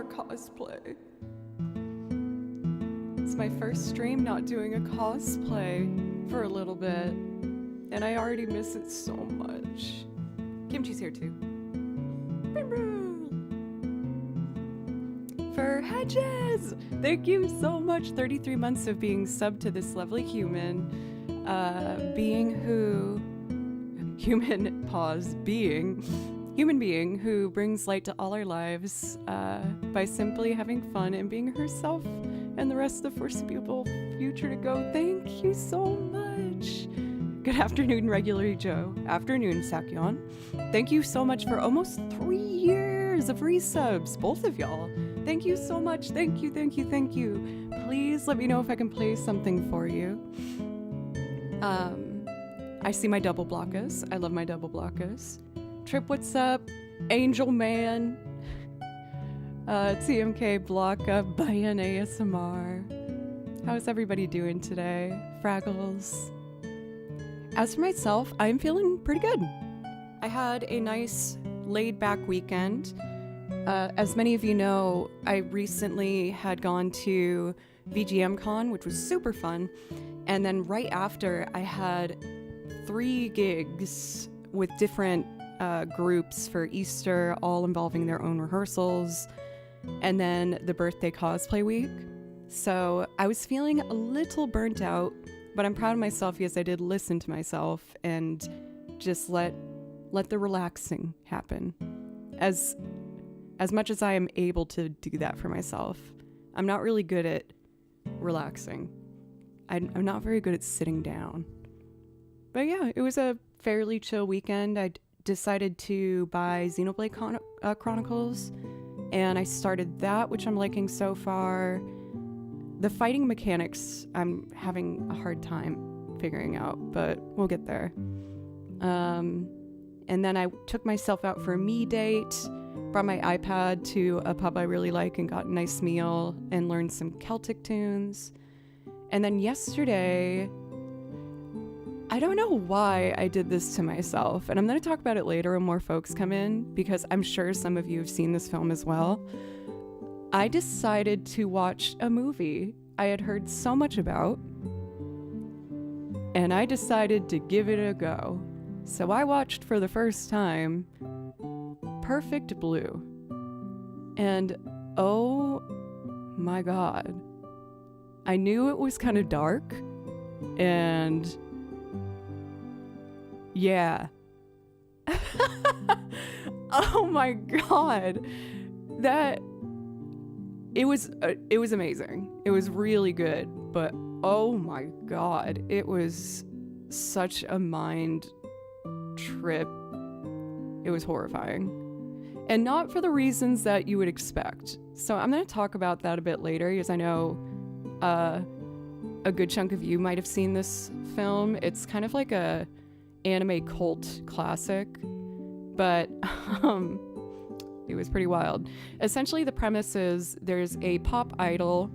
more cosplay. It's my first stream not doing a cosplay for a little bit, and I already miss it so much. Kimchi's here too. For Hedges! Thank you so much. 33 months of being subbed to this lovely human. Human being who brings light to all our lives by simply having fun and being herself and the rest of the foreseeable future to go. Thank you so much. Good afternoon, Regular Joe. Afternoon, Sakyon. Thank you so much for almost 3 years of resubs, both of y'all. Thank you so much. Thank you, thank you, thank you. Please let me know if I can play something for you. I see my double blockers. I love my double blockers. Trip, what's up? Angel Man. TMK block up by an ASMR. How's everybody doing today? Fraggles. As for myself, I'm feeling pretty good. I had a nice laid-back weekend. As many of you know, I recently had gone to VGM Con, which was super fun. And then right after, I had 3 gigs with different groups for Easter, all involving their own rehearsals, and then the birthday cosplay week. So I was feeling a little burnt out, but I'm proud of myself because I did listen to myself and just let the relaxing happen. As much as I am able to do that for myself, I'm not really good at relaxing. I'm not very good at sitting down. But yeah, it was a fairly chill weekend. I decided to buy Xenoblade Chronicles, and I started that, which I'm liking so far. The fighting mechanics, I'm having a hard time figuring out, but we'll get there. And then I took myself out for a me date, brought my iPad to a pub I really like and got a nice meal and learned some Celtic tunes. And then yesterday, I don't know why I did this to myself, and I'm going to talk about it later when more folks come in, because I'm sure some of you have seen this film as well. I decided to watch a movie I had heard so much about, and I decided to give it a go. So I watched for the first time Perfect Blue, and oh my god, I knew it was kind of dark, and yeah. Oh my god. It was amazing. It was really good, but oh my god, it was such a mind trip. It was horrifying. And not for the reasons that you would expect. So I'm going to talk about that a bit later, because I know a good chunk of you might have seen this film. It's kind of like a anime cult classic, but it was pretty wild. Essentially, the premise is there's a pop idol,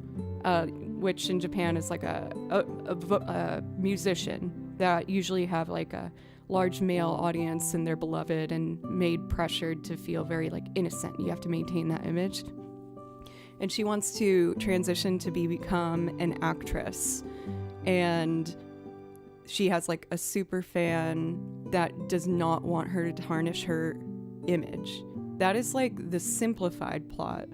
which in Japan is like a musician that usually have like a large male audience and they're beloved and made pressured to feel very like innocent. You have to maintain that image. And she wants to transition to become an actress, and she has like a super fan that does not want her to tarnish her image. That is like the simplified plot.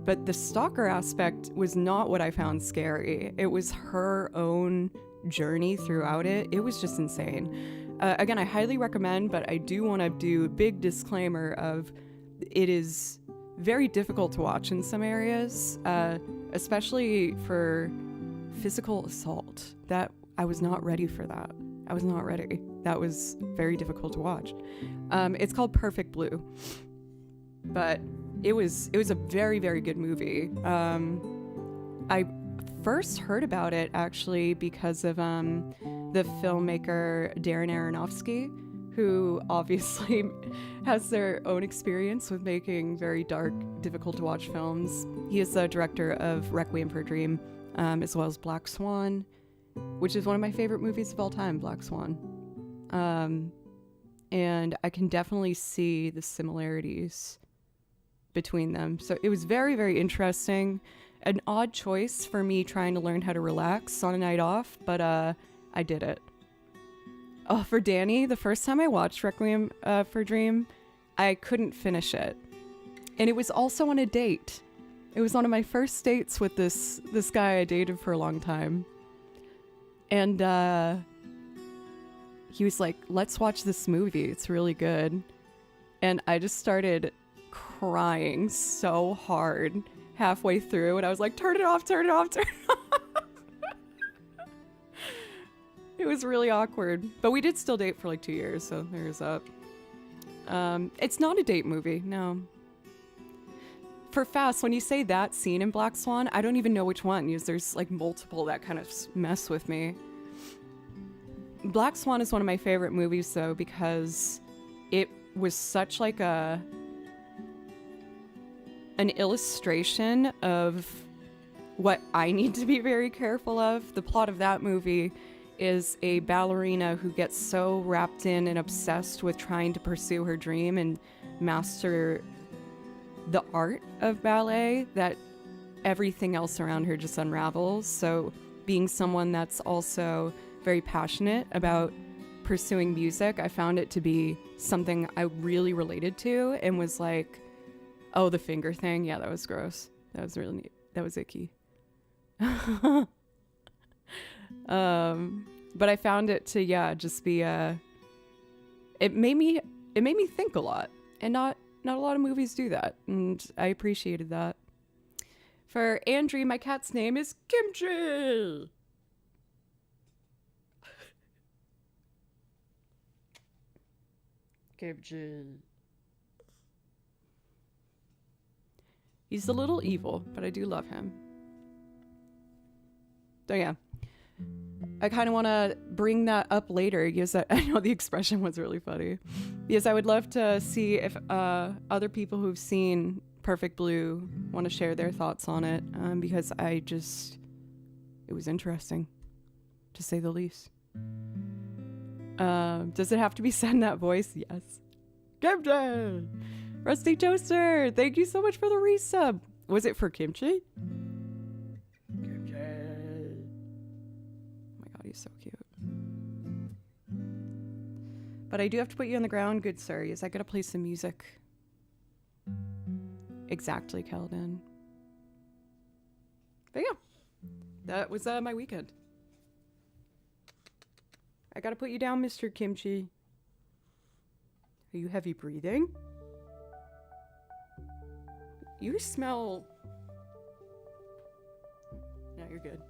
But the stalker aspect was not what I found scary. It was her own journey throughout it. It was just insane. Again, I highly recommend, but I do want to do a big disclaimer of it is very difficult to watch in some areas, especially for physical assault. That I was not ready for that. I was not ready. That was very difficult to watch. It's called Perfect Blue, but it was a very, very good movie. I first heard about it actually because of the filmmaker Darren Aronofsky, who obviously has their own experience with making very dark, difficult to watch films. He is the director of Requiem for a Dream, as well as Black Swan, which is one of my favorite movies of all time, Black Swan. And I can definitely see the similarities between them. So it was very, very interesting. An odd choice for me trying to learn how to relax on a night off, but I did it. Oh, for Danny, the first time I watched Requiem for a Dream, I couldn't finish it. And it was also on a date. It was one of my first dates with this guy I dated for a long time. And he was like, let's watch this movie. It's really good. And I just started crying so hard halfway through. And I was like, turn it off, turn it off, turn it off. It was really awkward. But we did still date for like 2 years. So there's that. It's not a date movie, no. For Fast, when you say that scene in Black Swan, I don't even know which one, because there's like multiple that kind of mess with me. Black Swan is one of my favorite movies though, because it was such like an illustration of what I need to be very careful of. The plot of that movie is a ballerina who gets so wrapped in and obsessed with trying to pursue her dream and master the art of ballet that everything else around her just unravels. So being someone that's also very passionate about pursuing music, I found it to be something I really related to and was like, oh, the finger thing. Yeah, that was gross. That was really neat. That was icky. But I found it to, just be, it made me think a lot, and not a lot of movies do that. And I appreciated that. For Andrew, my cat's name is Kimchi. Kimchi. He's a little evil, but I do love him. So yeah. I kind of want to bring that up later because I know the expression was really funny. Because I would love to see if other people who've seen Perfect Blue want to share their thoughts on it. Because it was interesting, to say the least. Does it have to be said in that voice? Yes. Kimchi! Rusty Toaster! Thank you so much for the resub. Was it for Kimchi? He's so cute. But I do have to put you on the ground, good sir. Yes, I gotta play some music. Exactly, Keldon. But yeah, that was my weekend. I gotta put you down, Mr. Kimchi. Are you heavy breathing? You smell... No, you're good.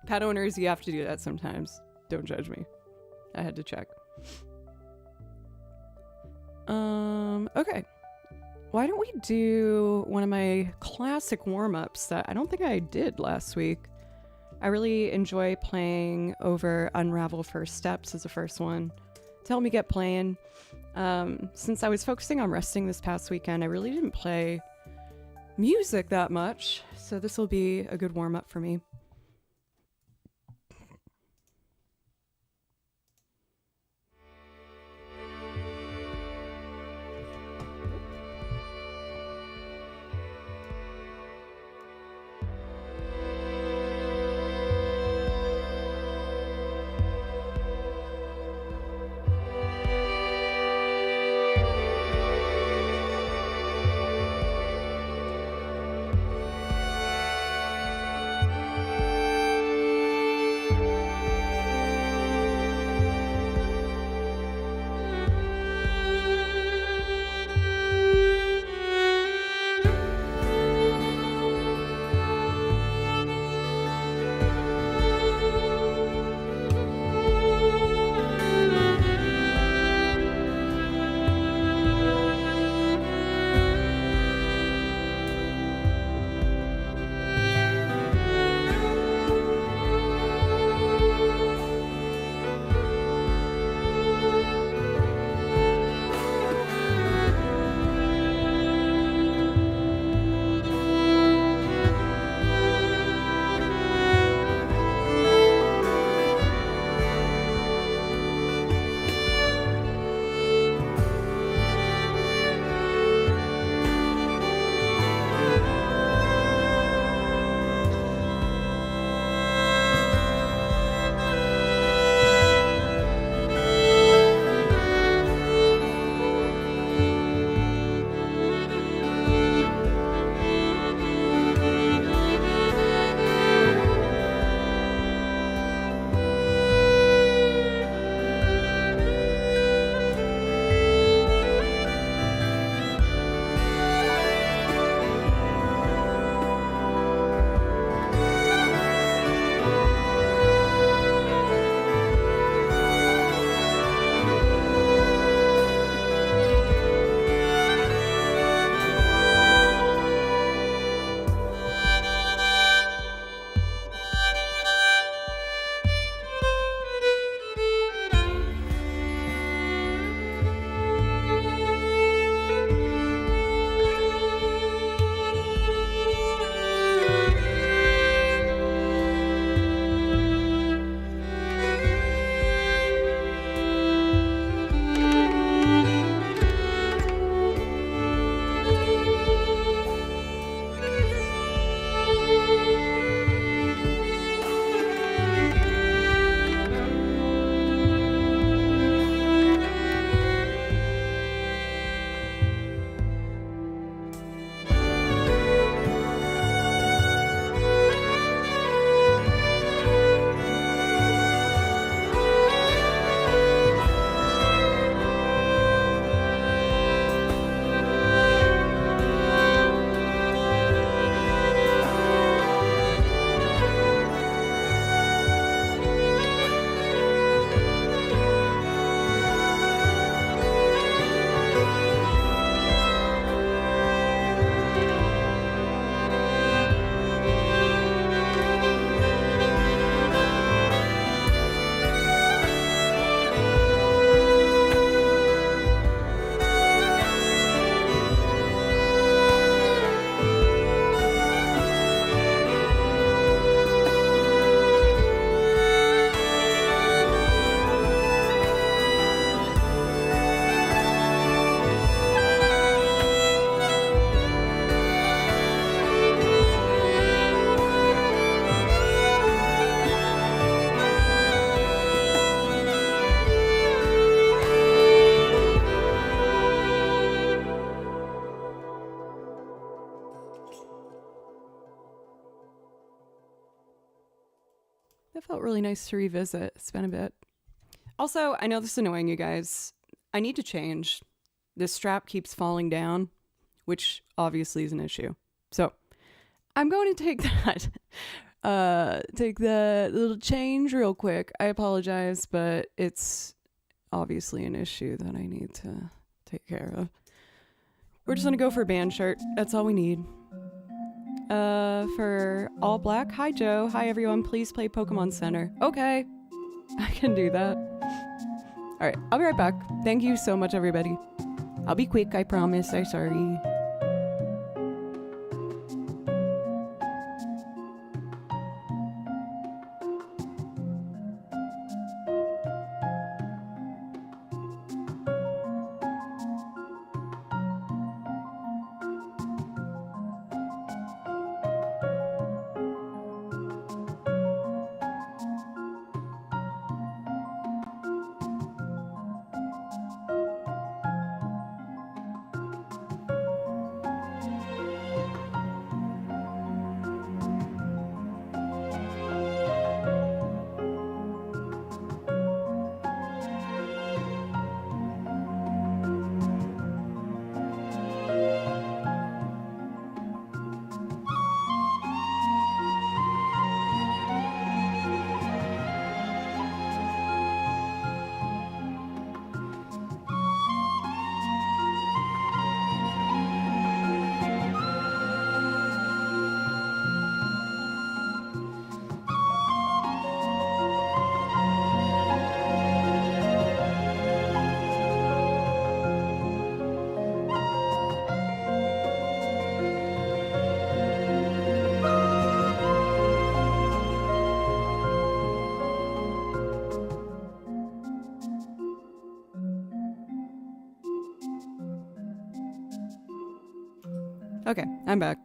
Pet owners, you have to do that sometimes. Don't judge me. I had to check. Okay. Why don't we do one of my classic warm-ups that I don't think I did last week. I really enjoy playing over Unravel First Steps as the first one to help me get playing. Since I was focusing on resting this past weekend, I really didn't play music that much, so this will be a good warm-up for me. that felt really nice to revisit. It's been a bit. Also, I know this is annoying, you guys. I need to change. This strap keeps falling down, which obviously is an issue. So I'm going to take that. Take that little change real quick. I apologize, but it's obviously an issue that I need to take care of. We're just gonna go for a band shirt. That's all we need. For all black. Hi, Joe. Hi, everyone. Please play Pokemon Center. Okay, I can do that. All right, I'll be right back. Thank you so much, everybody. I'll be quick, I promise. I'm sorry. Okay, I'm back.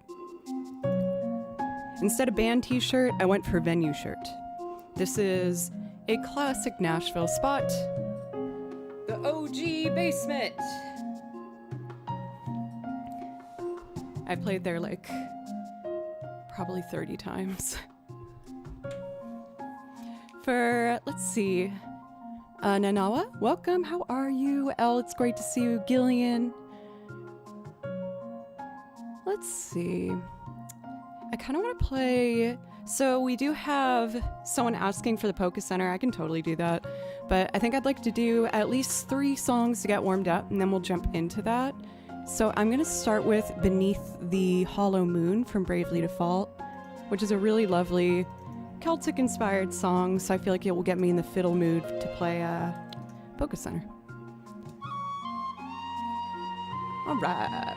Instead of band t-shirt, I went for venue shirt. This is a classic Nashville spot. The OG basement. I played there like probably 30 times. For, let's see, Nanawa, welcome. How are you? Elle, it's great to see you. Gillian. Let's see. I kind of want to play. So we do have someone asking for the Poke Center. I can totally do that. But I think I'd like to do at least 3 songs to get warmed up, and then we'll jump into that. So I'm going to start with Beneath the Hollow Moon from Bravely Default, which is a really lovely Celtic-inspired song. So I feel like it will get me in the fiddle mood to play Poke Center. All right.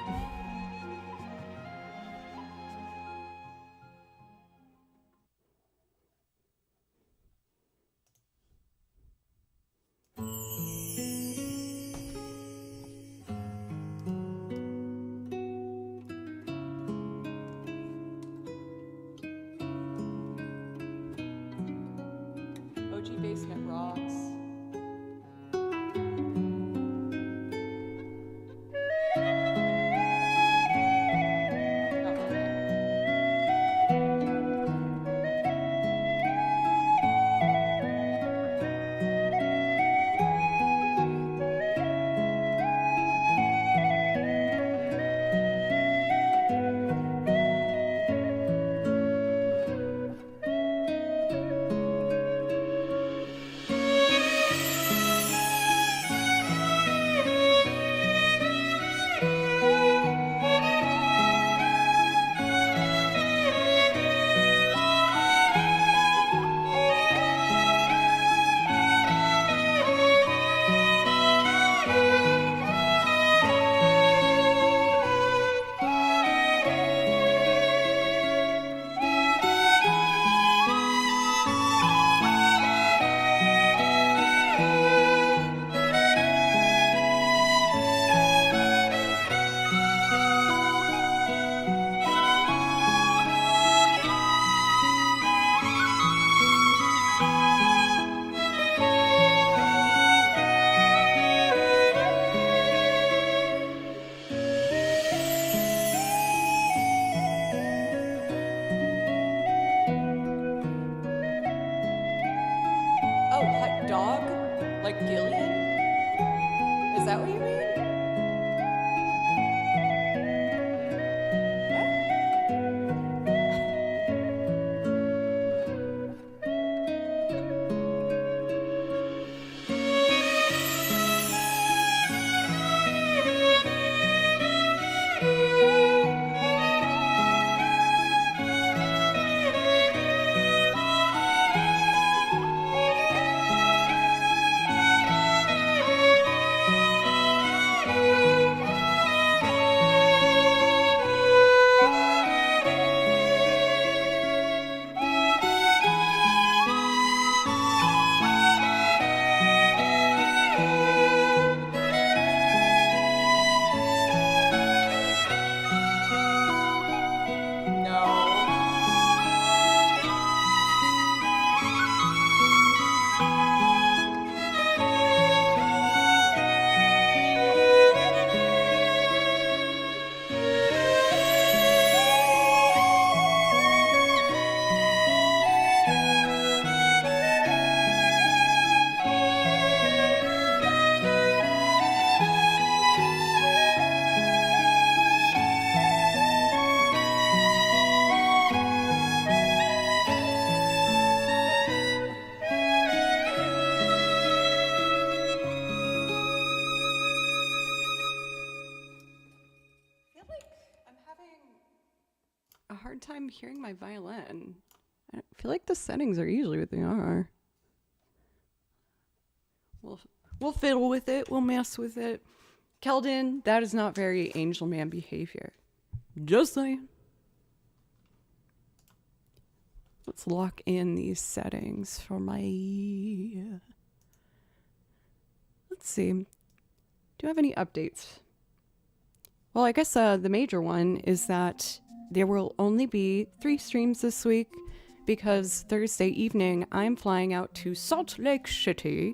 OG Basement rocks. dog? Like Gillian? Is that what you mean? A hard time hearing my violin. I feel like the settings are usually what they are. We'll fiddle with it. We'll mess with it. Keldon, that is not very angel man behavior. Just saying. Let's lock in these settings for my... Let's see. Do I have any updates? Well, I guess the major one is that there will only be 3 streams this week because Thursday evening I'm flying out to Salt Lake City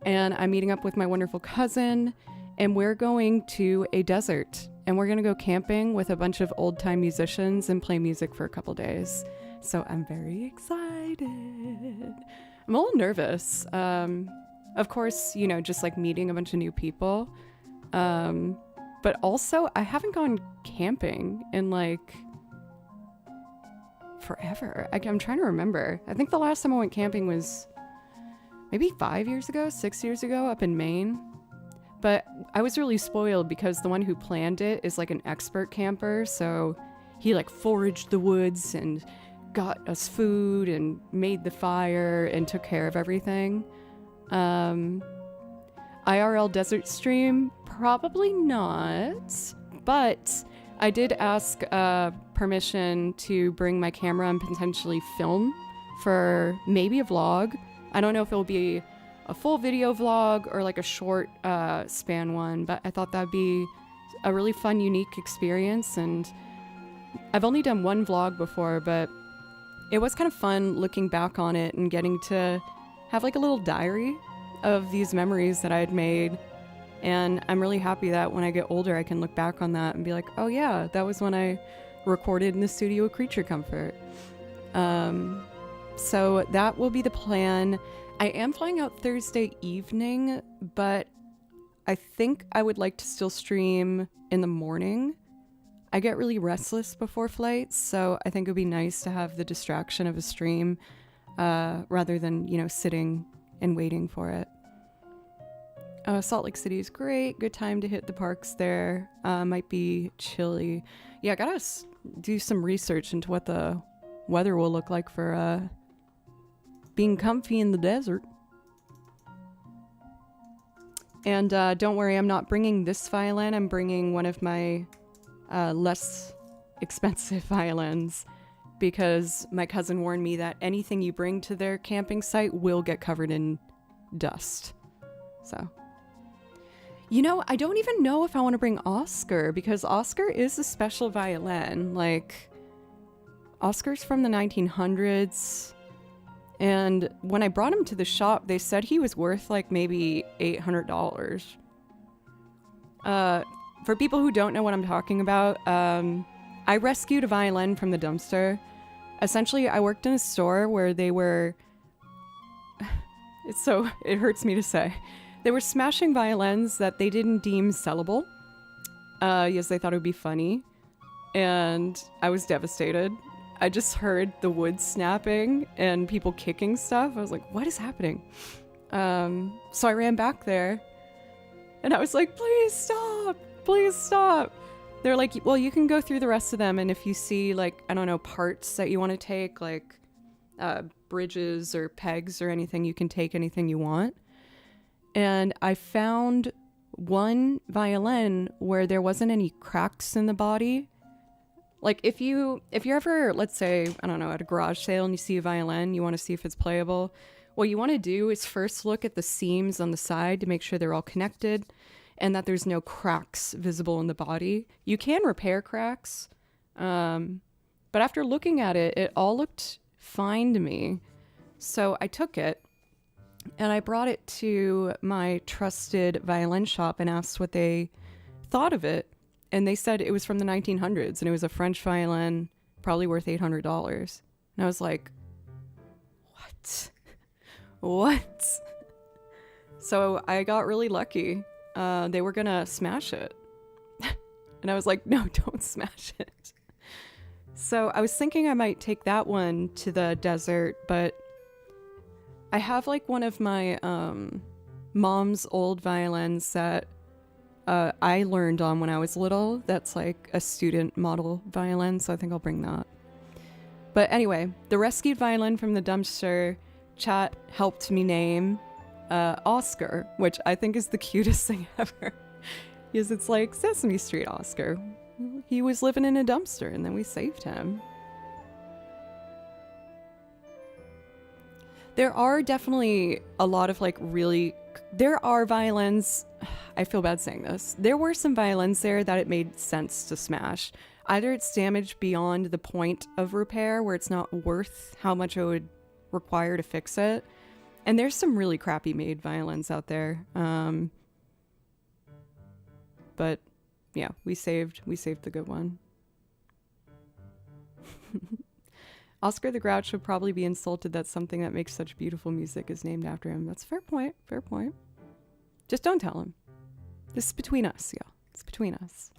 and I'm meeting up with my wonderful cousin and we're going to a desert and we're going to go camping with a bunch of old-time musicians and play music for a couple days. So I'm very excited. I'm a little nervous. Of course, you know, just like meeting a bunch of new people. But also I haven't gone camping in like forever. I'm trying to remember. I think the last time I went camping was maybe 5 years ago, 6 years ago up in Maine. But I was really spoiled because the one who planned it is like an expert camper. So he like foraged the woods and got us food and made the fire and took care of everything. IRL desert stream, probably not, but I did ask permission to bring my camera and potentially film for maybe a vlog. I don't know if it'll be a full video vlog or like a short span one, but I thought that'd be a really fun, unique experience. And I've only done one vlog before, but it was kind of fun looking back on it and getting to have like a little diary of these memories that I had made. And I'm really happy that when I get older, I can look back on that and be like, oh yeah, that was when I recorded in the studio at Creature Comfort. So that will be the plan. I am flying out Thursday evening, but I think I would like to still stream in the morning. I get really restless before flights, so I think it would be nice to have the distraction of a stream rather than, you know, sitting and waiting for it. Salt Lake City is great. Good time to hit the parks there. Might be chilly. Yeah, I gotta do some research into what the weather will look like for being comfy in the desert. And don't worry, I'm not bringing this violin. I'm bringing one of my less expensive violins because my cousin warned me that anything you bring to their camping site will get covered in dust. So... You know, I don't even know if I want to bring Oscar because Oscar is a special violin. Like, Oscar's from the 1900s. And when I brought him to the shop, they said he was worth like maybe $800. For people who don't know what I'm talking about, I rescued a violin from the dumpster. Essentially, I worked in a store where they were... it hurts me to say. They were smashing violins that they didn't deem sellable. Yes, they thought it would be funny. And I was devastated. I just heard the wood snapping and people kicking stuff. I was like, what is happening? So I ran back there and I was like, please stop, please stop. They're like, well, you can go through the rest of them. And if you see like, I don't know, parts that you want to take, like bridges or pegs or anything, you can take anything you want. And I found one violin where there wasn't any cracks in the body. Like if you're ever, let's say, I don't know, at a garage sale and you see a violin, you want to see if it's playable. What you want to do is first look at the seams on the side to make sure they're all connected and that there's no cracks visible in the body. You can repair cracks, but after looking at it, it all looked fine to me. So I took it and I brought it to my trusted violin shop and asked what they thought of it. And they said it was from the 1900s and it was a French violin, probably worth $800. And I was like, what? What? So I got really lucky. They were gonna smash it. And I was like, no, don't smash it. So I was thinking I might take that one to the desert, but I have like one of my mom's old violins that I learned on when I was little. That's like a student model violin, so I think I'll bring that. But anyway, the rescued violin from the dumpster, chat helped me name Oscar, which I think is the cutest thing ever. Because it's like Sesame Street Oscar. He was living in a dumpster and then we saved him. There are definitely a lot of like really... There are violins... I feel bad saying this. There were some violins there that it made sense to smash. Either it's damaged beyond the point of repair where it's not worth how much it would require to fix it. And there's some really crappy made violins out there. But yeah, we saved the good one. Oscar the Grouch would probably be insulted that something that makes such beautiful music is named after him. That's a fair point. Fair point. Just don't tell him. This is between us, y'all. It's between us.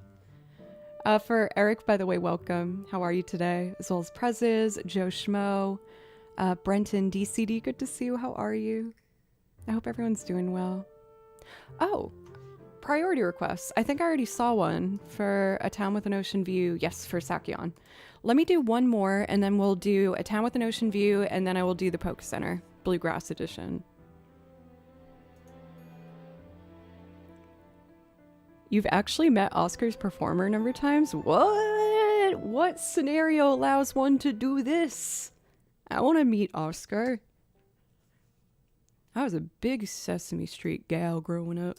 For Eric, by the way, welcome. How are you today? As well as Prezes, Joe Schmo, Brenton DCD. Good to see you. How are you? I hope everyone's doing well. Oh, priority requests. I think I already saw one for A Town with an Ocean View. Yes, for Sakyon. Let me do one more, and then we'll do A Town with an Ocean View, and then I will do the Polka Center, Bluegrass Edition. You've actually met Oscar's performer a number of times? What? What scenario allows one to do this? I want to meet Oscar. I was a big Sesame Street gal growing up.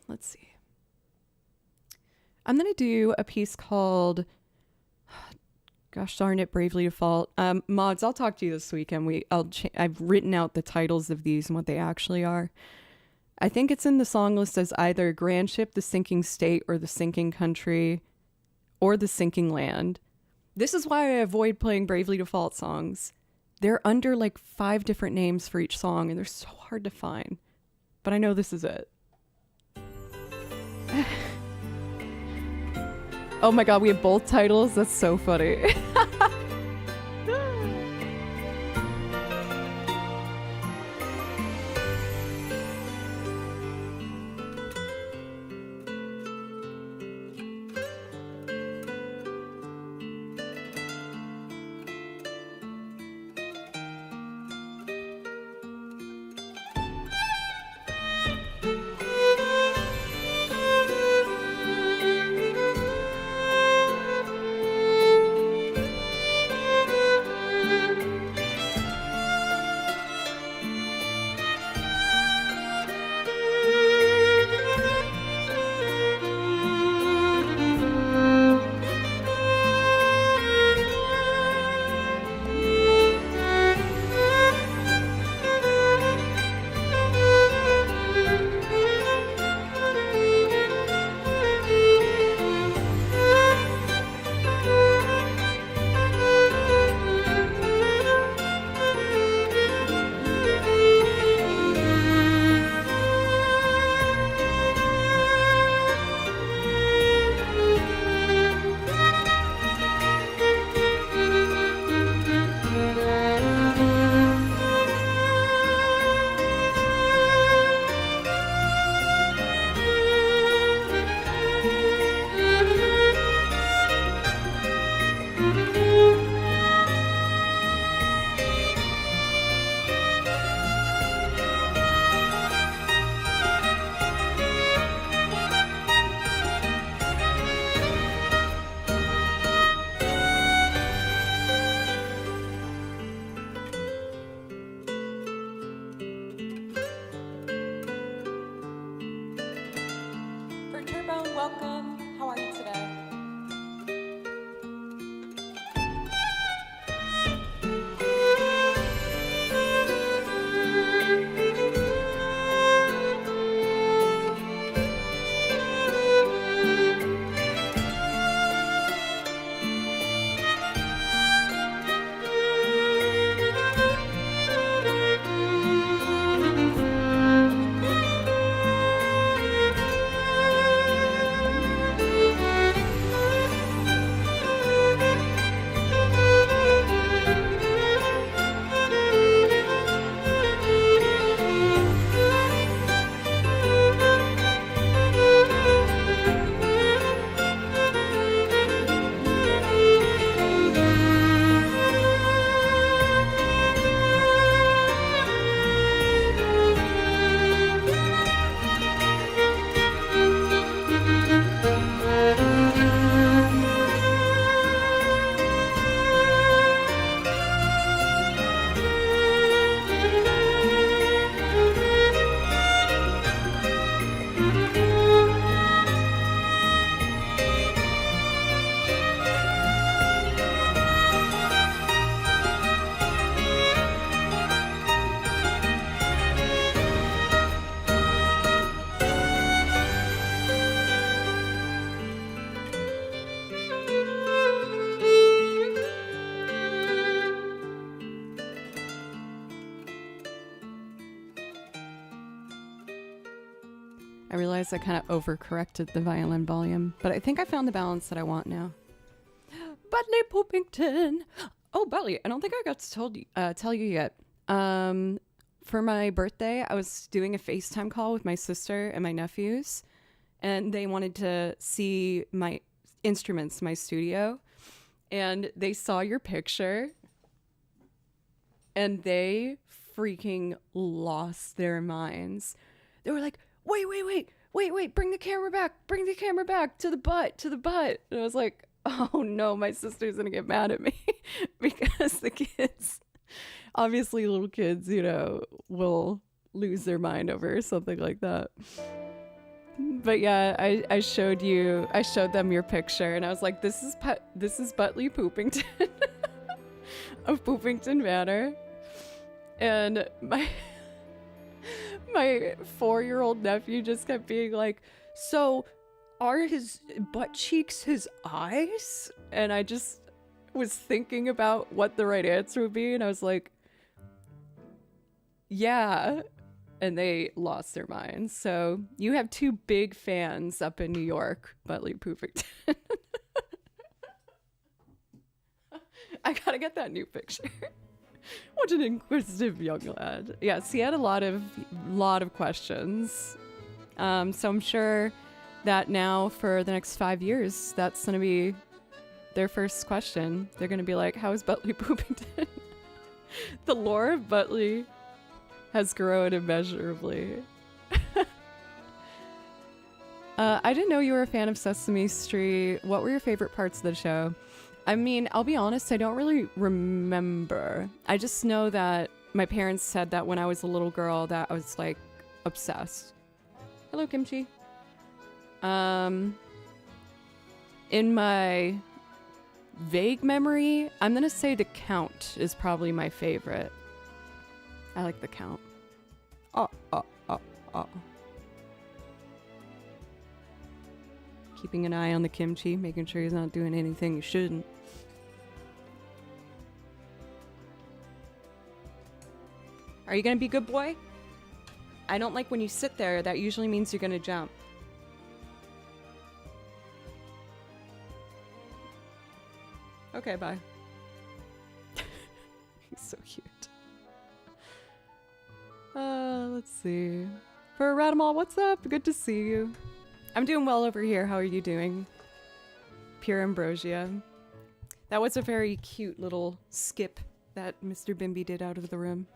Let's see. I'm going to do a piece called, gosh darn it, Bravely Default. Mods, I'll talk to you this weekend. I've written out the titles of these and what they actually are. I think it's in the song list as either Grand Ship, The Sinking State, or The Sinking Country, or The Sinking Land. This is why I avoid playing Bravely Default songs. They're under like 5 different names for each song, and they're so hard to find. But I know this is it. Oh my god, we have both titles? That's so funny. I realized I kind of overcorrected the violin volume, but I think I found the balance that I want now. Butley Poopington. Oh, Butley, I don't think I got to tell you yet. For my birthday, I was doing a FaceTime call with my sister and my nephews, and they wanted to see my instruments, my studio, and they saw your picture, and they freaking lost their minds. They were like, wait, bring the camera back to the butt. And I was like, oh no, my sister's gonna get mad at me because the kids, obviously little kids, you know, will lose their mind over something like that. But yeah, I showed them your picture, and I was like, this is Butley Poopington of Poopington Manor. And my 4-year-old nephew just kept being like, so are his butt cheeks his eyes? And I just was thinking about what the right answer would be, and I was like, yeah. And they lost their minds. So you have 2 big fans up in New York, Butley Poopington. I gotta get that new picture. What an inquisitive young lad. Yes, he had a lot of questions. So I'm sure that now for the next 5 years, that's gonna be their first question. They're gonna be like, how is Butley Poopington? The lore of Butley has grown immeasurably. I didn't know you were a fan of Sesame Street. What were your favorite parts of the show? I mean, I'll be honest, I don't really remember. I just know that my parents said that when I was a little girl that I was like obsessed. Hello, Kimchi. In my vague memory, I'm gonna say The Count is probably my favorite. I like The Count. Keeping an eye on the Kimchi, making sure he's not doing anything he shouldn't. Are you gonna be a good boy? I don't like when you sit there. That usually means you're gonna jump. Okay, bye. He's so cute. Let's see. For Radamal, what's up? Good to see you. I'm doing well over here. How are you doing? Pure Ambrosia. That was a very cute little skip that Mr. Bimby did out of the room.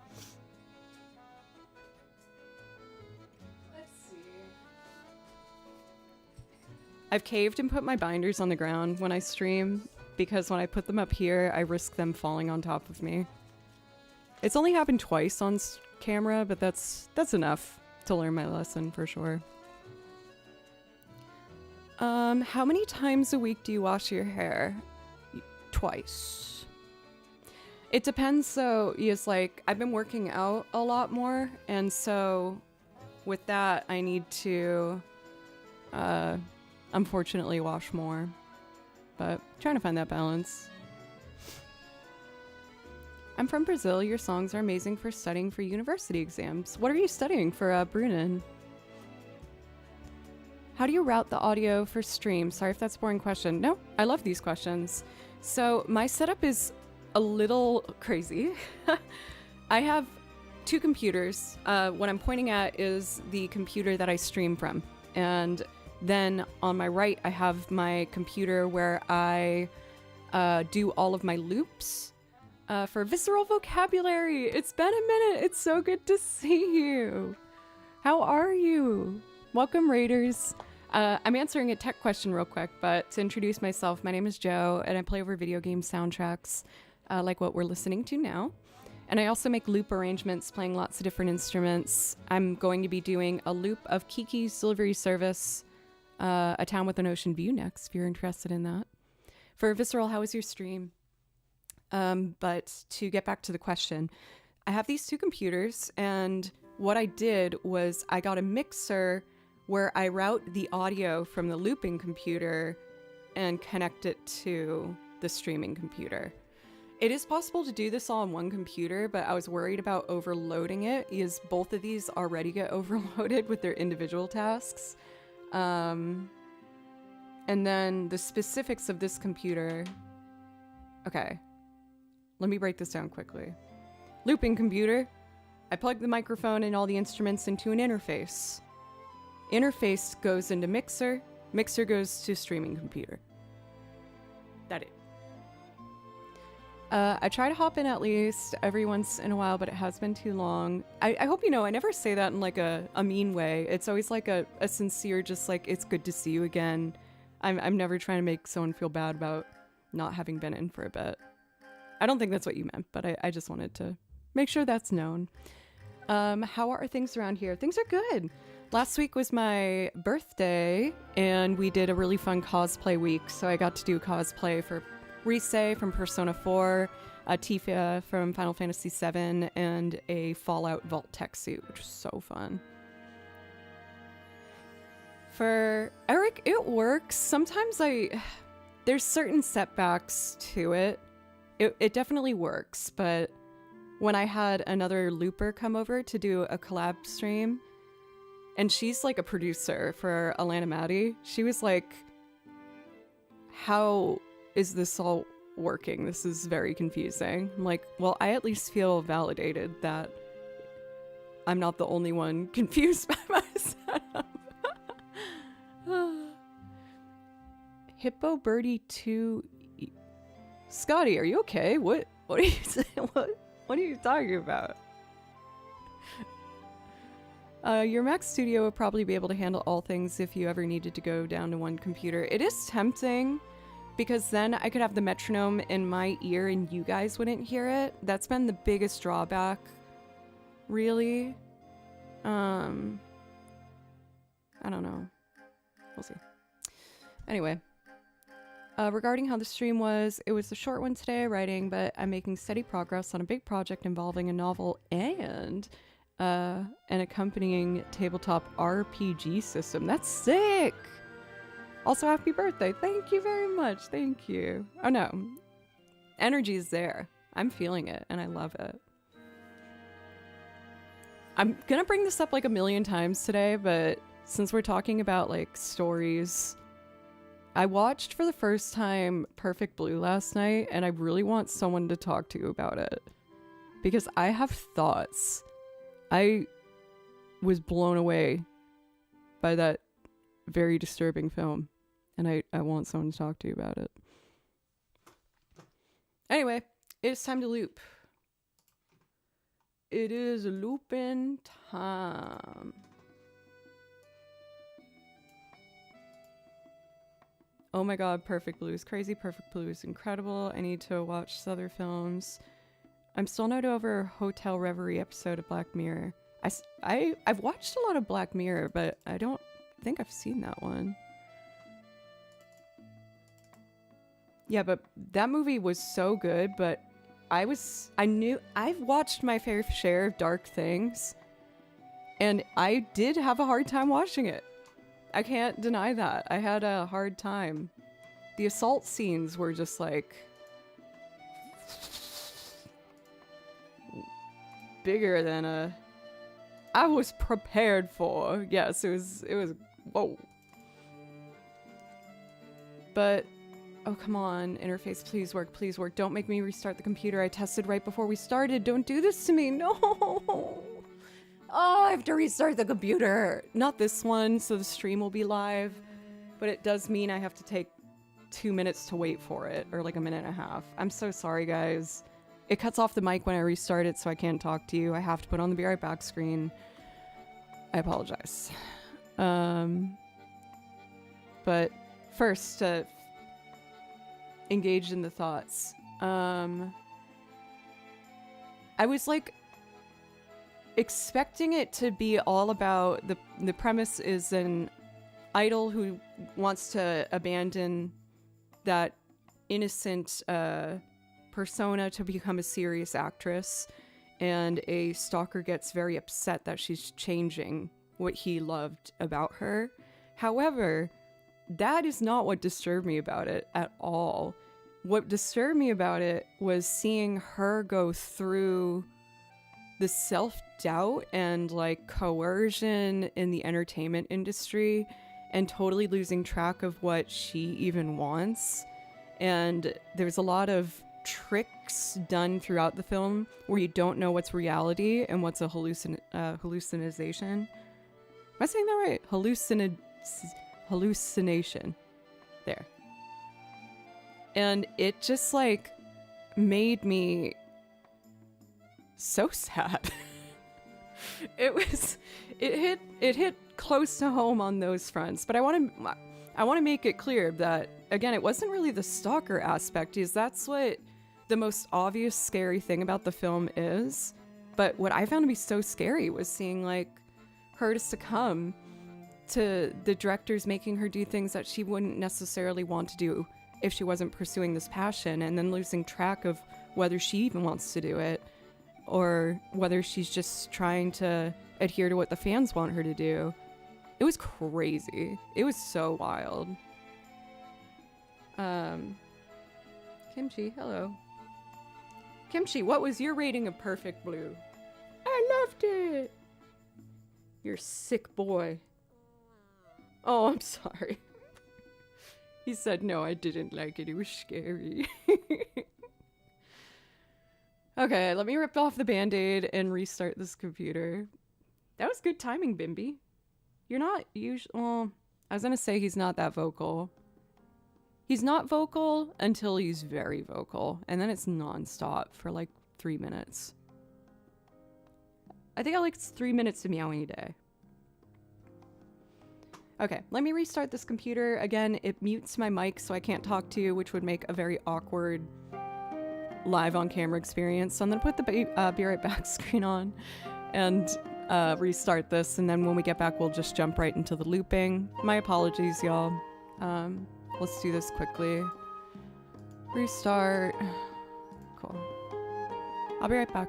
Let's see. I've caved and put my binders on the ground when I stream because when I put them up here, I risk them falling on top of me. It's only happened twice on camera, but that's enough to learn my lesson for sure. How many times a week do you wash your hair? Twice. It depends. So yes, like I've been working out a lot more, and so with that I need to unfortunately wash more, but trying to find that balance. I'm from Brazil. Your songs are amazing for studying for university exams. What are you studying for, Brunin? How do you route the audio for stream? Sorry if that's a boring question. No, I love these questions. So my setup is a little crazy. I have 2 computers. What I'm pointing at is the computer that I stream from. And then on my right, I have my computer where I do all of my loops. For Visceral Vocabulary. It's been a minute. It's so good to see you. How are you? Welcome, Raiders. I'm answering a tech question real quick, but to introduce myself, my name is Joe, and I play over video game soundtracks like what we're listening to now. And I also make loop arrangements, playing lots of different instruments. I'm going to be doing a loop of Kiki's Delivery Service, A Town with an Ocean View next, if you're interested in that. For Visceral, how was your stream? But to get back to the question, I have these 2 computers, and what I did was I got a mixer where I route the audio from the looping computer and connect it to the streaming computer. It is possible to do this all on one computer, but I was worried about overloading it because both of these already get overloaded with their individual tasks. And then the specifics of this computer. Okay, let me break this down quickly. Looping computer. I plug the microphone and all the instruments into an interface. Interface goes into mixer. Mixer goes to streaming computer. That it. I try to hop in at least every once in a while, but it has been too long. I hope you know, I never say that in like a mean way. It's always like a sincere, just like, it's good to see you again. I'm never trying to make someone feel bad about not having been in for a bit. I don't think that's what you meant, but I just wanted to make sure that's known. How are things around here? Things are good. Last week was my birthday, and we did a really fun cosplay week. So I got to do cosplay for Rise from Persona 4, Tifa from Final Fantasy VII, and a Fallout Vault tech suit, which was so fun. For Eric, it works. Sometimes there's certain setbacks to it. It definitely works, but when I had another looper come over to do a collab stream, and she's like a producer for Alana Maddie, she was like, how is this all working? This is very confusing. I'm like, well, I at least feel validated that I'm not the only one confused by my setup. Hippo Birdie 2. Scotty, are you okay? What are you saying? What are you talking about? Your Mac Studio would probably be able to handle all things if you ever needed to go down to one computer. It is tempting, because then I could have the metronome in my ear and you guys wouldn't hear it. That's been the biggest drawback, really. I don't know. We'll see. Anyway. Regarding how the stream was, it was a short one today writing, but I'm making steady progress on a big project involving a novel and an accompanying tabletop RPG system. That's sick! Also, happy birthday. Thank you very much. Thank you. Oh no. Energy is there. I'm feeling it, and I love it. I'm gonna bring this up like a million times today, but since we're talking about like stories, I watched for the first time Perfect Blue last night, and I really want someone to talk to about it. Because I have thoughts. I was blown away by that very disturbing film, and I want someone to talk to you about it. Anyway, it's time to loop. It is looping time. Oh my god, Perfect Blue is crazy. Perfect Blue is incredible. I need to watch other films. I'm still not over Hotel Reverie episode of Black Mirror. I've watched a lot of Black Mirror, but I don't think I've seen that one. Yeah, but that movie was so good, but I've watched my fair share of dark things, and I did have a hard time watching it. I can't deny that. I had a hard time. The assault scenes were just like bigger than I was prepared for. Yes, it was whoa. But oh, come on, interface, please work, please work. Don't make me restart the computer. I tested right before we started. Don't do this to me. No. Oh, I have to restart the computer. Not this one, so the stream will be live. But it does mean I have to take 2 minutes to wait for it, or like a minute and a half. I'm so sorry, guys. It cuts off the mic when I restart it, so I can't talk to you. I have to put on the Be Right Back screen. I apologize. But first, engaged in the thoughts. I was like expecting it to be all about the premise is an idol who wants to abandon that innocent persona to become a serious actress, and a stalker gets very upset that she's changing what he loved about her. However, that is not what disturbed me about it at all. what disturbed me about it was seeing her go through the self-doubt and like coercion in the entertainment industry and totally losing track of what she even wants. And there's a lot of tricks done throughout the film where you don't know what's reality and what's a hallucination. Am I saying that right? Hallucination. There. And it just like made me so sad. it hit close to home on those fronts, but I want to make it clear that again, it wasn't really the stalker aspect, because that's what the most obvious scary thing about the film is. But what I found to be so scary was seeing like her to succumb to the directors making her do things that she wouldn't necessarily want to do if she wasn't pursuing this passion, and then losing track of whether she even wants to do it or whether she's just trying to adhere to what the fans want her to do. It was crazy. It was so wild. Kimchi, hello. Kimchi, what was your rating of Perfect Blue? I loved it. You're a sick boy. Oh, I'm sorry. He said, no, I didn't like it. It was scary. Okay, let me rip off the Band-Aid and restart this computer. That was good timing, Bimby. You're not usually... Well, I was going to say he's not that vocal. He's not vocal until he's very vocal. And then it's non-stop for like 3 minutes. I think I like 3 minutes of meowing a day. Okay, let me restart this computer. Again, it mutes my mic so I can't talk to you, which would make a very awkward live on camera experience. So I'm gonna put the be right back screen on and restart this, and then when we get back we'll just jump right into the looping. My apologies, y'all. Let's do this quickly. Restart. Cool. I'll be right back.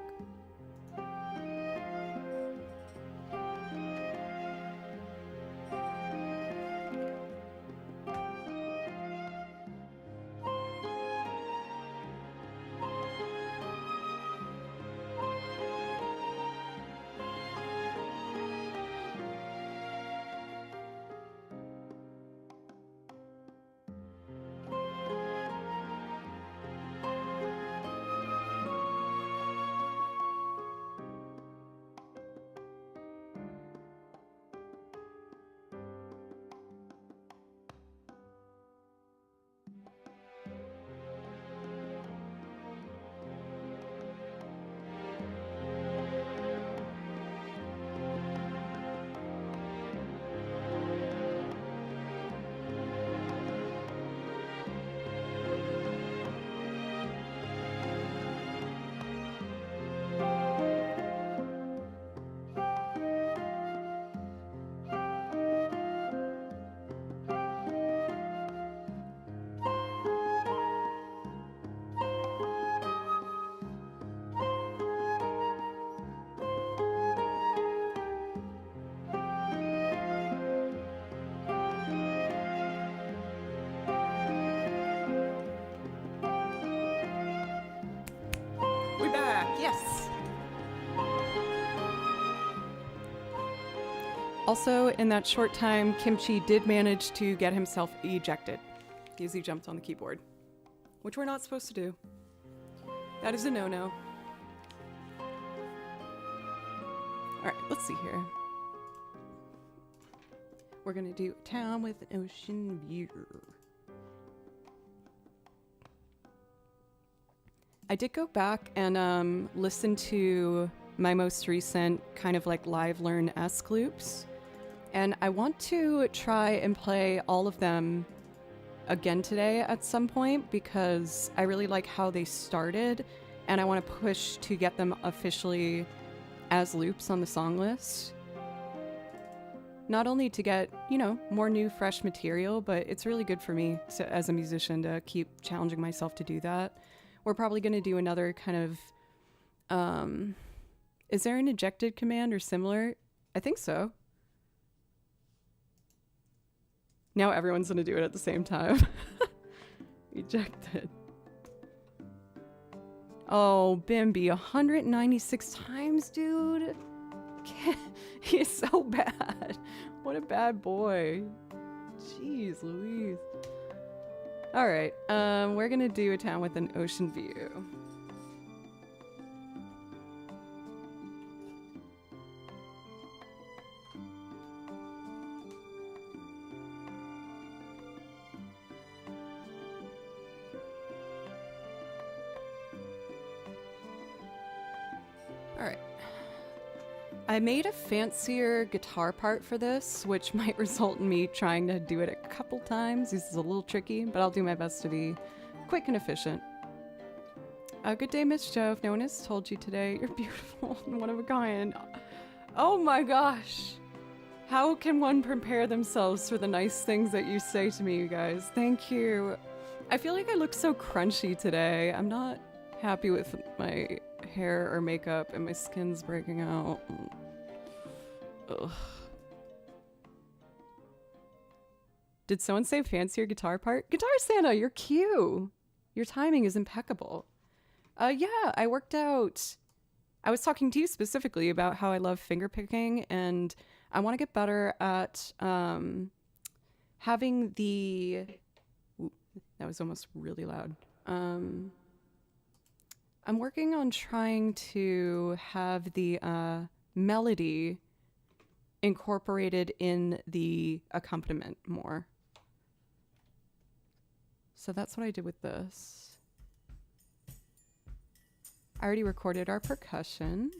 Yes. Also, in that short time, Kimchi did manage to get himself ejected because he jumped on the keyboard, which we're not supposed to do. That is a no-no. All right, let's see here. We're gonna do a town with an ocean view. I did go back and listen to my most recent kind of like live learn-esque loops. And I want to try and play all of them again today at some point because I really like how they started and I want to push to get them officially as loops on the song list. Not only to get, you know, more new, fresh material, but it's really good for me as a musician to keep challenging myself to do that. We're probably going to do another kind of, is there an ejected command or similar? I think so. Now everyone's going to do it at the same time. Ejected. Oh, Bimby, 196 times, dude. He's so bad. What a bad boy. Jeez Louise. Alright, we're gonna do a town with an ocean view. Alright. I made a fancier guitar part for this, which might result in me trying to do it a couple times. This is a little tricky, but I'll do my best to be quick and efficient. Good day, Miss Joe. If no one has told you today, you're beautiful and one of a kind. Oh my gosh. How can one prepare themselves for the nice things that you say to me, you guys? Thank you. I feel like I look so crunchy today. I'm not happy with my hair or makeup and my skin's breaking out. Ugh. Did someone say fancier guitar part? Guitar Santa, your cue. Your timing is impeccable. Yeah, I worked out. I was talking to you specifically about how I love finger picking, and I want to get better at having the. Ooh, that was almost really loud. I'm working on trying to have the melody incorporated in the accompaniment more. So that's what I did with this. I already recorded our percussion.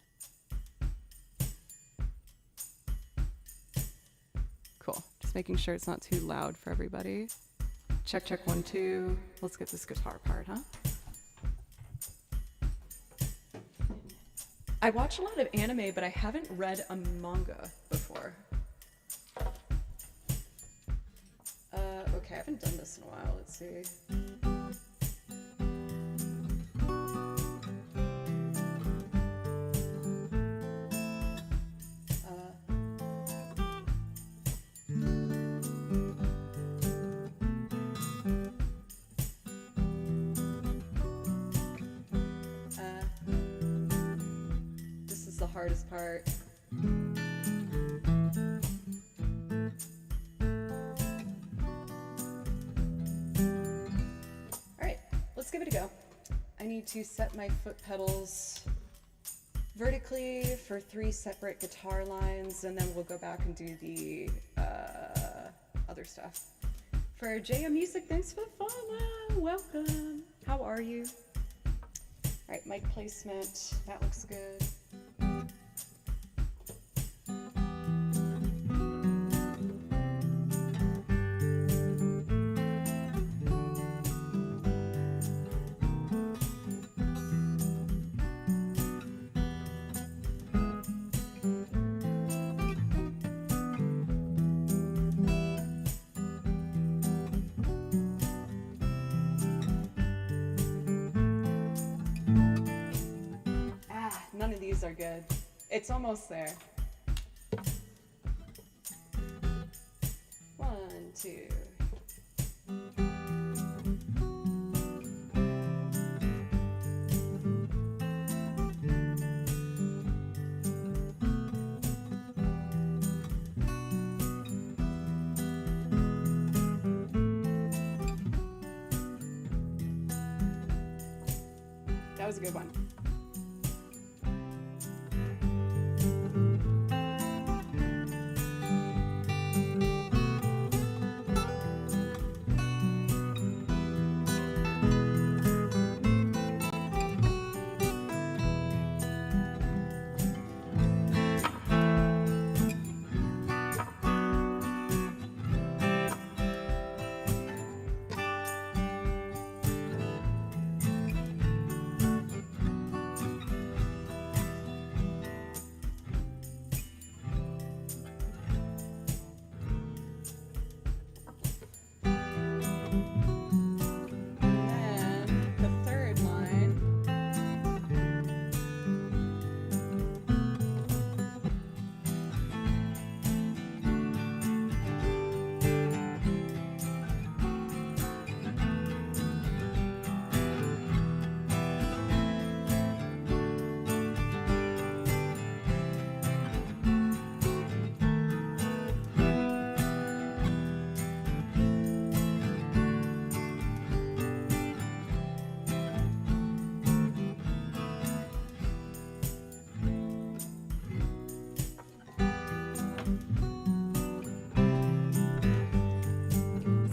Cool. Just making sure it's not too loud for everybody. Check, check, 1, 2. Let's get this guitar part, huh? I watch a lot of anime, but I haven't read a manga before. Okay, I haven't done this in a while. Let's see. This is the hardest part. Let's give it a go. I need to set my foot pedals vertically for 3 separate guitar lines, and then we'll go back and do the other stuff. For JM Music, thanks for the follow. Welcome. How are you? All right, mic placement. That looks good. None of these are good. It's almost there. 1, 2. That was a good one.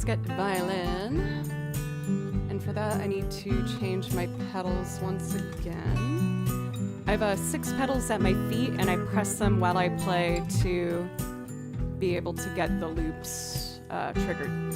get violin. And for that, I need to change my pedals once again. I have 6 pedals at my feet, and I press them while I play to be able to get the loops triggered.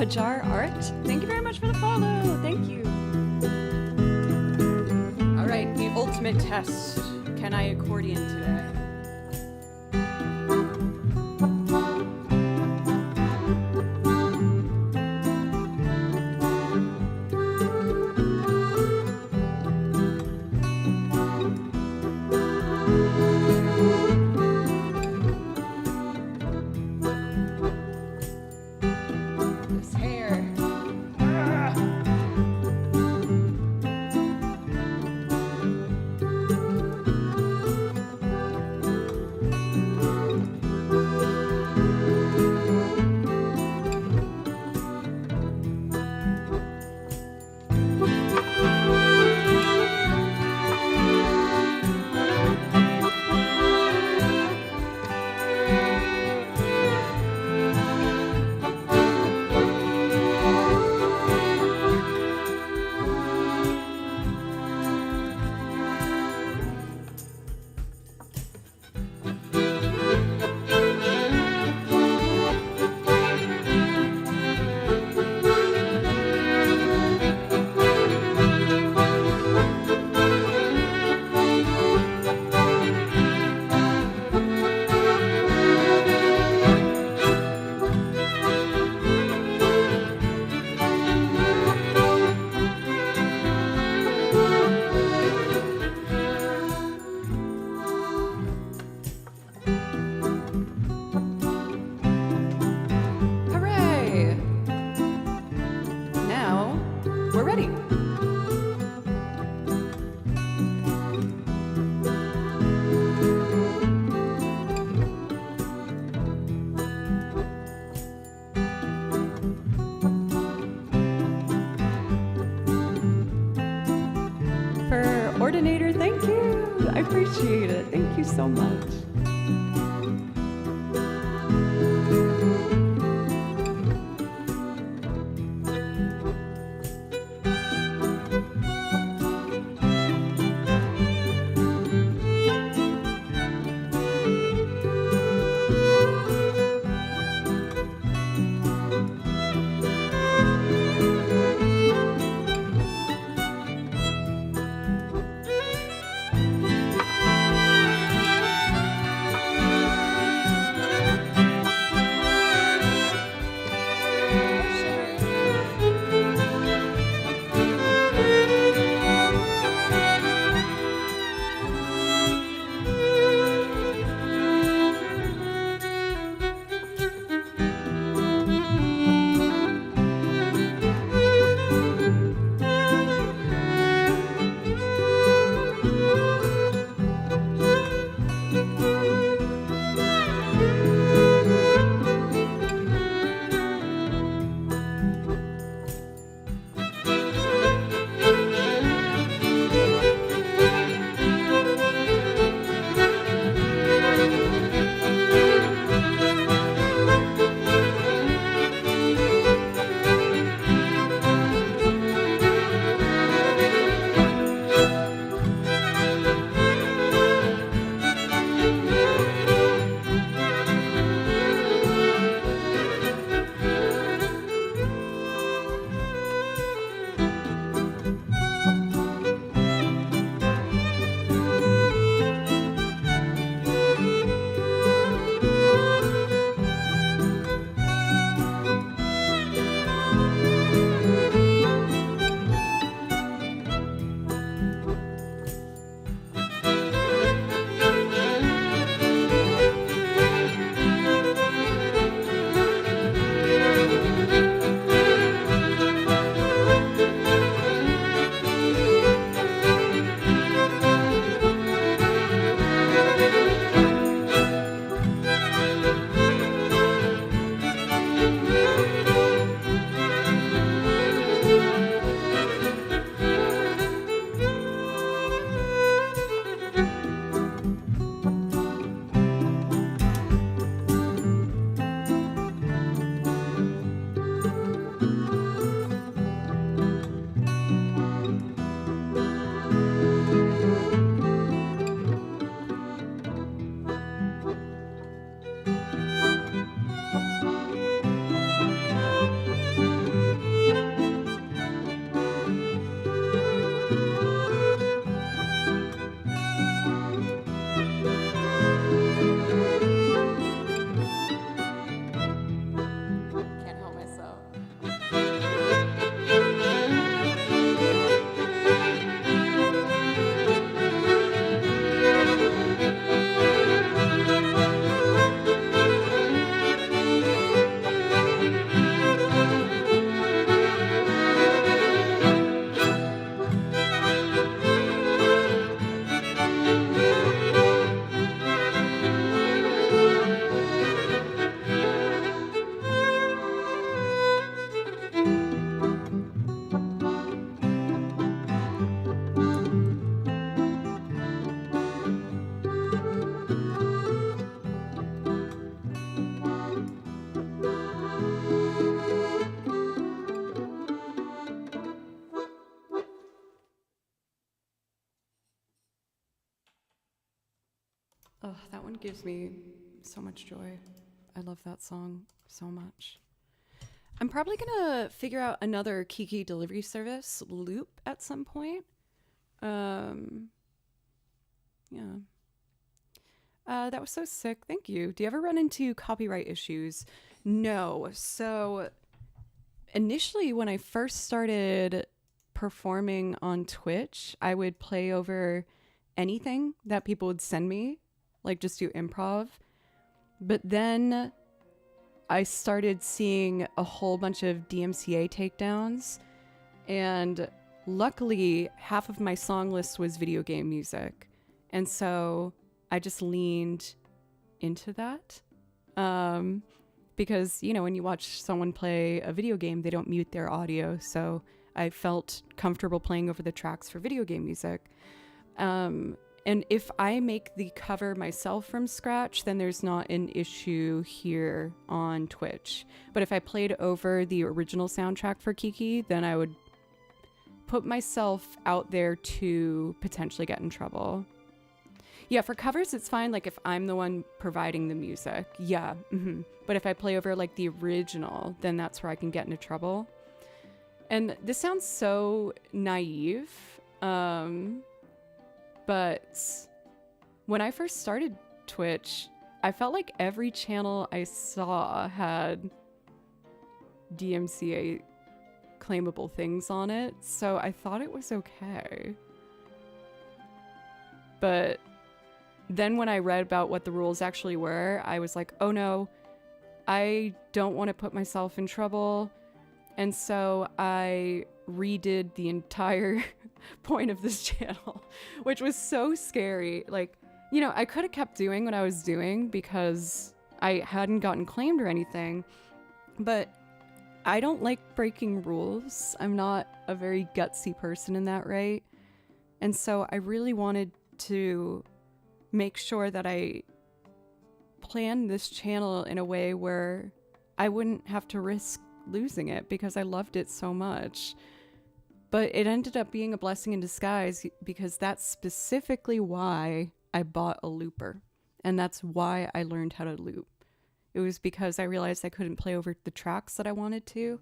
Hajar Art, thank you very much for the follow. Thank you. All right, the ultimate test. Can I accordion today? This hair. Hooray! Now we're ready. For Ordinator, thank you. I appreciate it. Thank you so much. Oh, that one gives me so much joy. I love that song so much. I'm probably gonna figure out another Kiki delivery service loop at some point. Yeah. That was so sick. Thank you. Do you ever run into copyright issues? No. So initially, when I first started performing on Twitch, I would play over anything that people would send me, like just do improv. But then I started seeing a whole bunch of DMCA takedowns, and luckily half of my song list was video game music. And so I just leaned into that. Because, you know, when you watch someone play a video game, they don't mute their audio. So I felt comfortable playing over the tracks for video game music. And if I make the cover myself from scratch, then there's not an issue here on Twitch. But if I played over the original soundtrack for Kiki, then I would put myself out there to potentially get in trouble. Yeah, for covers, it's fine, like if I'm the one providing the music. Yeah. But if I play over like the original, then that's where I can get into trouble. And this sounds so naive, but when I first started Twitch, I felt like every channel I saw had DMCA claimable things on it, so I thought it was okay. But then when I read about what the rules actually were, I was like, oh no, I don't want to put myself in trouble. And so I redid the entire point of this channel, which was so scary. Like, you know, I could have kept doing what I was doing because I hadn't gotten claimed or anything, but I don't like breaking rules. I'm not a very gutsy person in that, right? And so I really wanted to make sure that I planned this channel in a way where I wouldn't have to risk losing it because I loved it so much. But it ended up being a blessing in disguise because that's specifically why I bought a looper. And that's why I learned how to loop. It was because I realized I couldn't play over the tracks that I wanted to,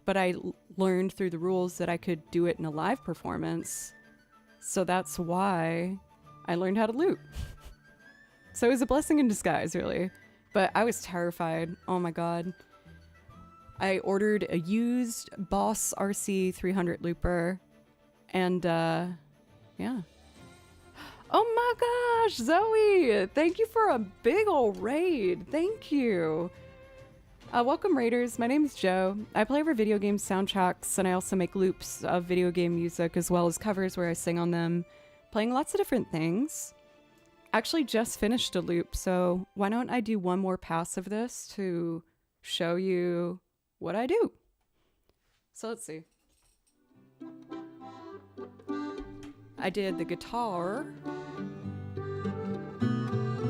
but I learned through the rules that I could do it in a live performance. So that's why I learned how to loop. So it was a blessing in disguise, really. But I was terrified. Oh my God. I ordered a used Boss RC 300 looper, and yeah. Oh my gosh, Zoe! Thank you for a big ol' raid. Thank you. Welcome, Raiders. My name is Joe. I play over video game soundtracks, and I also make loops of video game music as well as covers where I sing on them, playing lots of different things. Actually just finished a loop, so why don't I do one more pass of this to show you what I do. So let's see. I did the guitar,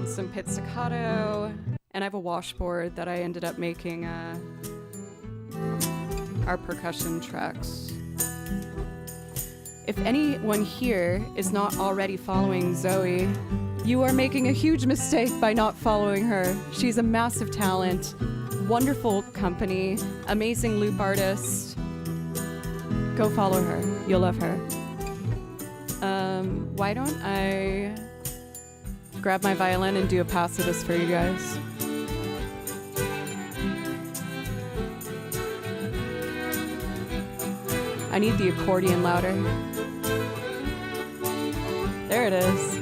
some pizzicato, and I have a washboard that I ended up making our percussion tracks. If anyone here is not already following Zoe, you are making a huge mistake by not following her. She's a massive talent, wonderful company, amazing loop artist. Go follow her. You'll love her. Why don't I grab my violin and do a pass of this for you guys? I need the accordion louder. There it is.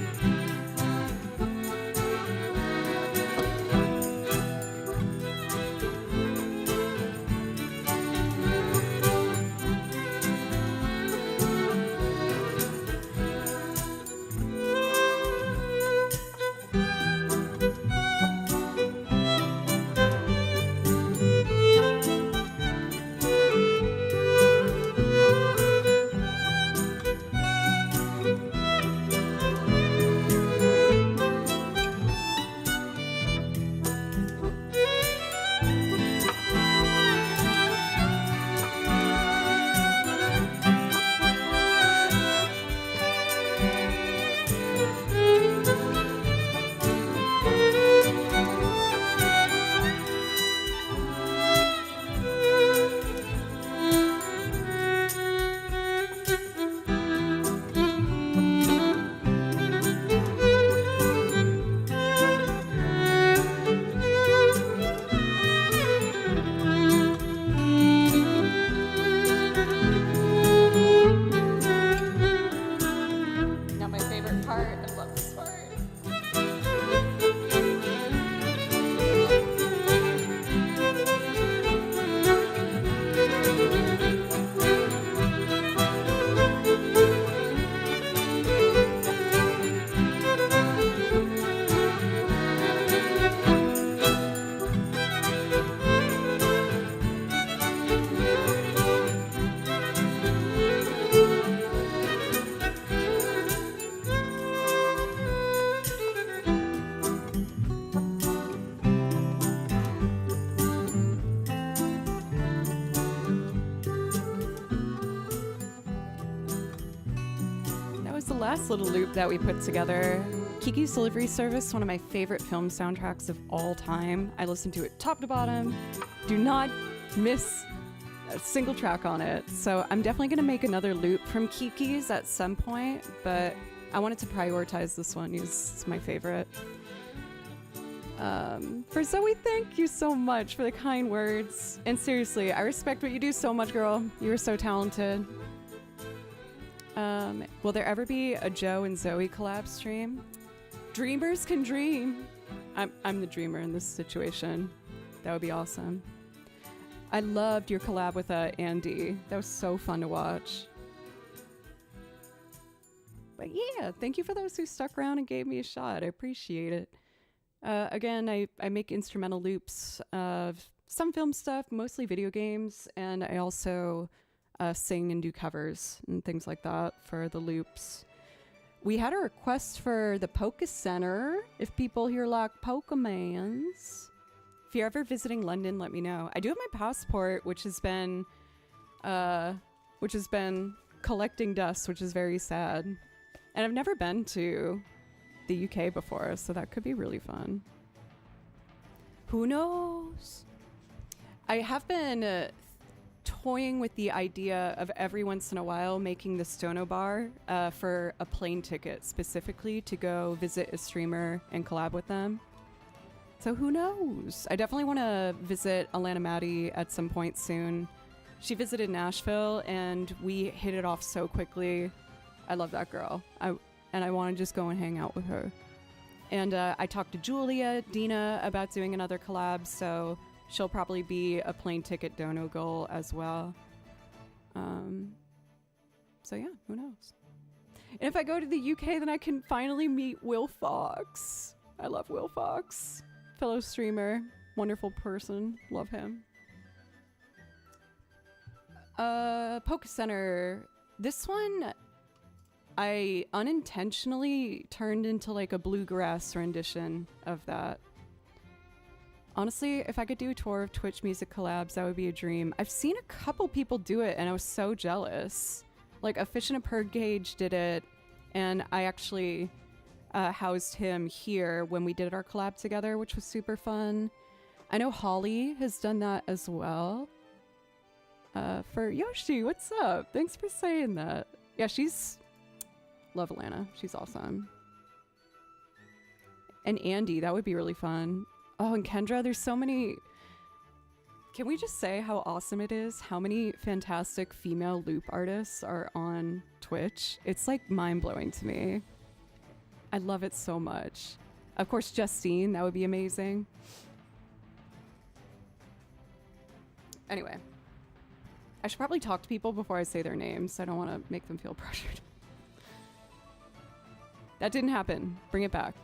part. I love this part. The last little loop that we put together. Kiki's Delivery Service, one of my favorite film soundtracks of all time. I listen to it top to bottom. Do not miss a single track on it. So I'm definitely going to make another loop from Kiki's at some point, but I wanted to prioritize this one. It's my favorite. For Zoe, thank you so much for the kind words. And seriously, I respect what you do so much, girl. You are so talented. Will there ever be a Joe and Zoe collab stream? Dreamers can dream. I'm the dreamer in this situation. That would be awesome. I loved your collab with Andy. That was so fun to watch. But yeah, thank you for those who stuck around and gave me a shot. I appreciate it. Again, I make instrumental loops of some film stuff, mostly video games, and I also sing and do covers and things like that for the loops. We had a request for the Poke Center, if people here like Pokemans. If you're ever visiting London, let me know. I do have my passport, which has been collecting dust, which is very sad. And I've never been to the UK before, so that could be really fun. Who knows? I have been toying with the idea of every once in a while making the Stono Bar for a plane ticket specifically to go visit a streamer and collab with them. So who knows? I definitely want to visit Alana Maddie at some point soon. She visited Nashville and we hit it off so quickly. I love that girl. I want to just go and hang out with her. And I talked to Julia, Dina about doing another collab, so she'll probably be a plane ticket dono goal as well. So yeah, who knows? And if I go to the UK, then I can finally meet Will Fox. I love Will Fox. Fellow streamer, wonderful person, love him. Poke Center. This one, I unintentionally turned into like a bluegrass rendition of that. Honestly, if I could do a tour of Twitch music collabs, that would be a dream. I've seen a couple people do it and I was so jealous. Like a Fish and a Purr Gauge did it, and I actually housed him here when we did our collab together, which was super fun. I know Holly has done that as well. For Yoshi, what's up? Thanks for saying that. Yeah, love Alana. She's awesome. And Andy, that would be really fun. Oh, and Kendra, there's so many. Can we just say how awesome it is? How many fantastic female loop artists are on Twitch? It's like mind-blowing to me. I love it so much. Of course, Justine, that would be amazing. Anyway, I should probably talk to people before I say their names. I don't want to make them feel pressured. That didn't happen. Bring it back.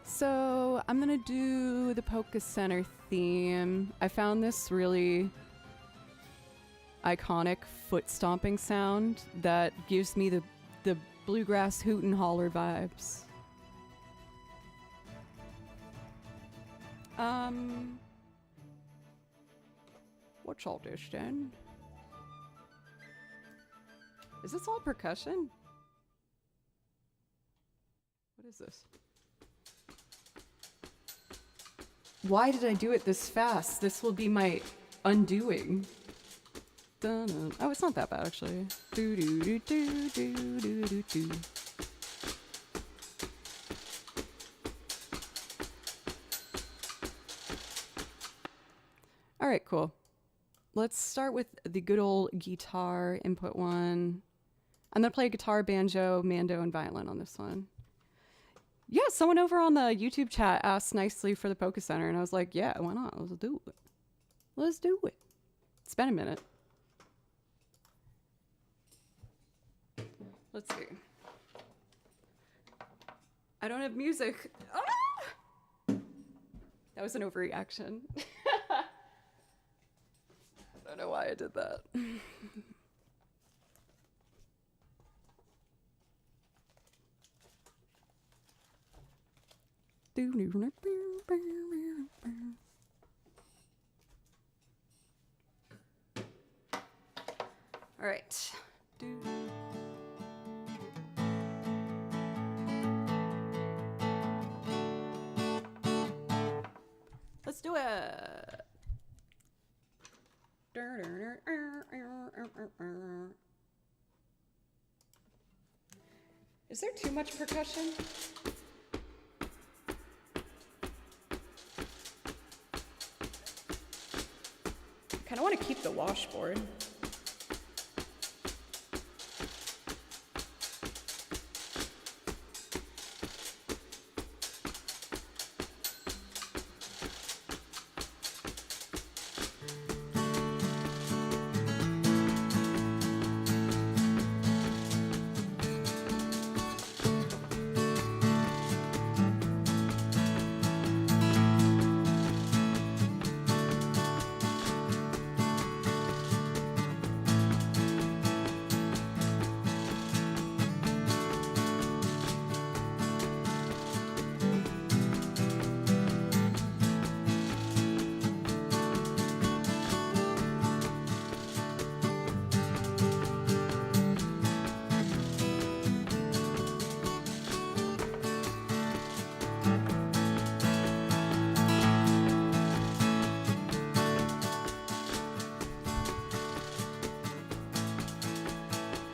So I'm gonna do the Poke Center theme. I found this really iconic foot stomping sound that gives me the bluegrass hoot and holler vibes. What's all this then? Is this all percussion? What is this? Why did I do it this fast? This will be my undoing. Dun-dun. Oh, it's not that bad actually. Do do do do do do do do. All right, cool. Let's start with the good old guitar input one. I'm gonna play guitar, banjo, mando, and violin on this one. Yeah, someone over on the YouTube chat asked nicely for the Poké Center, and I was like, yeah, why not? Let's do it. Let's do it. It's been a minute. Let's see. I don't have music. Ah! That was an overreaction. I don't know why I did that. All right. Let's do it. Is there too much percussion? I kind of want to keep the washboard.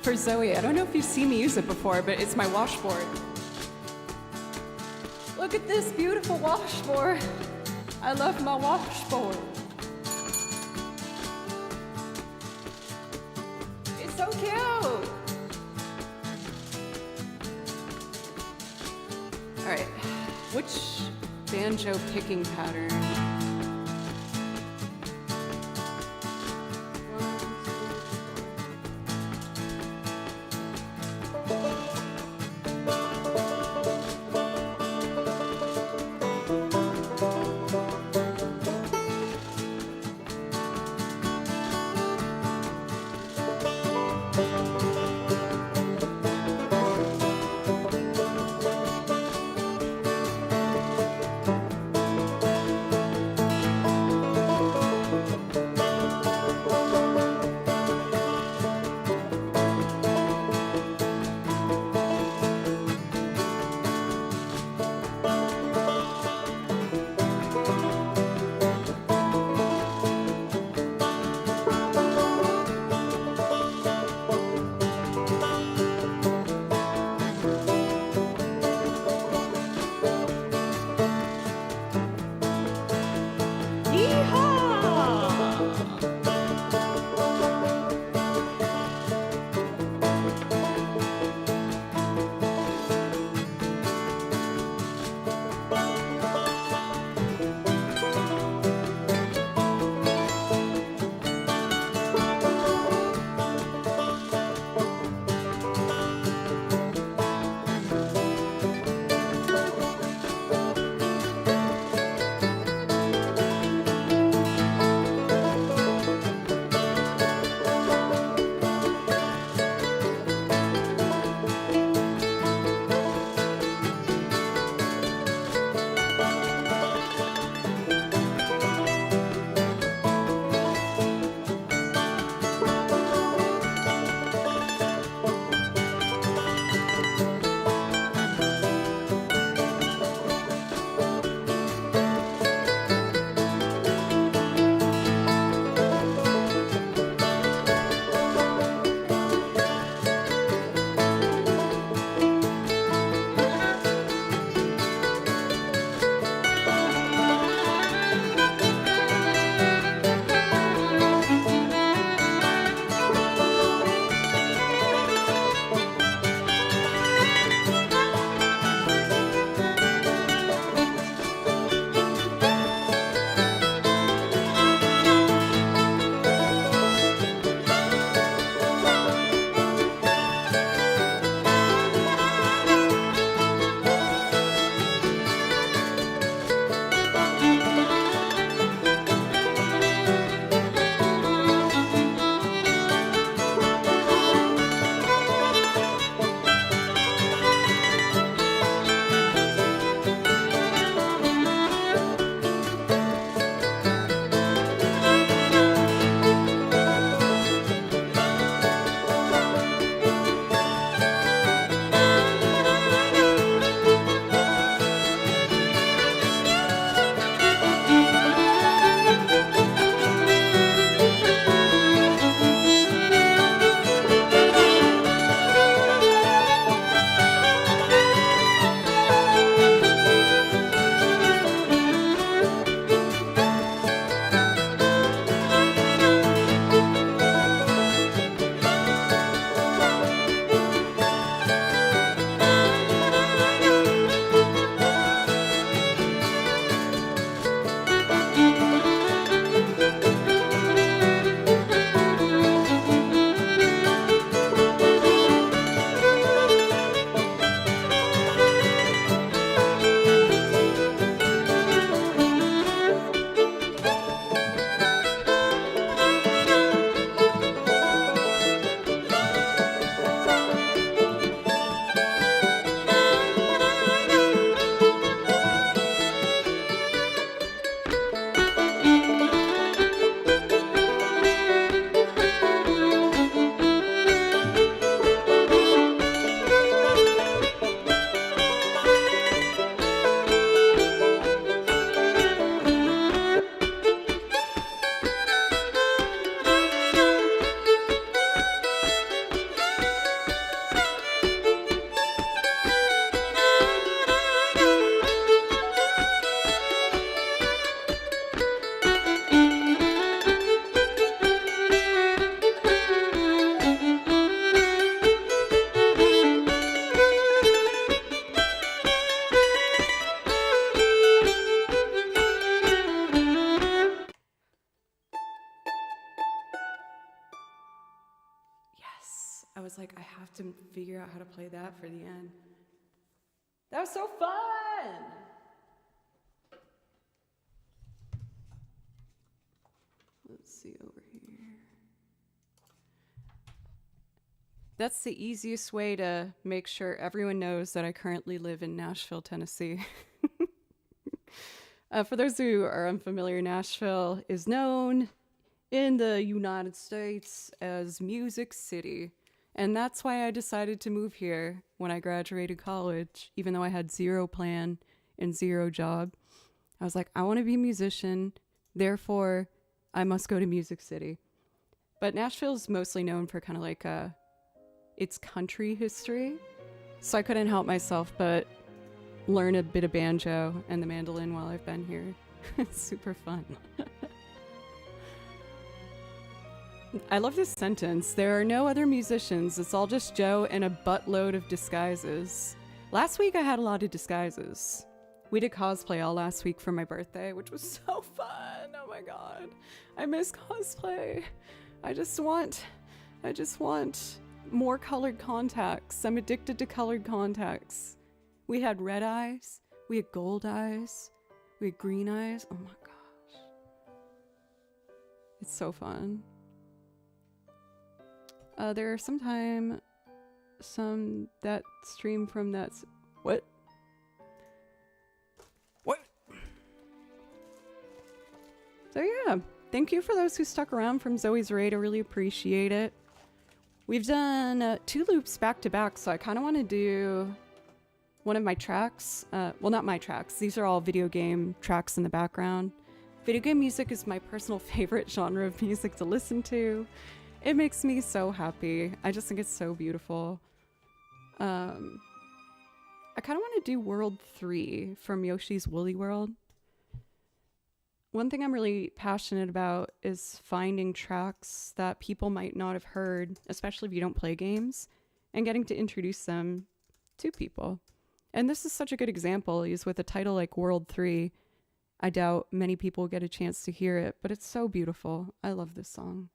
For Zoe, I don't know if you've seen me use it before, but it's my washboard. Look at this beautiful washboard. I love my washboard. It's so cute. All right, which banjo picking pattern? figure out how to play that for the end. That was so fun! Let's see over here. That's the easiest way to make sure everyone knows that I currently live in Nashville, Tennessee. For those who are unfamiliar, Nashville is known in the United States as Music City. And that's why I decided to move here when I graduated college, even though I had zero plan and zero job. I was like, I want to be a musician, therefore I must go to Music City. But Nashville's mostly known for kind of like its country history. So I couldn't help myself but learn a bit of banjo and the mandolin while I've been here. It's super fun. I love this sentence. There are no other musicians. It's all just Joe and a buttload of disguises. Last week I had a lot of disguises. We did cosplay all last week for my birthday, which was so fun. Oh my god. I miss cosplay. I just want more colored contacts. I'm addicted to colored contacts. We had red eyes. We had gold eyes. We had green eyes. Oh my gosh. It's so fun. There are some that stream from that. What? So yeah, thank you for those who stuck around from Zoe's raid. I really appreciate it. We've done 2 loops back to back, so I kind of want to do one of my tracks. Well, not my tracks. These are all video game tracks in the background. Video game music is my personal favorite genre of music to listen to. It makes me so happy. I just think it's so beautiful. I kind of want to do World 3 from Yoshi's Woolly World. One thing I'm really passionate about is finding tracks that people might not have heard, especially if you don't play games, and getting to introduce them to people. And this is such a good example, is with a title like World 3. I doubt many people get a chance to hear it, but it's so beautiful. I love this song.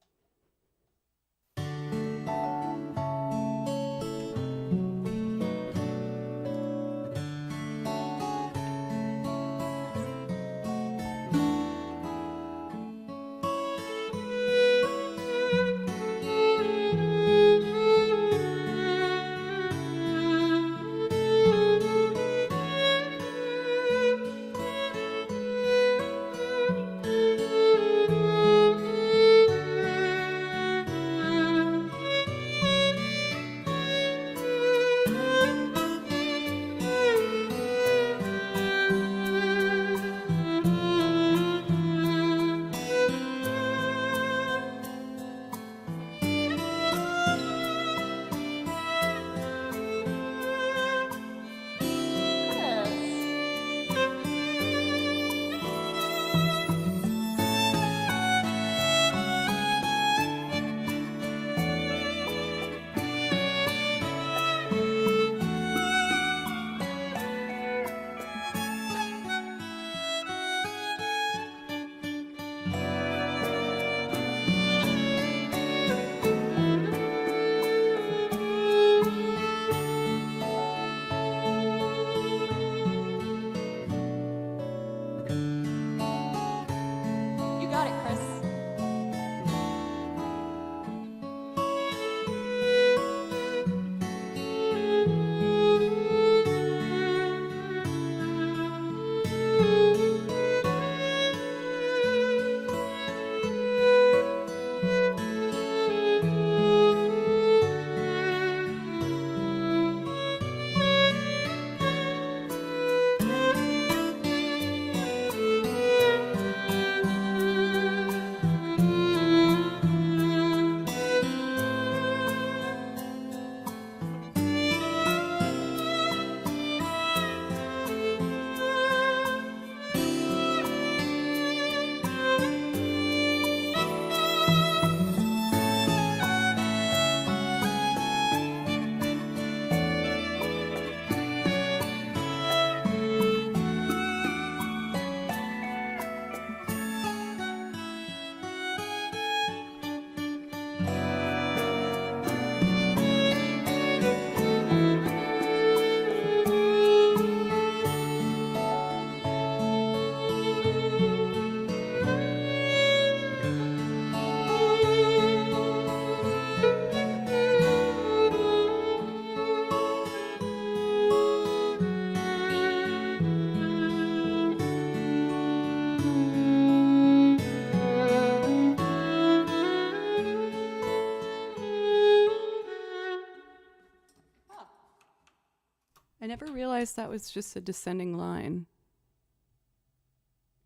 I never realized that was just a descending line.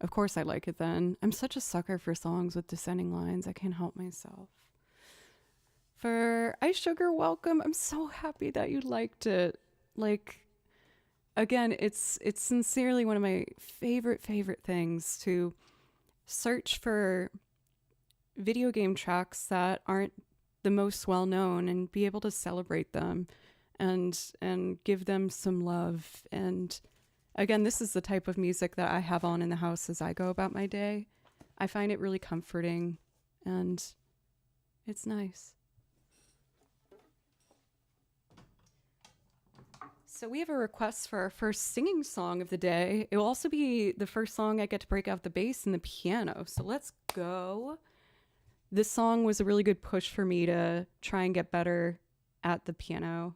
Of course I like it then. I'm such a sucker for songs with descending lines. I can't help myself. For Ice Sugar, welcome. I'm so happy that you liked it. Like, again, it's sincerely one of my favorite things to search for video game tracks that aren't the most well known and be able to celebrate them and give them some love. And again, this is the type of music that I have on in the house as I go about my day. I find it really comforting and it's nice. So we have a request for our first singing song of the day. It will also be the first song I get to break out the bass and the piano. So let's go. This song was a really good push for me to try and get better at the piano.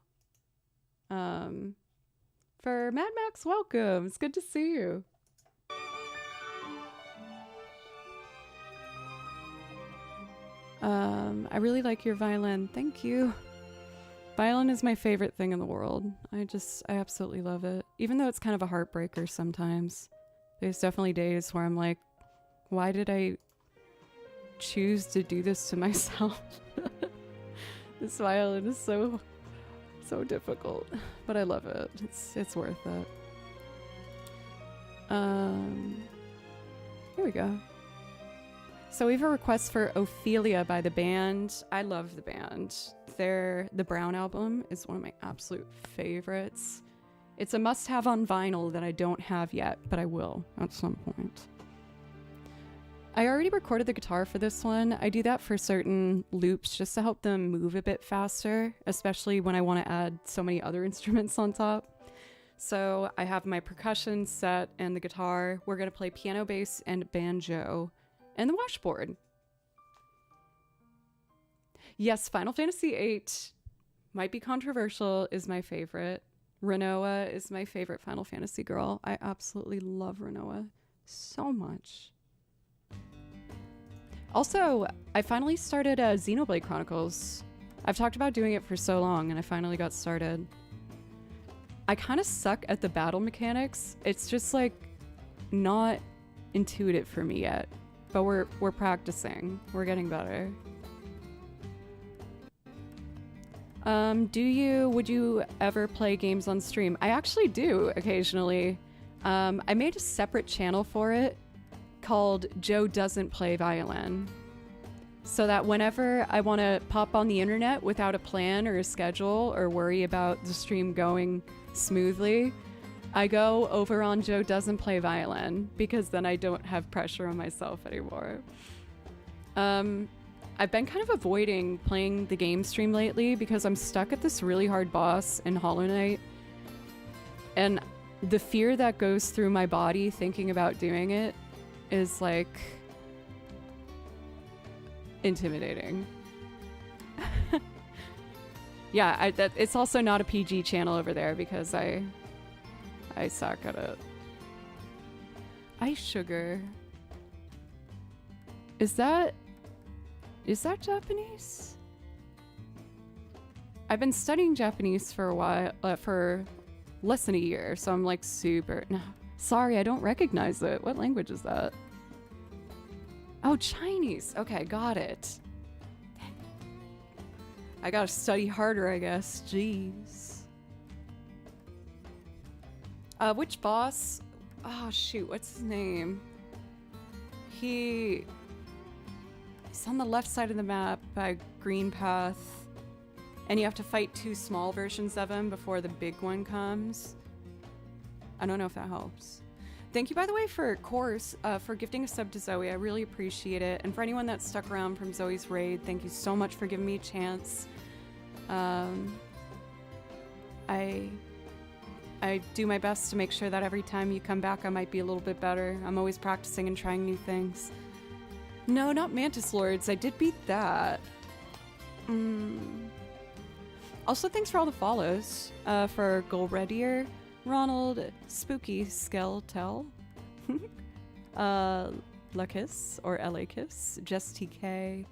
For Mad Max, welcome. It's good to see you. I really like your violin. Thank you. Violin is my favorite thing in the world. I absolutely love it. Even though it's kind of a heartbreaker sometimes. There's definitely days where I'm like, why did I choose to do this to myself? This violin is so difficult, but I love it. It's worth it. Here we go. So we have a request for Ophelia by the band. I love the band. The Brown album is one of my absolute favorites. It's a must-have on vinyl that I don't have yet, but I will at some point. I already recorded the guitar for this one. I do that for certain loops just to help them move a bit faster, especially when I want to add so many other instruments on top. So I have my percussion set and the guitar. We're going to play piano, bass, and banjo, and the washboard. Yes, Final Fantasy VIII might be controversial, is my favorite. Renoa is my favorite Final Fantasy girl. I absolutely love Renoa so much. Also, I finally started Xenoblade Chronicles. I've talked about doing it for so long, and I finally got started. I kind of suck at the battle mechanics. It's just like not intuitive for me yet, but we're practicing. We're getting better. Would you ever play games on stream? I actually do occasionally. I made a separate channel for it called Joe Doesn't Play Violin, so that whenever I want to pop on the internet without a plan or a schedule or worry about the stream going smoothly, I go over on Joe Doesn't Play Violin, because then I don't have pressure on myself anymore. I've been kind of avoiding playing the game stream lately because I'm stuck at this really hard boss in Hollow Knight, and the fear that goes through my body thinking about doing it is like intimidating. Yeah, it's also not a PG channel over there because I suck at it. Ice Sugar. Is that Japanese? I've been studying Japanese for a while, for less than a year, so I'm like super... No, sorry, I don't recognize it. What language is that? Oh, Chinese. Okay, got it. I gotta study harder, I guess. Jeez. Which boss? Oh, shoot, what's his name? He's on the left side of the map by Green Path, and you have to fight two small versions of him before the big one comes. I don't know if that helps. Thank you, by the way, for gifting a sub to Zoe. I really appreciate it. And for anyone that stuck around from Zoe's raid, thank you so much for giving me a chance. I do my best to make sure that every time you come back, I might be a little bit better. I'm always practicing and trying new things. No, not Mantis Lords. I did beat that. Also, thanks for all the follows. For Golredier, Ronald, Spooky Skeletel, Lucas or Lakis, Just TK,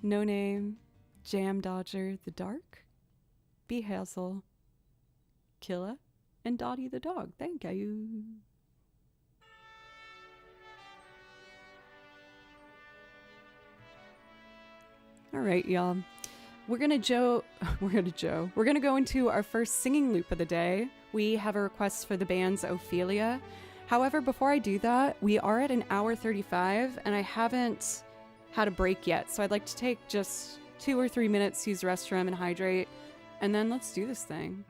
No Name, Jam Dodger, The Dark, B Hazel, Killa, And Dottie the dog. Thank you. All right, y'all. We're gonna go into our first singing loop of the day. We have a request for the band's Ophelia. However, before I do that, we are at an hour 35 and I haven't had a break yet. So I'd like to take just 2 or 3 minutes, use the restroom and hydrate, and then let's do this thing.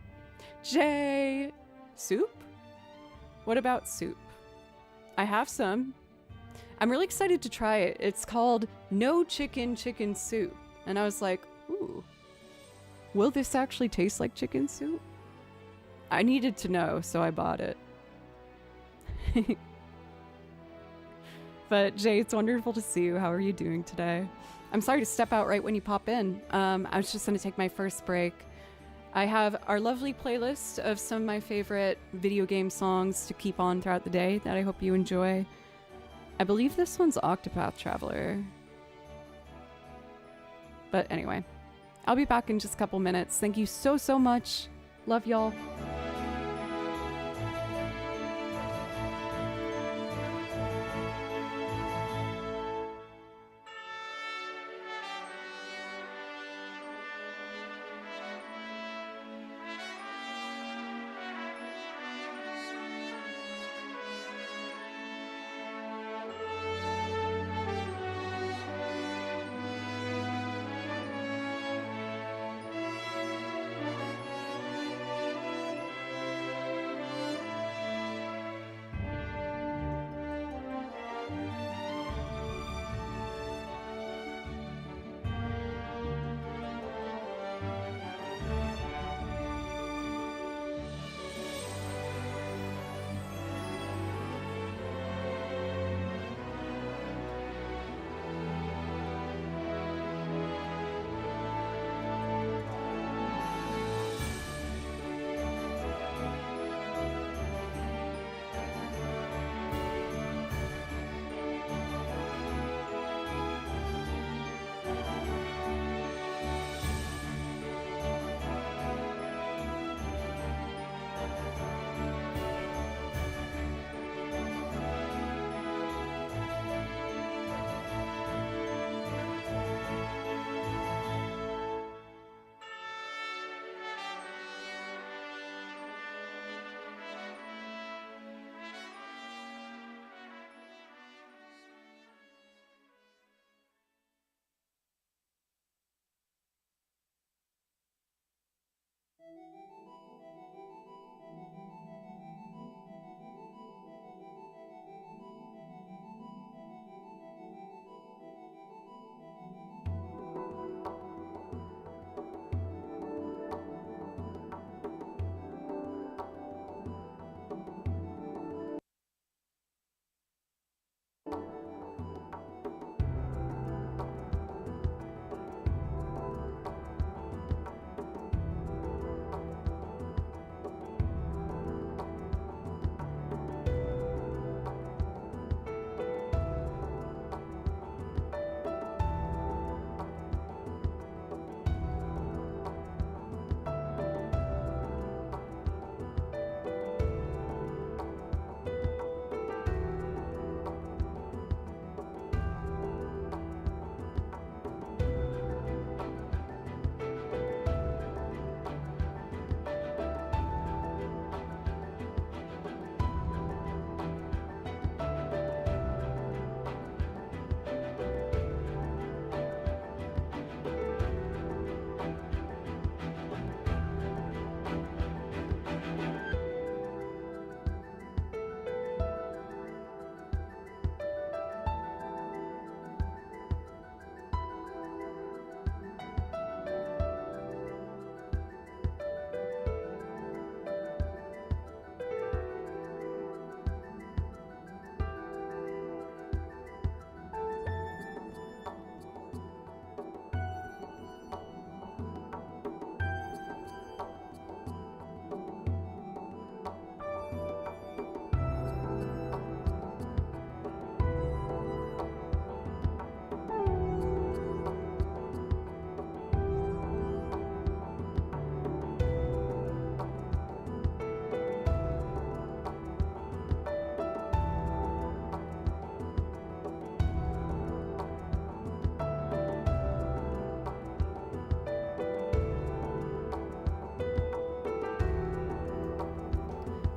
Jay, soup? What about soup? I have some. I'm really excited to try it. It's called No Chicken Chicken Soup. And I was like, ooh, will this actually taste like chicken soup? I needed to know, so I bought it. But Jay, it's wonderful to see you. How are you doing today? I'm sorry to step out right when you pop in. I was just going to take my first break. I have our lovely playlist of some of my favorite video game songs to keep on throughout the day that I hope you enjoy. I believe this one's Octopath Traveler. But anyway, I'll be back in just a couple minutes. Thank you so, so much. Love y'all.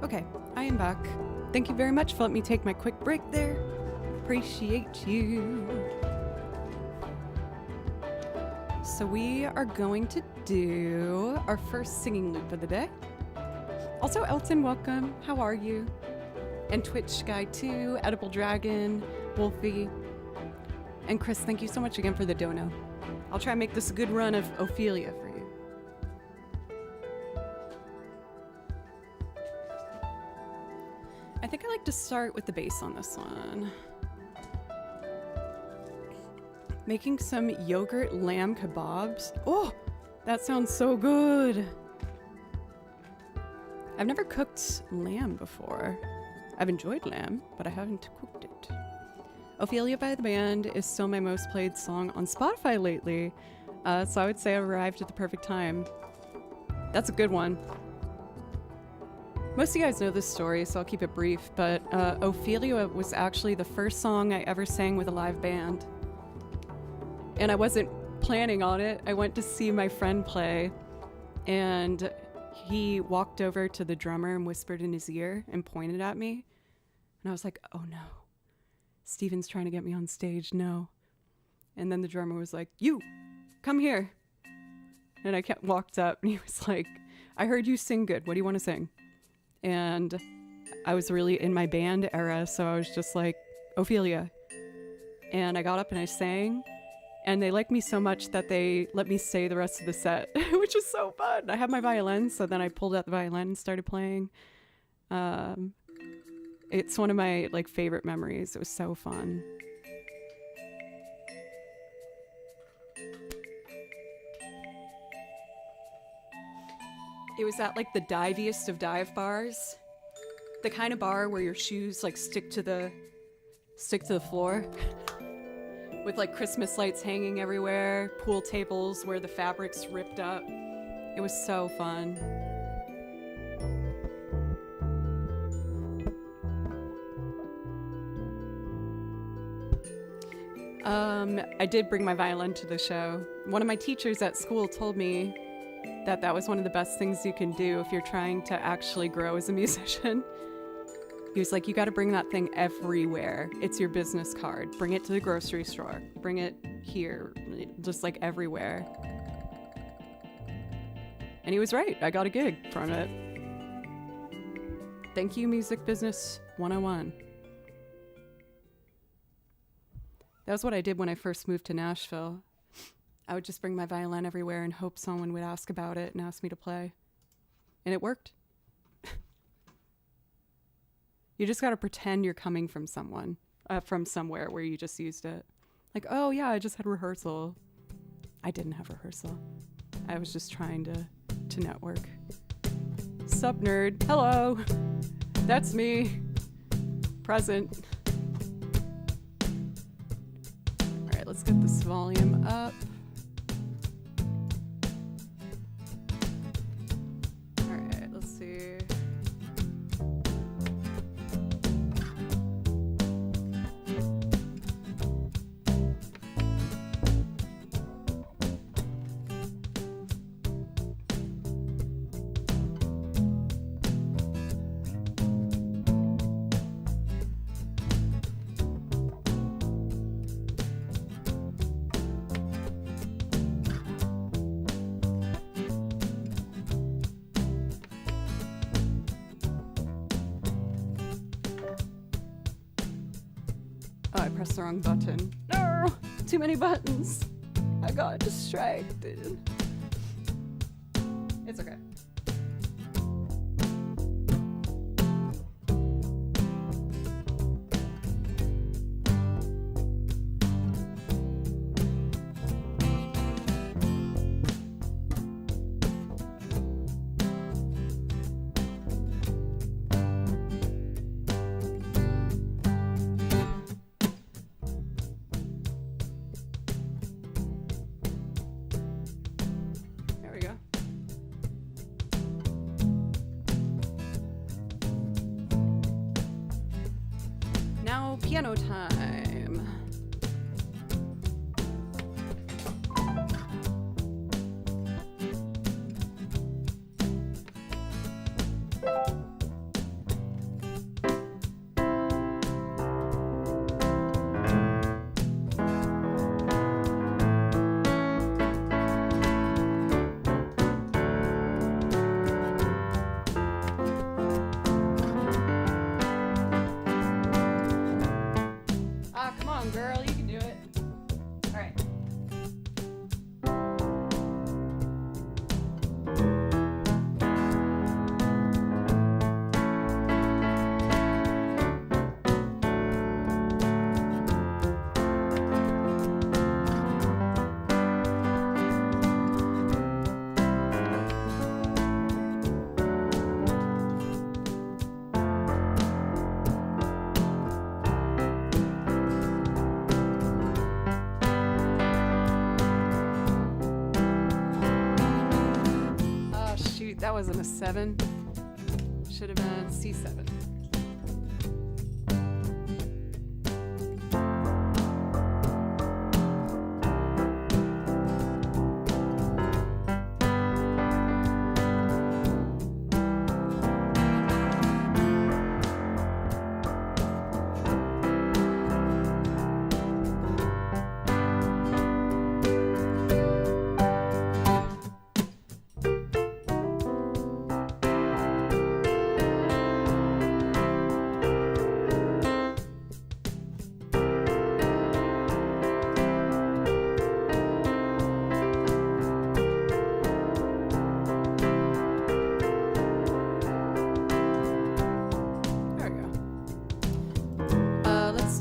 Okay, I am back. Thank you very much for letting me take my quick break there. Appreciate you. So we are going to do our first singing loop of the day. Also, Elton, welcome. How are you? And Twitch Guy 2, Edible Dragon, Wolfie, and Chris, thank you so much again for the dono. I'll try and make this a good run of Ophelia for you. I think I like to start with the bass on this one. Making some yogurt lamb kebabs. Oh, that sounds so good. I've never cooked lamb before. I've enjoyed lamb, but I haven't cooked it. Ophelia by the Band is still my most played song on Spotify lately, so I would say I arrived at the perfect time. That's a good one. Most of you guys know this story, so I'll keep it brief, but Ophelia was actually the first song I ever sang with a live band. And I wasn't planning on it. I went to see my friend play, and he walked over to the drummer and whispered in his ear and pointed at me. And I was like, oh no, Steven's trying to get me on stage, no. And then the drummer was like, you, come here. And I walked up and he was like, I heard you sing good. What do you want to sing? And I was really in my band era, so I was just like, Ophelia. And I got up and I sang. And they liked me so much that they let me stay the rest of the set, which is so fun. I had my violin, so then I pulled out the violin and started playing. It's one of my favorite memories. It was so fun. It was at the diviest of dive bars, the kind of bar where your shoes stick to the floor. With Christmas lights hanging everywhere, pool tables where the fabric's ripped up. It was so fun. I did bring my violin to the show. One of my teachers at school told me that was one of the best things you can do if you're trying to actually grow as a musician. He was like, you got to bring that thing everywhere. It's your business card. Bring it to the grocery store. Bring it here, just everywhere. And he was right. I got a gig from it. Thank you, Music Business 101. That was what I did when I first moved to Nashville. I would just bring my violin everywhere and hope someone would ask about it and ask me to play. And it worked. You just got to pretend you're coming from from somewhere where you just used it. Oh yeah, I just had rehearsal. I didn't have rehearsal. I was just trying to network. Sup, nerd? Hello. That's me. Present. All right, let's get this volume up. All right, let's see. Oh, I pressed the wrong button. No! Too many buttons. I got distracted. It's okay. Piano time. wasn't a 7. Should have been C7.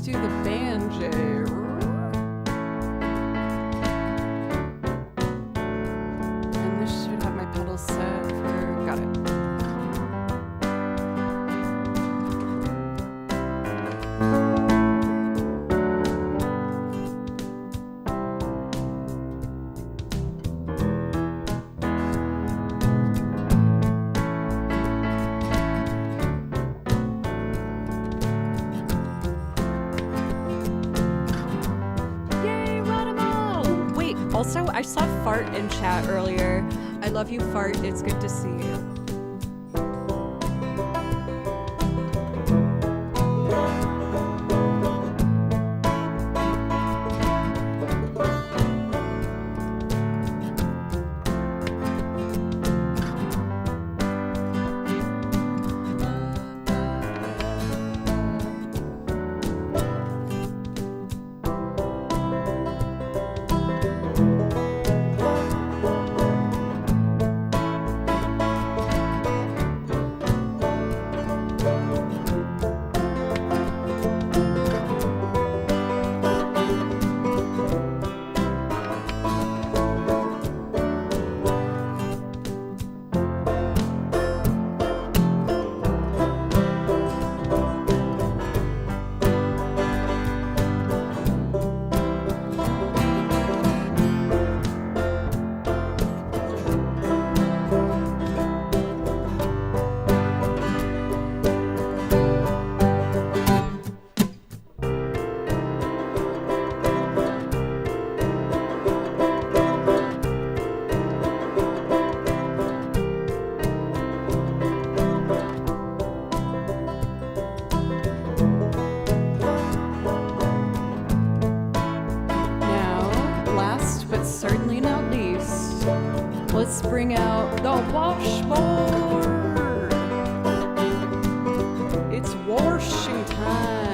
Do the banjo. And this should have my pedals set for. Got it. Also, I saw Fart in chat earlier. I love you, Fart. It's good to see you. Certainly not least, let's bring out the washboard. It's washing time.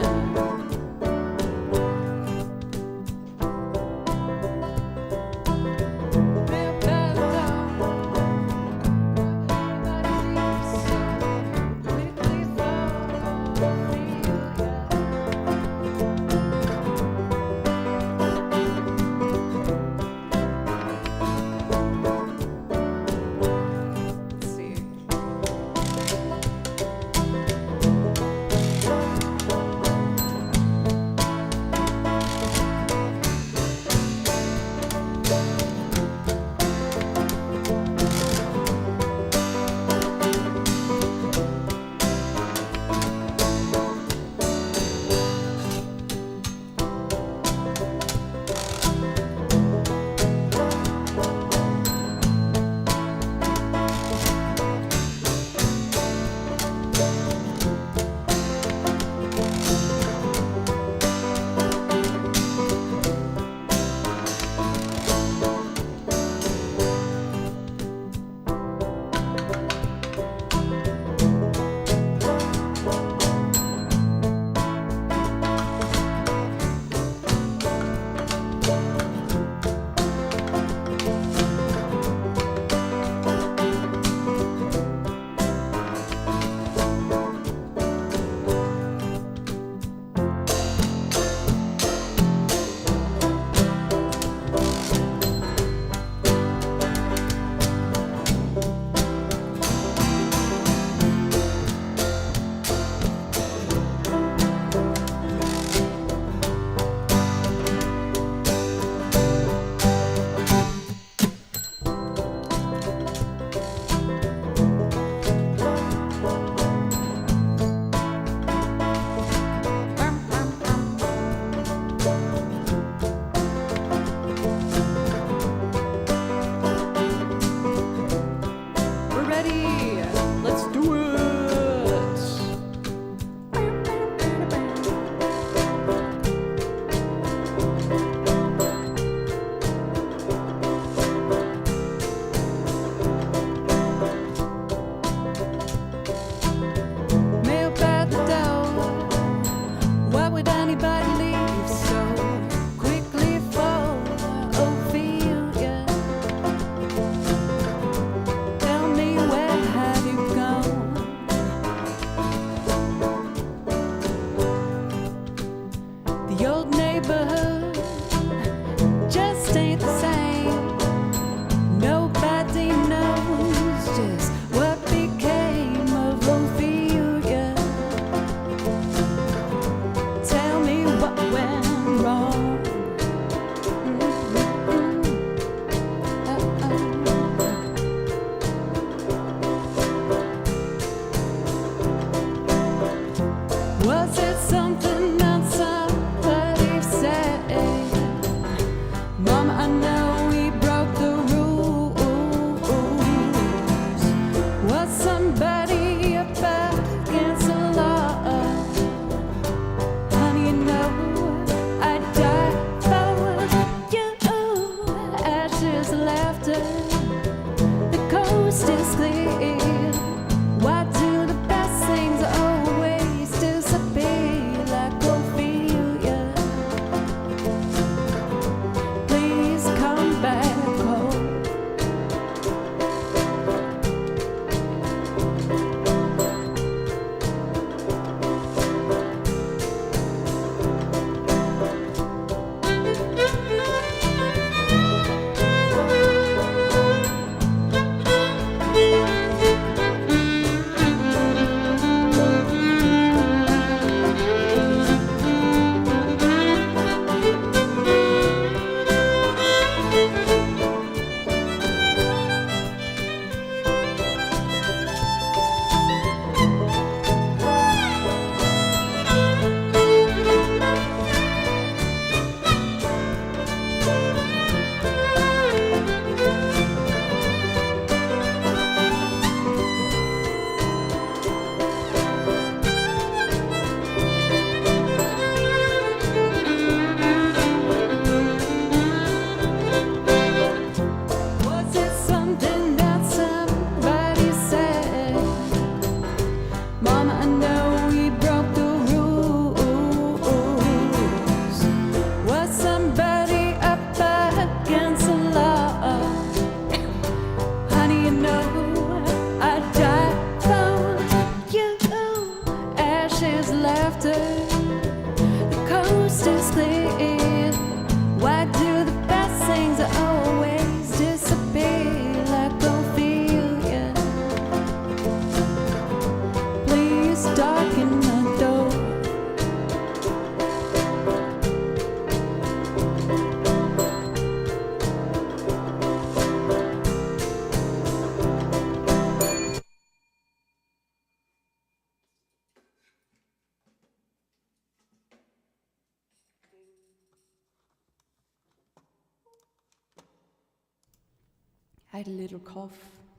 I had a little cough.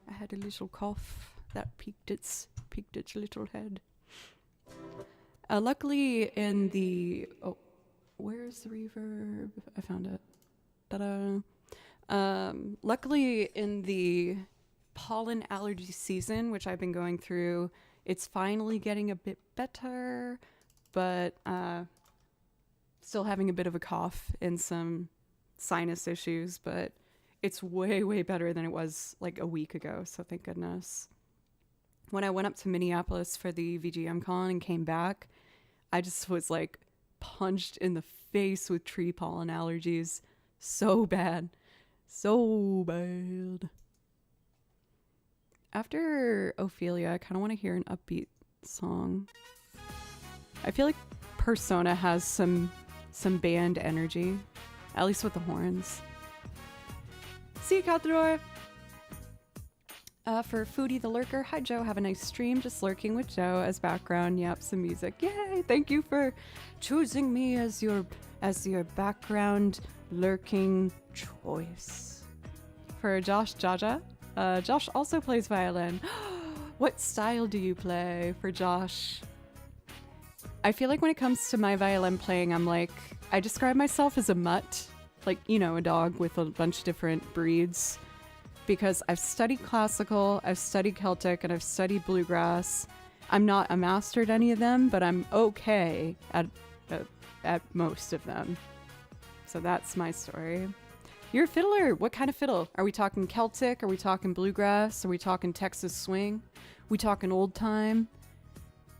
I had a little cough that peeked its little head. Luckily in the... Oh, where's the reverb? I found it. Ta-da. Luckily in the pollen allergy season, which I've been going through, it's finally getting a bit better, but still having a bit of a cough and some sinus issues, but it's way, way better than it was like a week ago, so thank goodness. When I went up to Minneapolis for the VGM con and came back, I just was like punched in the face with tree pollen allergies. So bad. So bad. After Ophelia, I kind of want to hear an upbeat song. I feel like Persona has some band energy, at least with the horns. See you, Kathroy! For Foodie the Lurker, hi Joe, have a nice stream, just lurking with Joe as background. Yep, some music. Yay! Thank you for choosing me as your background lurking choice. For Josh Jaja, Josh also plays violin. What style do you play for Josh? I feel like when it comes to my violin playing, I describe myself as a mutt. Like, you know, a dog with a bunch of different breeds. Because I've studied classical, I've studied Celtic, and I've studied bluegrass. I'm not a master at any of them, but I'm okay at most of them. So that's my story. You're a fiddler. What kind of fiddle? Are we talking Celtic? Are we talking bluegrass? Are we talking Texas swing? We talking old time?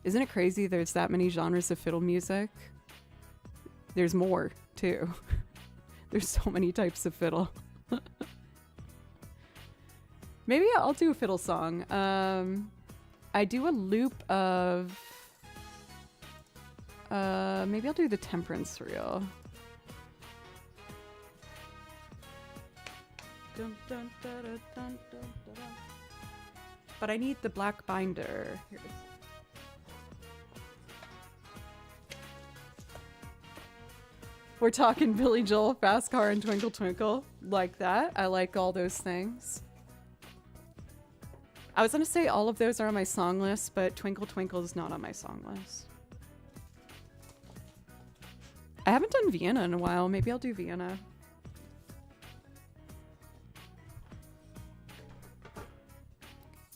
Isn't it crazy there's that many genres of fiddle music? There's more, too. There's so many types of fiddle. Maybe I'll do a fiddle song. I do a loop of... maybe I'll do the Temperance Reel. Dun, dun, da, da, dun, dun, da, da. But I need the black binder. Here it is. We're talking Billy Joel, Fast Car, and Twinkle Twinkle. Like that. I like all those things. I was gonna say all of those are on my song list, but Twinkle Twinkle is not on my song list. I haven't done Vienna in a while. Maybe I'll do Vienna.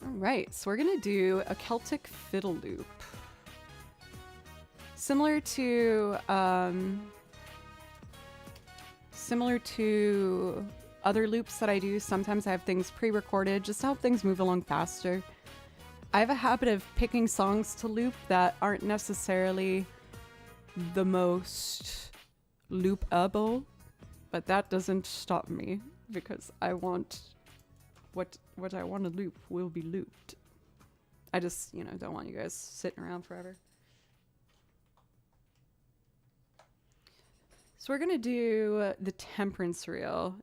Alright, so we're gonna do a Celtic fiddle loop. Similar to other loops that I do, sometimes I have things pre-recorded just to help things move along faster. I have a habit of picking songs to loop that aren't necessarily the most loopable, but that doesn't stop me because I want what I want to loop will be looped. I just, don't want you guys sitting around forever. So we're gonna do the Temperance Reel.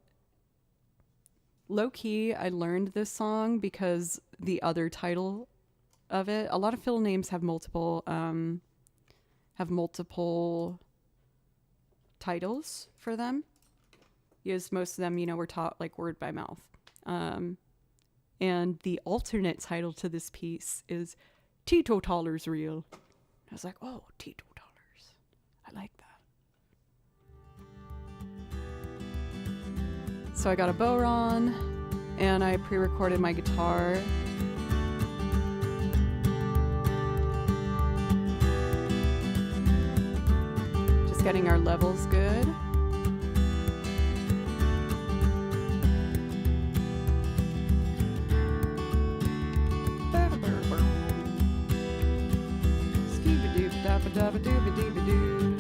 Low key, I learned this song because the other title of it. A lot of fiddle names have multiple titles for them. Because most of them, were taught like word by mouth. And the alternate title to this piece is Teetotaller's Reel. I was like, oh, teetotalers. I like that. So I got a bodhrán, and I pre-recorded my guitar. Just getting our levels good. Skee-ba-doop-dabba-dabba-dooba-dee-ba-doo.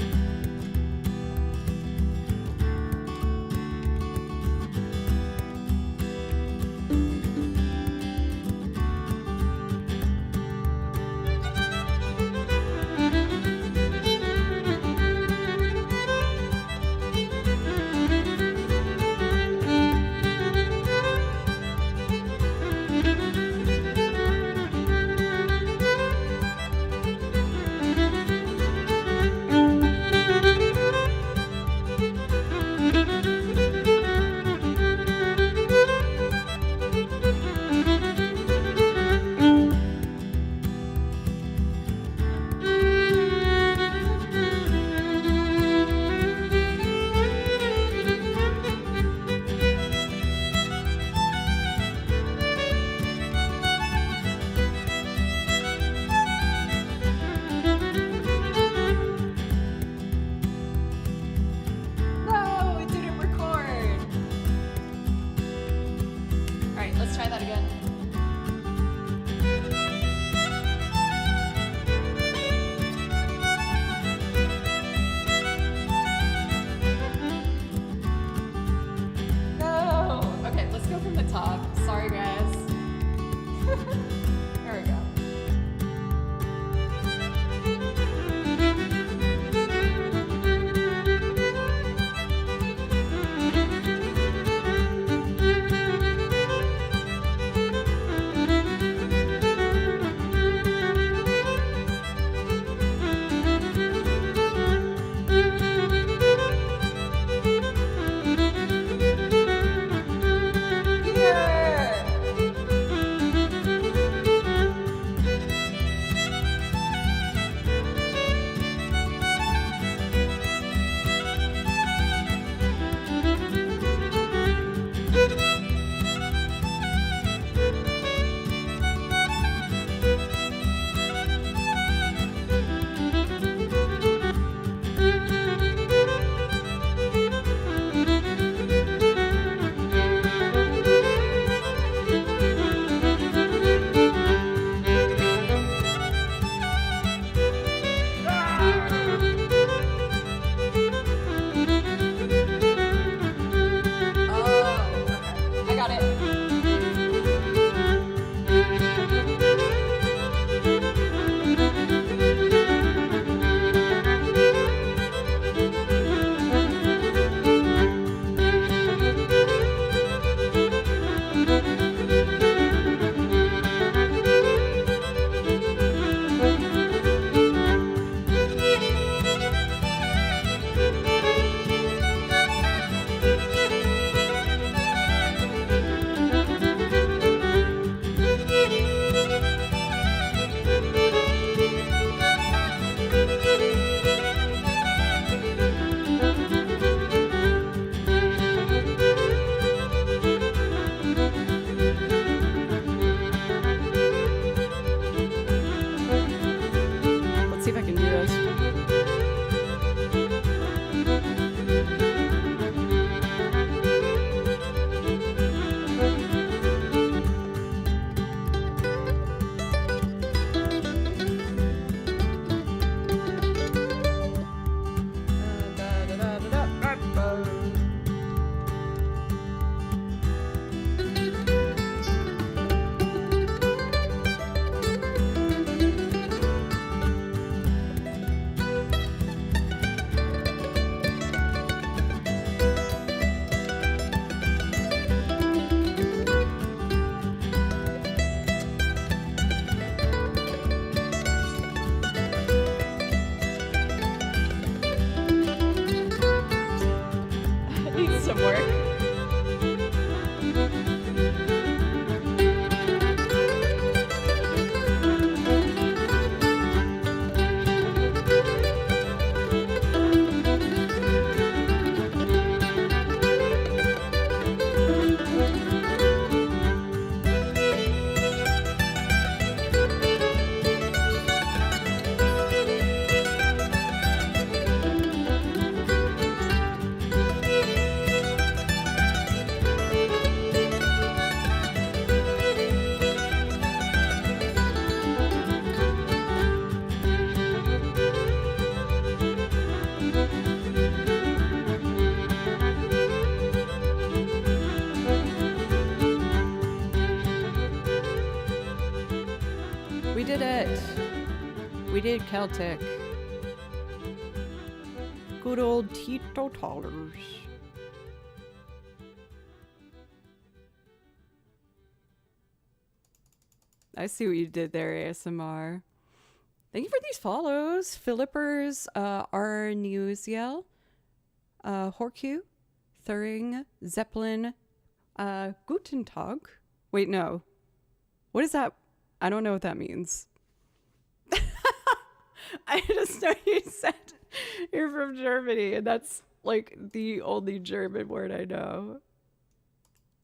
see if I can do this. Needs some work. We did it. We did Celtic. Good old teetotalers. I see what you did there, ASMR. Thank you for these follows. Philippers, Arneusiel, Horku, Thuring, Zeppelin, Guten Tag. Wait, no. What is that? I don't know what that means. I just know you said you're from Germany, and that's like the only German word I know.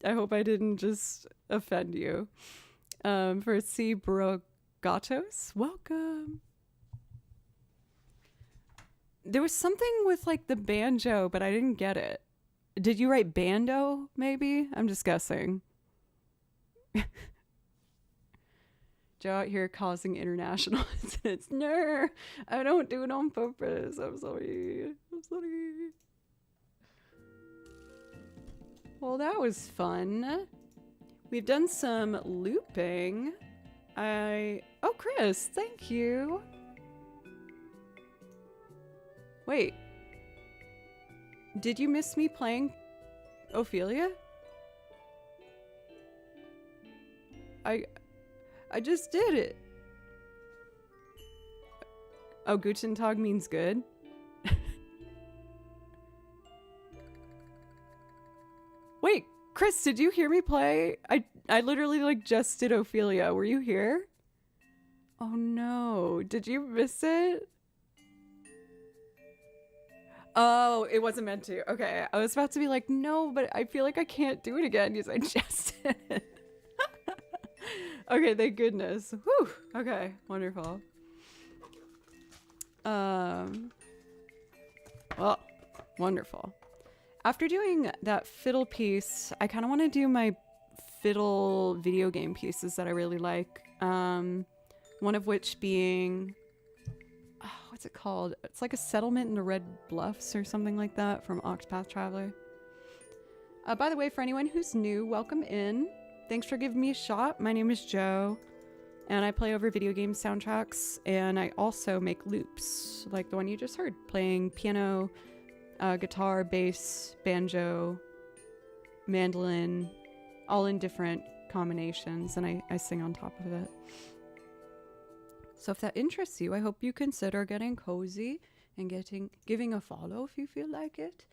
I hope I didn't just offend you. For C. Brogatos, welcome. There was something with like the banjo, but I didn't get it. Did you write bando, maybe? I'm just guessing. Joe out here causing international incidents. No, I don't do it on purpose. I'm sorry. I'm sorry. Well, that was fun. We've done some looping. Oh, Chris, thank you. Wait. Did you miss me playing Ophelia? I just did it. Oh, Guten Tag means good. Wait, Chris, did you hear me play? I literally like just did Ophelia. Were you here? Oh no, did you miss it? Oh, it wasn't meant to. Okay, I was about to be like, no, but I feel like I can't do it again because I just did it. Okay, thank goodness. Whew. Okay, wonderful. Well, wonderful. After doing that fiddle piece, I kind of want to do my fiddle video game pieces that I really like. One of which being, what's it called? It's like a settlement in the Red Bluffs or something like that from Octopath Traveler. By the way, for anyone who's new, welcome in. Thanks for giving me a shot. My name is Joe, and I play over video game soundtracks, and I also make loops, like the one you just heard, playing piano, guitar, bass, banjo, mandolin, all in different combinations, and I sing on top of it. So if that interests you, I hope you consider getting cozy and giving a follow if you feel like it.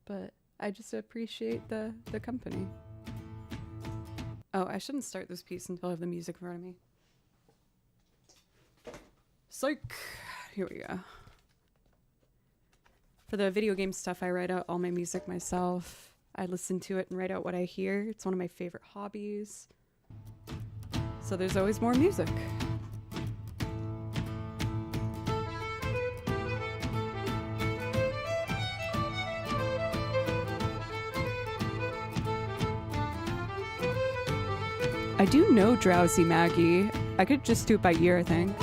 But I just appreciate the company. Oh, I shouldn't start this piece until I have the music in front of me. Psych! Here we go. For the video game stuff, I write out all my music myself. I listen to it and write out what I hear. It's one of my favorite hobbies. So there's always more music. I do know Drowsy Maggie. I could just do it by ear, I think.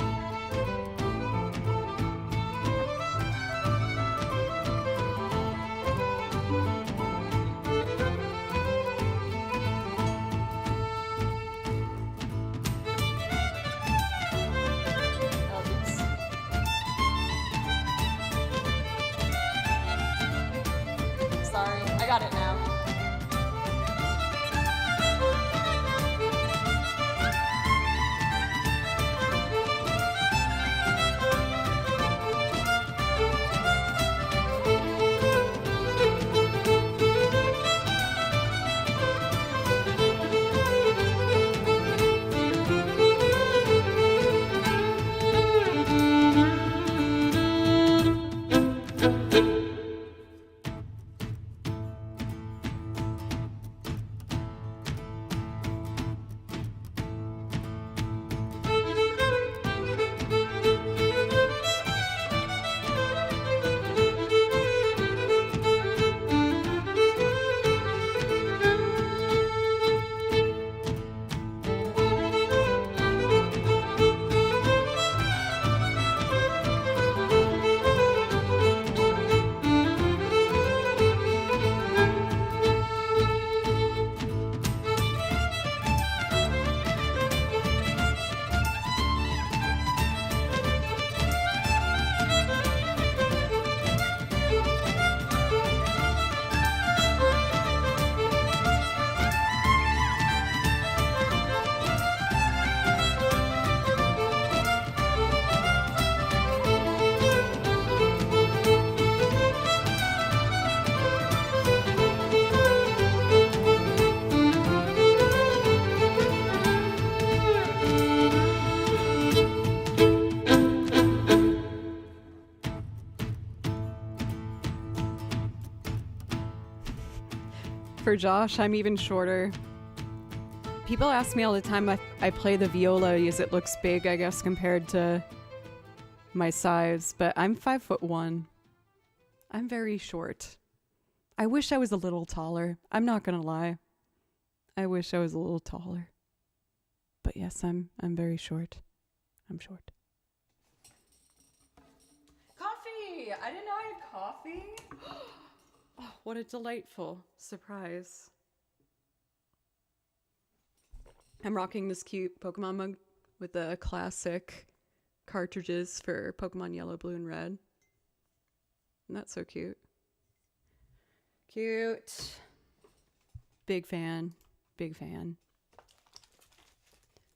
Sorry, I got it now. For Josh, I'm even shorter. People ask me all the time if I play the viola because it looks big, I guess, compared to my size, but I'm 5'1". I'm very short. I wish I was a little taller. I'm not gonna lie. I wish I was a little taller. But yes, I'm very short. I'm short. Coffee! I didn't know I had coffee. Oh, what a delightful surprise. I'm rocking this cute Pokemon mug with the classic cartridges for Pokemon Yellow, Blue, and Red. And that's so cute. Cute. Big fan. Big fan.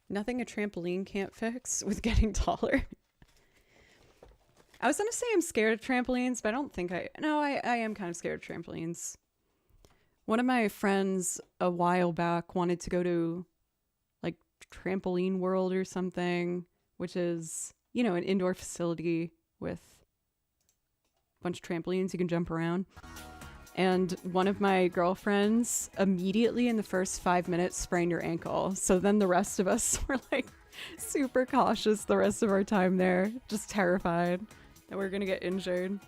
Nothing a trampoline can't fix with getting taller. I was gonna say I'm scared of trampolines, but I don't think I am kind of scared of trampolines. One of my friends a while back wanted to go to like Trampoline World or something, which is, you know, an indoor facility with a bunch of trampolines you can jump around. And one of my girlfriends immediately in the first 5 minutes sprained her ankle. So then the rest of us were like super cautious the rest of our time there, just terrified that we're gonna get injured.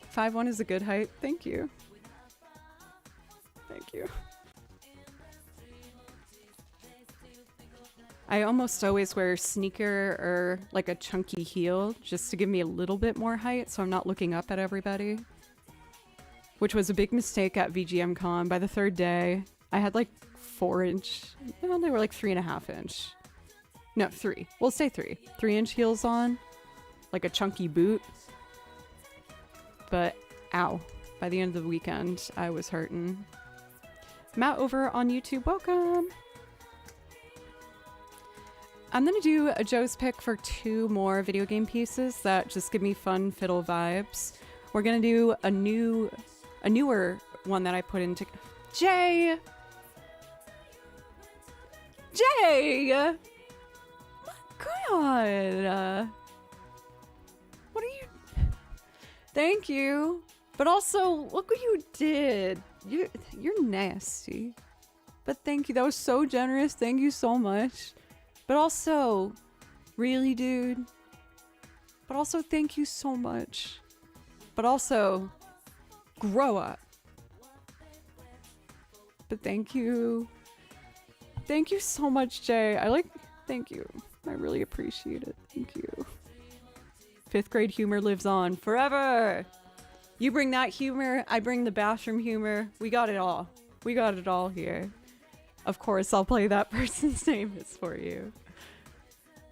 Five one is a good height. Thank you. Thank you. I almost always wear a sneaker or like a chunky heel just to give me a little bit more height so I'm not looking up at everybody. Which was a big mistake at VGM Con. By the third day, I had like 4-inch, no, they were like 3.5-inch. No, 3. We'll say 3. 3-inch heels on, like a chunky boot. But, ow. By the end of the weekend, I was hurting. Matt over on YouTube, welcome! I'm gonna do a Joe's pick for 2 more video game pieces that just give me fun fiddle vibes. We're gonna do a newer one that I put into... Jay! Jay! God! What are you... Thank you. But also, look what you did. You're nasty. But thank you. That was so generous. Thank you so much. But also, really, dude? But also, thank you so much. But also, grow up. But thank you. Thank you so much, Jay. Thank you. I really appreciate it. Thank you. 5th grade humor lives on forever. You bring that humor, I bring the bathroom humor. We got it all. We got it all here. Of course, I'll play that person's name is for you.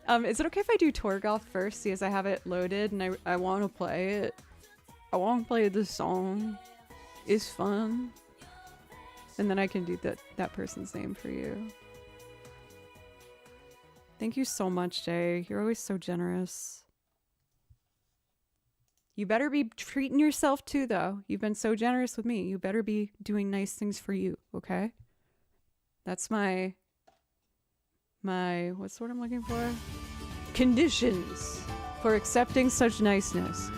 Is it okay if I do Torgoth first? See, as I have it loaded and I want to play it. I want to play this song. It's fun. And then I can do that person's name for you. Thank you so much, Jay. You're always so generous. You better be treating yourself too, though. You've been so generous with me. You better be doing nice things for you, okay? That's my what's the word I'm looking for? Conditions for accepting such niceness.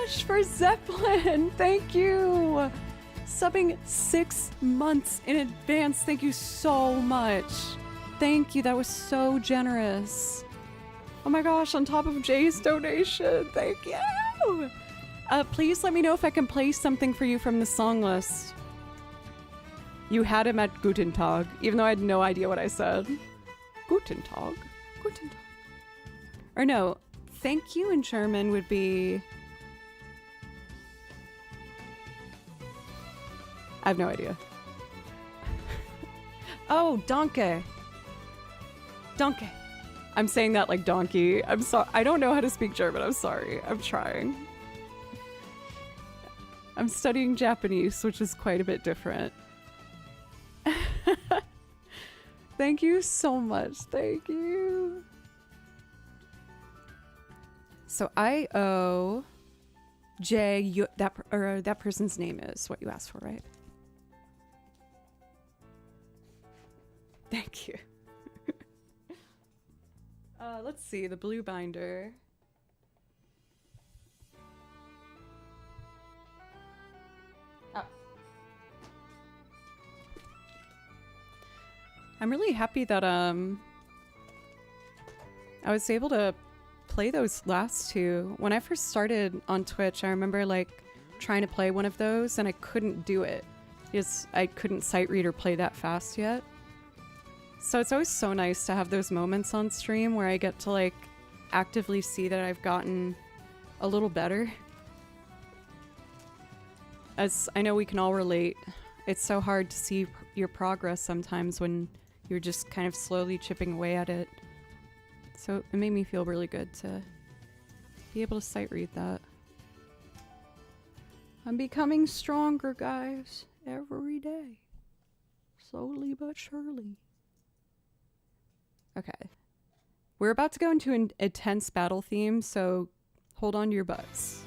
gosh, for Zeppelin. Thank you. Subbing 6 months in advance. Thank you so much. Thank you. That was so generous. Oh my gosh, on top of Jay's donation. Thank you. Please let me know if I can play something for you from the song list. You had him at Guten Tag, even though I had no idea what I said. Guten Tag? Guten Tag. Or no, thank you in German would be... I have no idea. Oh, danke. Danke. I'm saying that like donkey. I'm sorry. I don't know how to speak German. I'm sorry. I'm trying. I'm studying Japanese, which is quite a bit different. Thank you so much. Thank you. So I owe Jay, that person's name is what you asked for, right? Thank you. Let's see, the blue binder. Oh. I'm really happy that I was able to play those last two. When I first started on Twitch, I remember like trying to play one of those and I couldn't do it because I couldn't sight read or play that fast yet. So it's always so nice to have those moments on stream where I get to like actively see that I've gotten a little better. As I know we can all relate, it's so hard to see your progress sometimes when you're just kind of slowly chipping away at it. So it made me feel really good to be able to sight read that. I'm becoming stronger, guys, every day. Slowly but surely. Okay. We're about to go into an intense battle theme, so hold on to your butts.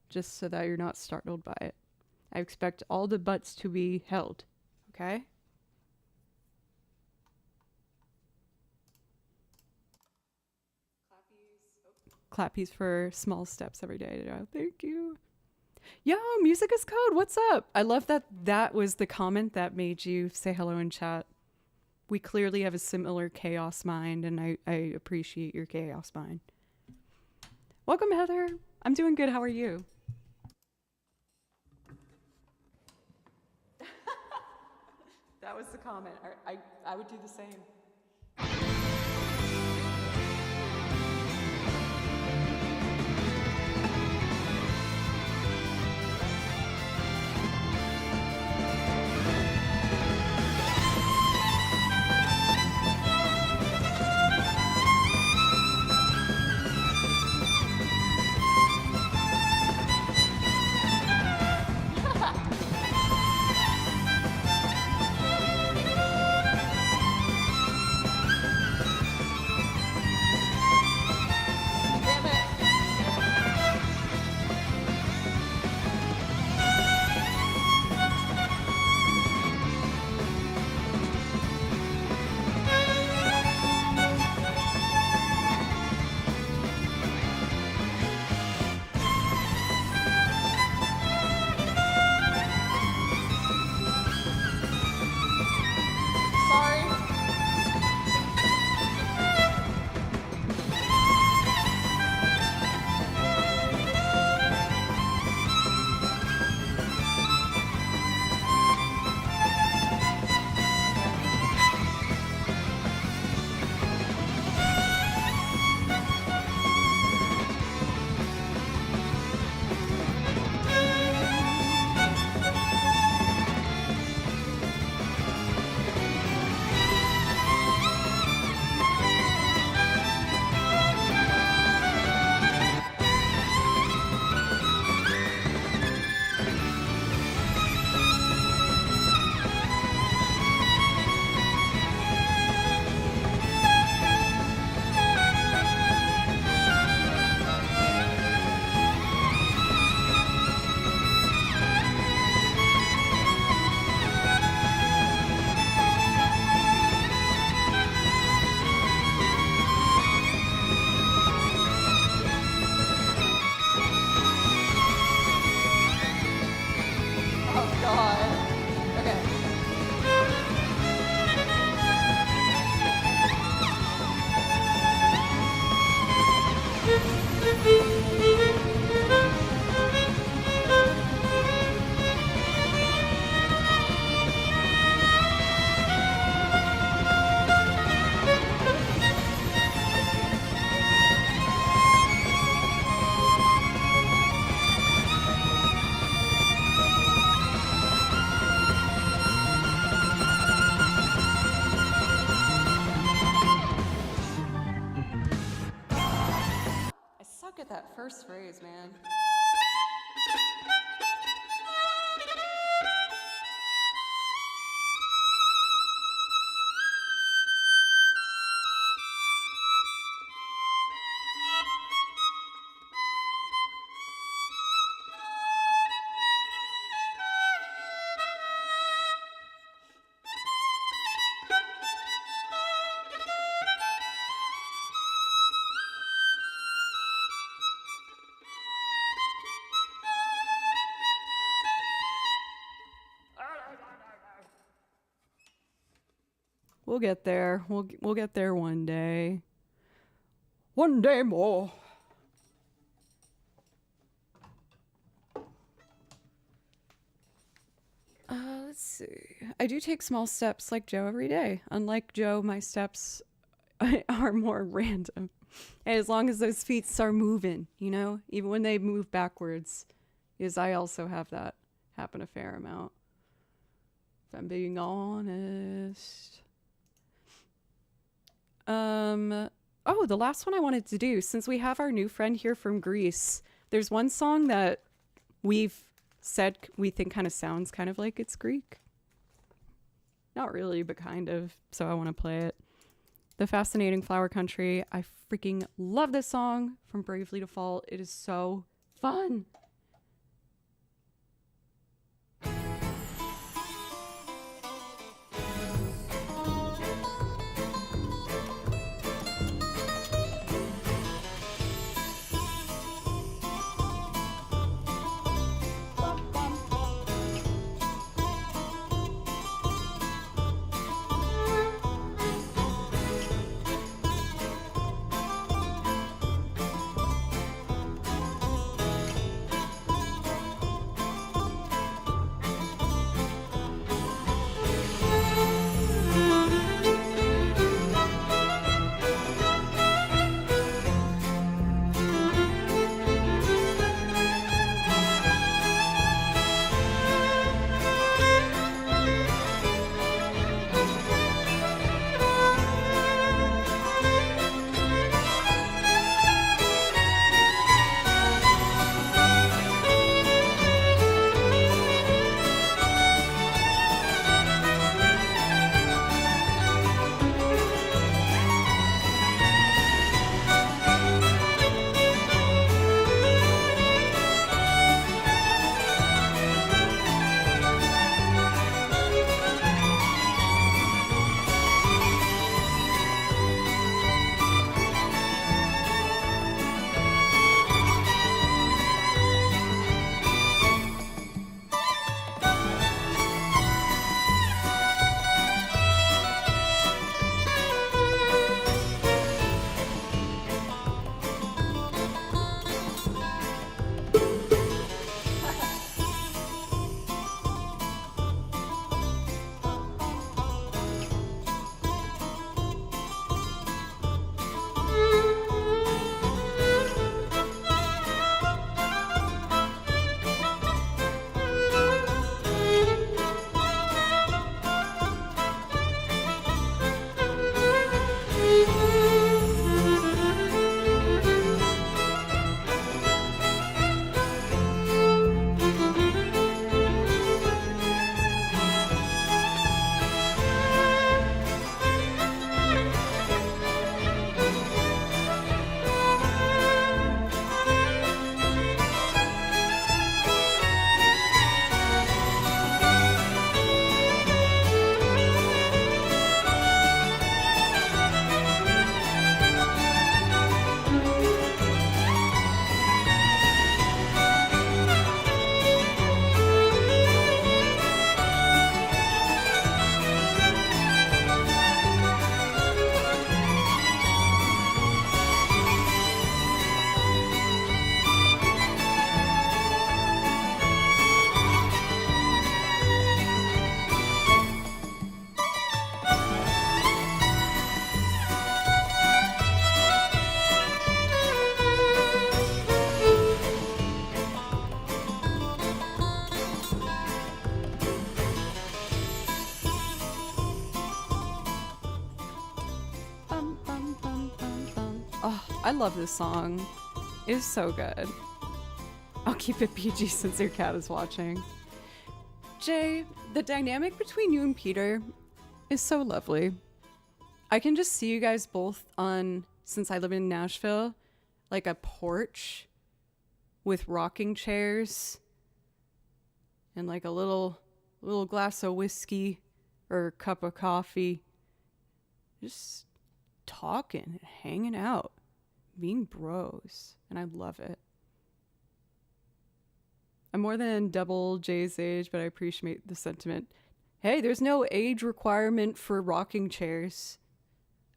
Just so that you're not startled by it. I expect all the butts to be held, okay? Clappies for small steps every day. Thank you. Yo, music is code. What's up? I love that that was the comment that made you say hello in chat. We clearly have a similar chaos mind, and I appreciate your chaos mind. Welcome, Heather. I'm doing good. How are you? That was the comment. I would do the same. We'll get there. We'll get there one day. One day more. Let's see. I do take small steps like Joe every day. Unlike Joe, my steps are more random. And as long as those feet start moving, you know, even when they move backwards, is I also have that happen a fair amount. If I'm being honest. Oh, the last one I wanted to do, since we have our new friend here from Greece, there's one song that we've said we think kind of sounds kind of like it's Greek. Not really, but kind of. So I want to play it. The Fascinating Flower Country. I freaking love this song from Bravely Default. It is so fun. I love this song. It is so good. I'll keep it PG since your cat is watching. Jay, the dynamic between you and Peter is so lovely. I can just see you guys both on, since I live in Nashville, like a porch with rocking chairs and like a little glass of whiskey or a cup of coffee. Just talking and hanging out, being bros, and I love it. I'm more than double Jay's age, but I appreciate the sentiment. Hey, there's no age requirement for rocking chairs.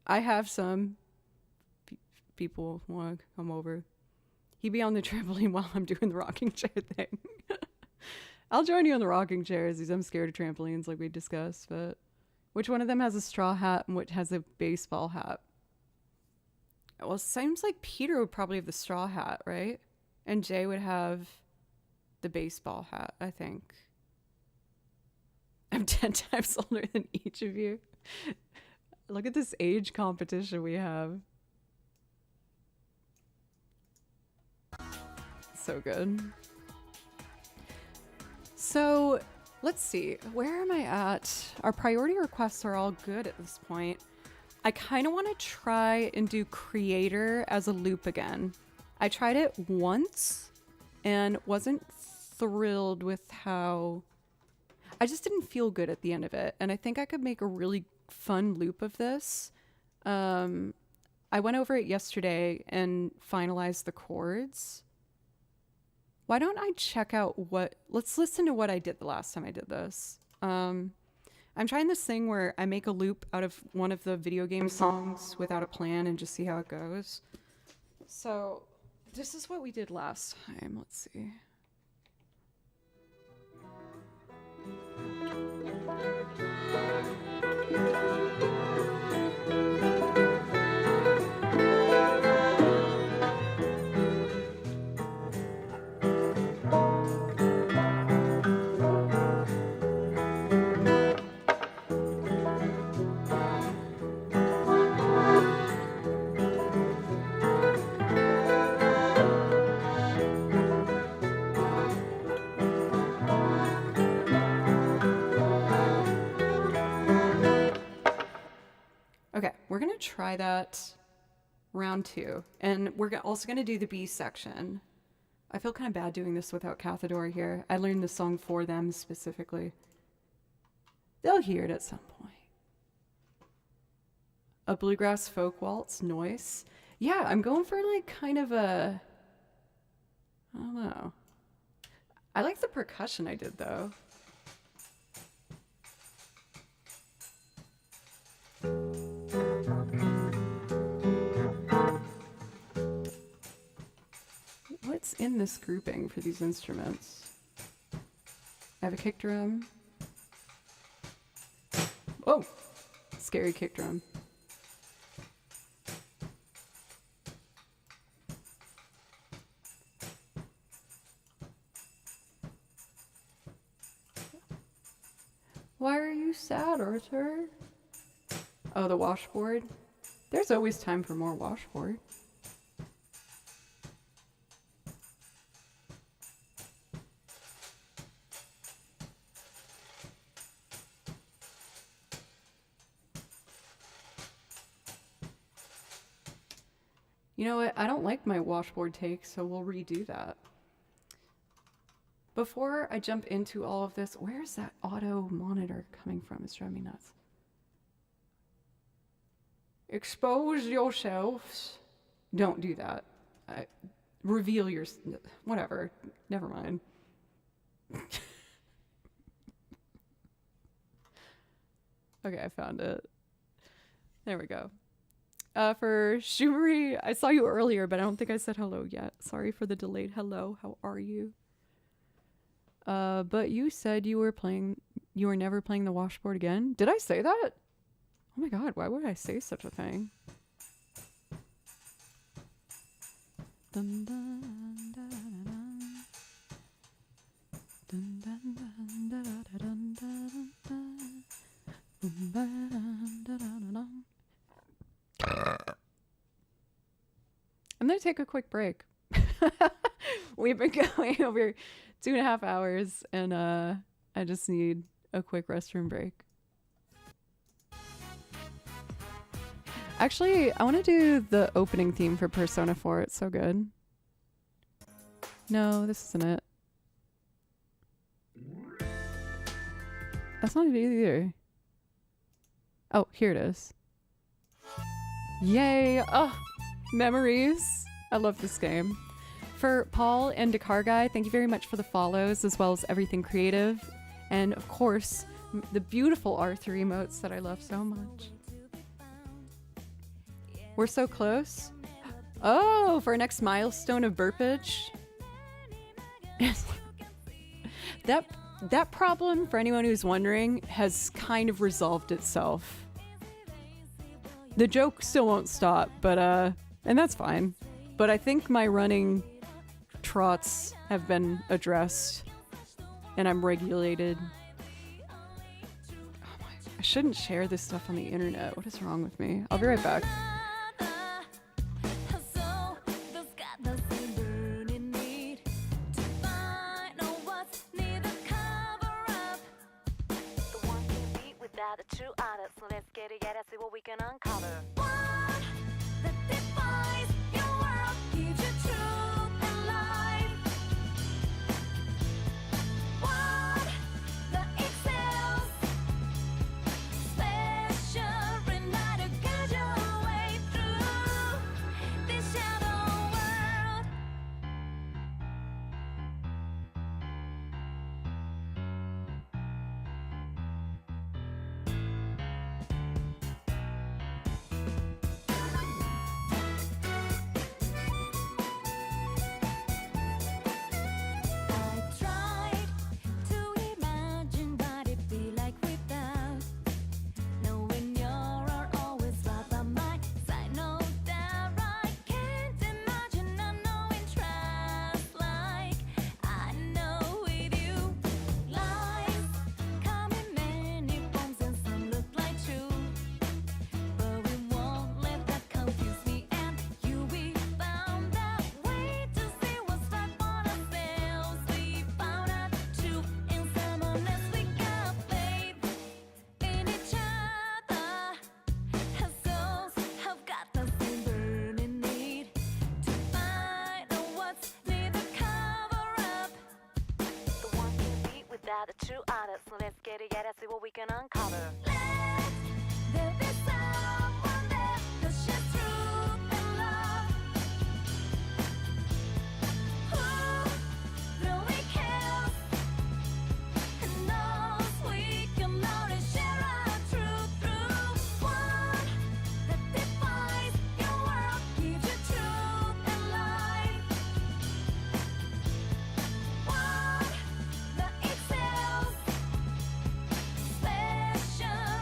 I have some. People want to come over. He be on the trampoline while I'm doing the rocking chair thing. I'll join you on the rocking chairs because I'm scared of trampolines like we discussed, but which one of them has a straw hat and which has a baseball hat? Well, it seems like Peter would probably have the straw hat, right? And Jay would have the baseball hat, I think. I'm 10 times older than each of you. Look at this age competition we have. So good. So let's see, where am I at? Our priority requests are all good at this point. I kind of want to try and do creator as a loop again. I tried it once and wasn't thrilled with how... I just didn't feel good at the end of it. And I think I could make a really fun loop of this. I went over it yesterday and finalized the chords. Why don't I check out what... Let's listen to what I did the last time I did this. I'm trying this thing where I make a loop out of one of the video game songs without a plan and just see how it goes. So this is what we did last time. Let's see. Okay, we're gonna try that round 2, and we're also gonna do the B section. I feel kind of bad doing this without Cathador here. I learned the song for them specifically. They'll hear it at some point. A bluegrass folk waltz, noise. Yeah, I'm going for like kind of a... I don't know. I like the percussion I did though. What's in this grouping for these instruments? I have a kick drum. Oh, scary kick drum. Why are you sad, Arthur? Oh, the washboard. There's always time for more washboard. You know what? I don't like my washboard take, so we'll redo that. Before I jump into all of this, where's that auto monitor coming from? It's driving me nuts. Expose yourselves. Don't do that. Reveal your... Whatever. Never mind. Okay, I found it. There we go. For Shumari, I saw you earlier, but I don't think I said hello yet. Sorry for the delayed hello. How are you? But you said you were never playing the washboard again. Did I say that? Oh my god, why would I say such a thing? Dun, dun, dun, dun, dun, dun, dun, dun, dun, dun, dun, dun, dun, dun. I'm gonna take a quick break. We've been going over 2.5 hours, and I just need a quick restroom break. Actually, I want to do the opening theme for Persona 4. It's so good. No, this isn't it. That's not it either. Oh, here it is. Yay! Oh, memories. I love this game. For Paul and Dakar Guy, thank you very much for the follows, as well as everything creative. And of course, the beautiful Arthur emotes that I love so much. We're so close. Oh, for our next milestone of burpage. That problem, for anyone who's wondering, has kind of resolved itself. The joke still won't stop, but and that's fine. But I think my running trots have been addressed, and I'm regulated. Oh my, I shouldn't share this stuff on the internet. What is wrong with me? I'll be right back. The true artist, so let's get together, see what we can uncover. What that defines your world, gives you truth and life. What that excels, special enough to guide your way through this shadow world. The true artist, so let's get together, see what we can uncover. Let there be someone there to share truth and love. Who really cares and knows we can only share our truth through one that defines your world, gives you truth and life. One that excels, special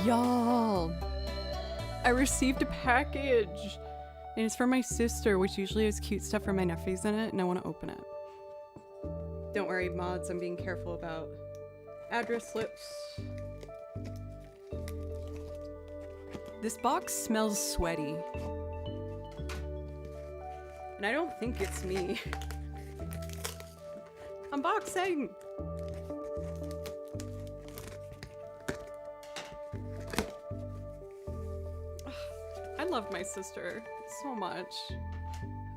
Y'all, I received a package. And it's from my sister, which usually has cute stuff for my nephews in it, and I want to open it. Don't worry, mods, I'm being careful about address slips. This box smells sweaty. And I don't think it's me. Unboxing! I love my sister so much.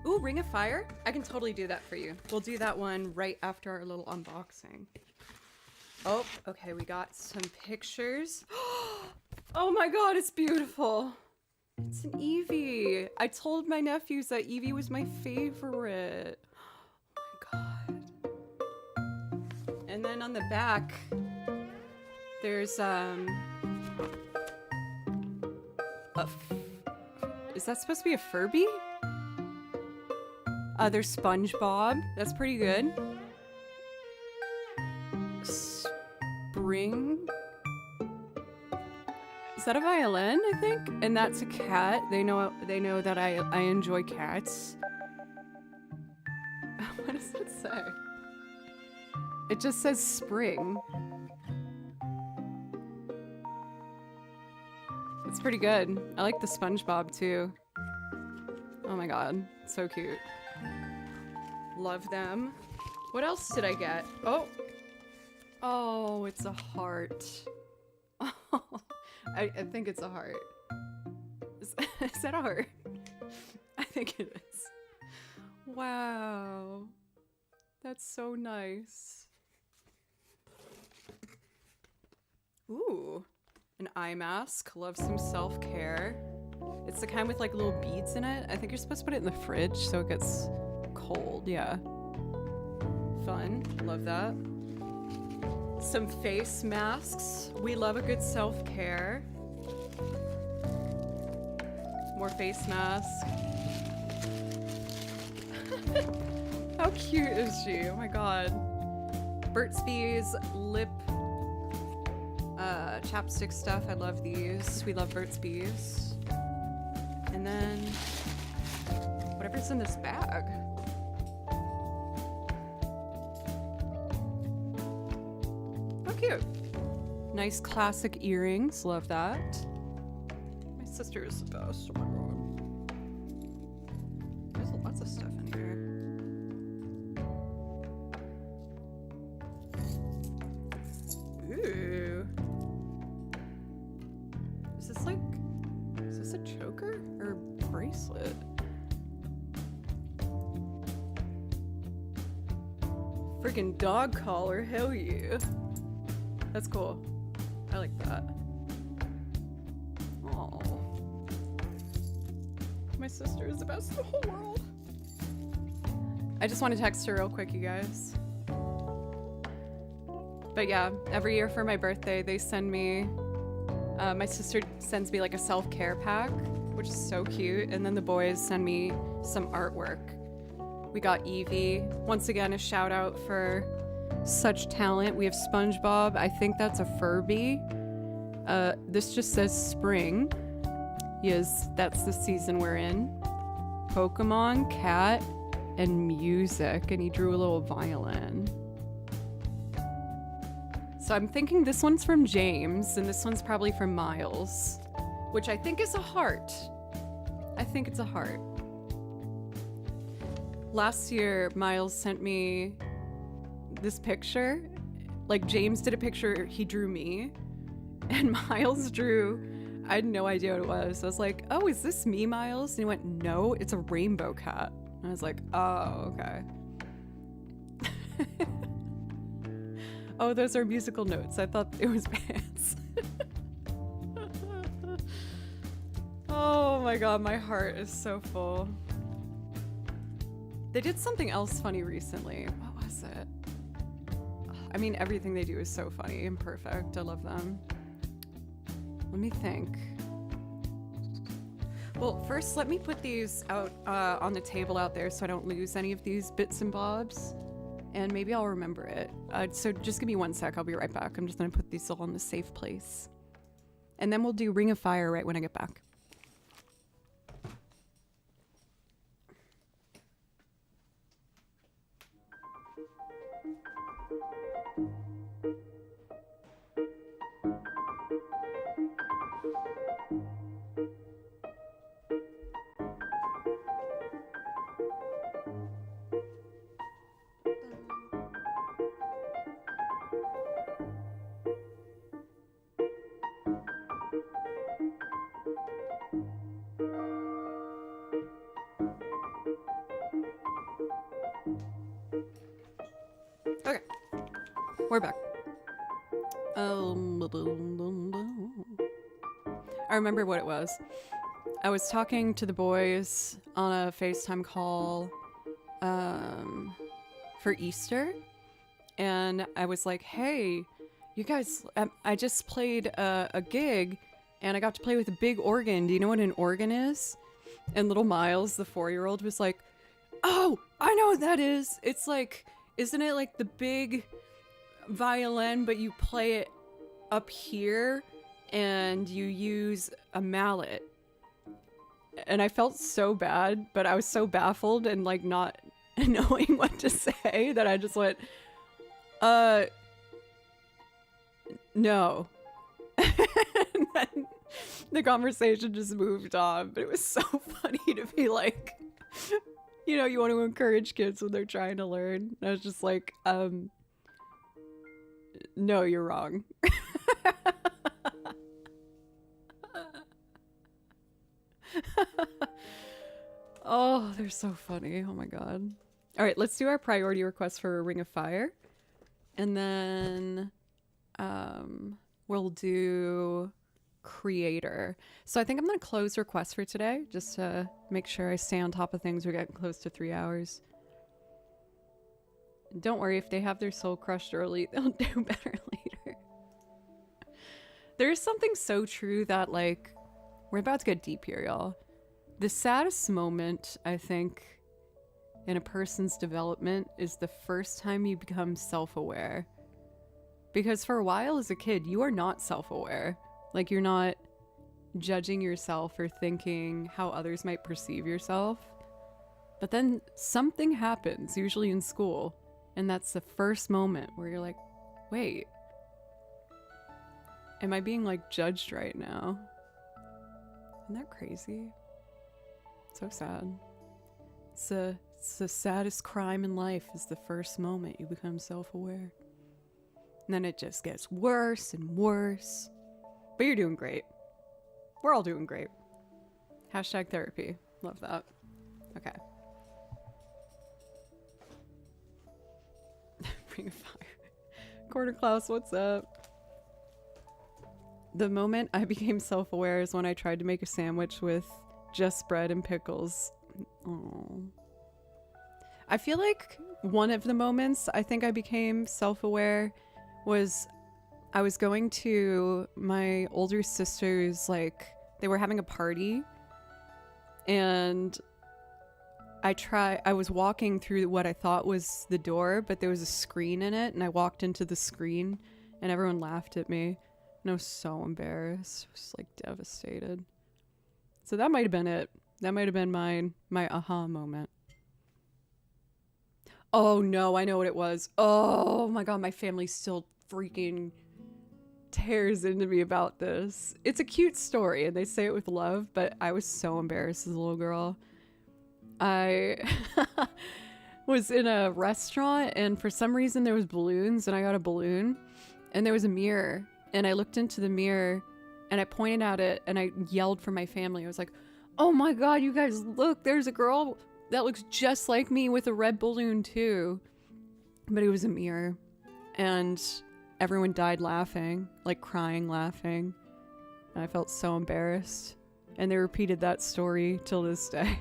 Ooh, Ring of Fire? I can totally do that for you. We'll do that one right after our little unboxing. Oh, okay, we got some pictures. Oh my god, it's beautiful. It's an Eevee. I told my nephews that Eevee was my favorite. Oh my god. And then on the back, there's is that supposed to be a Furby? There's SpongeBob. That's pretty good. Spring. Is that a violin, I think? And that's a cat. They know that I enjoy cats. What does it say? It just says spring. It's pretty good. I like the SpongeBob too. Oh my god, so cute. Love them. What else did I get? Oh. Oh, it's a heart. Oh, I think it's a heart. Is that a heart? I think it is. Wow. That's so nice. Ooh. An eye mask. Love some self-care. It's the kind with like little beads in it. I think you're supposed to put it in the fridge so it gets cold. Yeah. Fun. Love that. Some face masks. We love a good self-care. More face masks. How cute is she? Oh my god. Burt's Bees lip chapstick stuff. I love these. We love Burt's Bees. And then whatever's in this bag. Oh, cute. Nice classic earrings. Love that. My sister is the best. Oh my god. There's lots of stuff in here. Ooh. Is this a choker or bracelet? Freaking dog collar, hell yeah. That's cool. I like that. Oh. My sister is the best in the whole world. I just want to text her real quick, you guys. But yeah, every year for my birthday, they send me, my sister sends me like a self-care pack, which is so cute. And then the boys send me some artwork. We got Eevee. Once again, a shout out for such talent. We have SpongeBob. I think that's a Furby. This just says spring. Yes, that's the season we're in. Pokemon, cat, and music. And he drew a little violin. So I'm thinking this one's from James, and this one's probably from Miles, which I think is a heart. I think it's a heart. Last year, Miles sent me this picture. Like, James did a picture, he drew me, and Miles drew, I had no idea what it was. I was like, oh, is this me, Miles? And he went, no, it's a rainbow cat. And I was like, oh, okay. Oh, those are musical notes. I thought it was pants. Oh my god, my heart is so full. They did something else funny recently. What was it? I mean, everything they do is so funny and perfect. I love them. Let me think. Well, first, let me put these out on the table out there so I don't lose any of these bits and bobs. And maybe I'll remember it. So just give me one sec. I'll be right back. I'm just going to put these all in the safe place. and then we'll do Ring of Fire right when I get back. Okay, we're back. I remember what it was. I was talking to the boys on a FaceTime call for Easter, and I was like, hey, you guys, I just played a gig, and I got to play with a big organ. Do you know what an organ is? And little Miles, the 4-year-old, was like, oh, I know what that is. It's like, isn't it like the big violin, but you play it up here and you use a mallet? And I felt so bad, but I was so baffled and like not knowing what to say that I just went, no. And then the conversation just moved on, but it was so funny to be like, you know, you want to encourage kids when they're trying to learn. And I was just like, no, you're wrong. Oh, they're so funny. Oh my god. All right, let's do our priority request for Ring of Fire. And then we'll do creator. So I think I'm going to close requests for today just to make sure I stay on top of things. We're getting close to 3 hours. Don't worry, if they have their soul crushed early, they'll do better later. There's something so true that, like, we're about to get deep here, y'all. The saddest moment, I think, in a person's development is the first time you become self-aware. Because for a while as a kid, you are not self-aware. Like, you're not judging yourself or thinking how others might perceive yourself. But then something happens, usually in school, and that's the first moment where you're like, wait, am I being, like, judged right now? Isn't that crazy? So sad. It's the saddest crime in life is the first moment you become self-aware. And then it just gets worse and worse. But you're doing great. We're all doing great. Hashtag therapy. Love that. Okay. Ring of Fire. Quarter Klaus, what's up? The moment I became self-aware is when I tried to make a sandwich with just bread and pickles. Oh. I feel like one of the moments I think I became self-aware was I was going to my older sister's, like, they were having a party, and I was walking through what I thought was the door, but there was a screen in it, and I walked into the screen, and everyone laughed at me, and I was so embarrassed. I was, like, devastated. So that might have been it. That might have been my aha moment. Oh no, I know what it was. Oh my god, my family still freaking tears into me about this. It's a cute story and they say it with love, but I was so embarrassed as a little girl. I was in a restaurant and for some reason there was balloons and I got a balloon and there was a mirror and I looked into the mirror and I pointed at it and I yelled for my family. I was like, oh my god, you guys, look, there's a girl that looks just like me with a red balloon too. But it was a mirror. And everyone died laughing, like crying, laughing. And I felt so embarrassed. And they repeated that story till this day.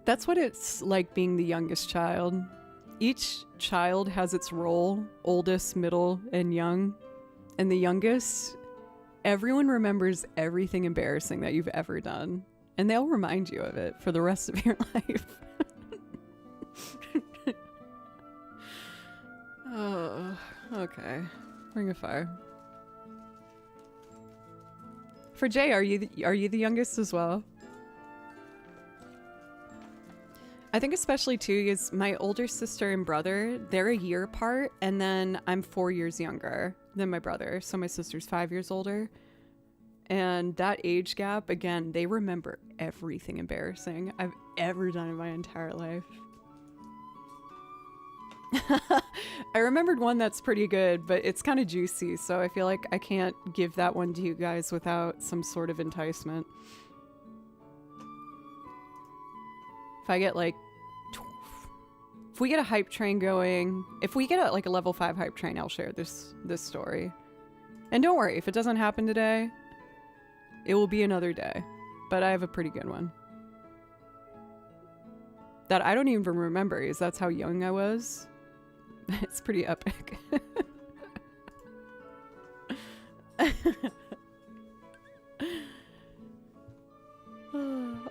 That's what it's like being the youngest child. Each child has its role, oldest, middle, and young. And the youngest, everyone remembers everything embarrassing that you've ever done. And they'll remind you of it for the rest of your life. Okay. Ring of Fire. For Jay, are you the youngest as well? I think especially too is my older sister and brother, they're a year apart, and then I'm 4 years younger than my brother. So my sister's 5 years older. And that age gap, again, they remember everything embarrassing I've ever done in my entire life. I remembered one that's pretty good, but it's kind of juicy, so I feel like I can't give that one to you guys without some sort of enticement. If I get like, if we get a hype train going, if we get like a level 5 hype train, I'll share this story. And don't worry, if it doesn't happen today, it will be another day. But I have a pretty good one that I don't even remember, because that's how young I was. It's pretty epic.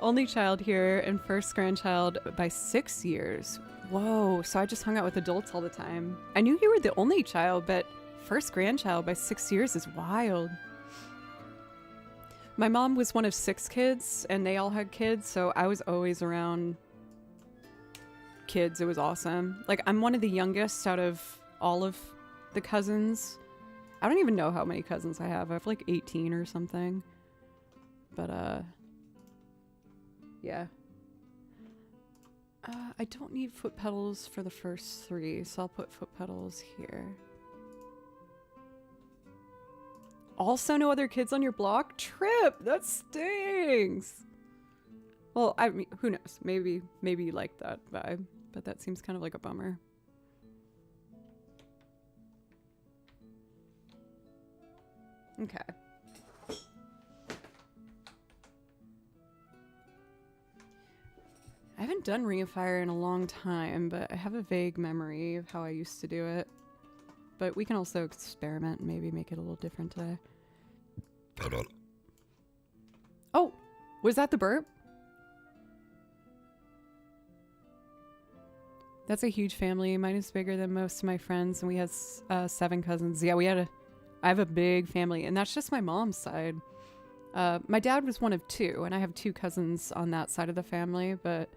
Only child here and first grandchild by 6 years. Whoa, so I just hung out with adults all the time. I knew you were the only child, but first grandchild by 6 years is wild. My mom was one of 6 kids, and they all had kids, so I was always around kids. It was awesome. Like, I'm one of the youngest out of all of the cousins. I don't even know how many cousins I have. I have like 18 or something. But yeah. I don't need foot pedals for the first 3, so I'll put foot pedals here. Also no other kids on your block? Trip! That stings! Well, I mean, who knows? Maybe you like that vibe, but that seems kind of like a bummer. Okay. I haven't done Ring of Fire in a long time, but I have a vague memory of how I used to do it. But we can also experiment and maybe make it a little different today. Oh, was that the burp? That's a huge family. Mine is bigger than most of my friends, and we had 7 cousins. Yeah, I have a big family, and that's just my mom's side. My dad was one of 2, and I have 2 cousins on that side of the family, but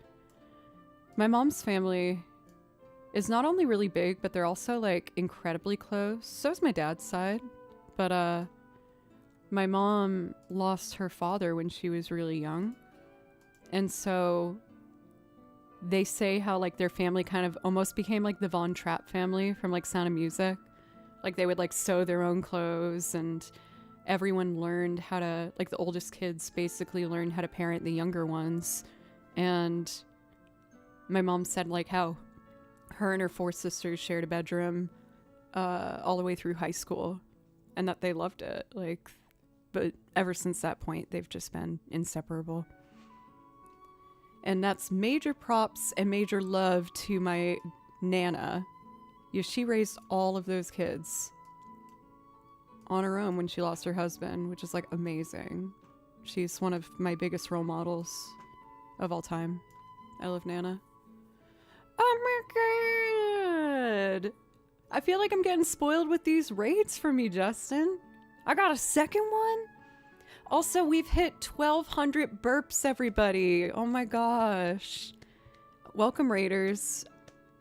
my mom's family is not only really big, but they're also like incredibly close. So is my dad's side. But my mom lost her father when she was really young. And so they say how like their family kind of almost became like the Von Trapp family from like Sound of Music. Like they would like sew their own clothes, and everyone learned how to, like the oldest kids basically learned how to parent the younger ones. And my mom said like how her and her 4 sisters shared a bedroom all the way through high school, and that they loved it. Like, but ever since that point, they've just been inseparable. And that's major props and major love to my Nana. Yeah, she raised all of those kids on her own when she lost her husband, which is like amazing. She's one of my biggest role models of all time. I love Nana. Oh my god! I feel like I'm getting spoiled with these raids for me, Justin. I got a second one? Also, we've hit 1,200 burps, everybody. Oh my gosh. Welcome, raiders.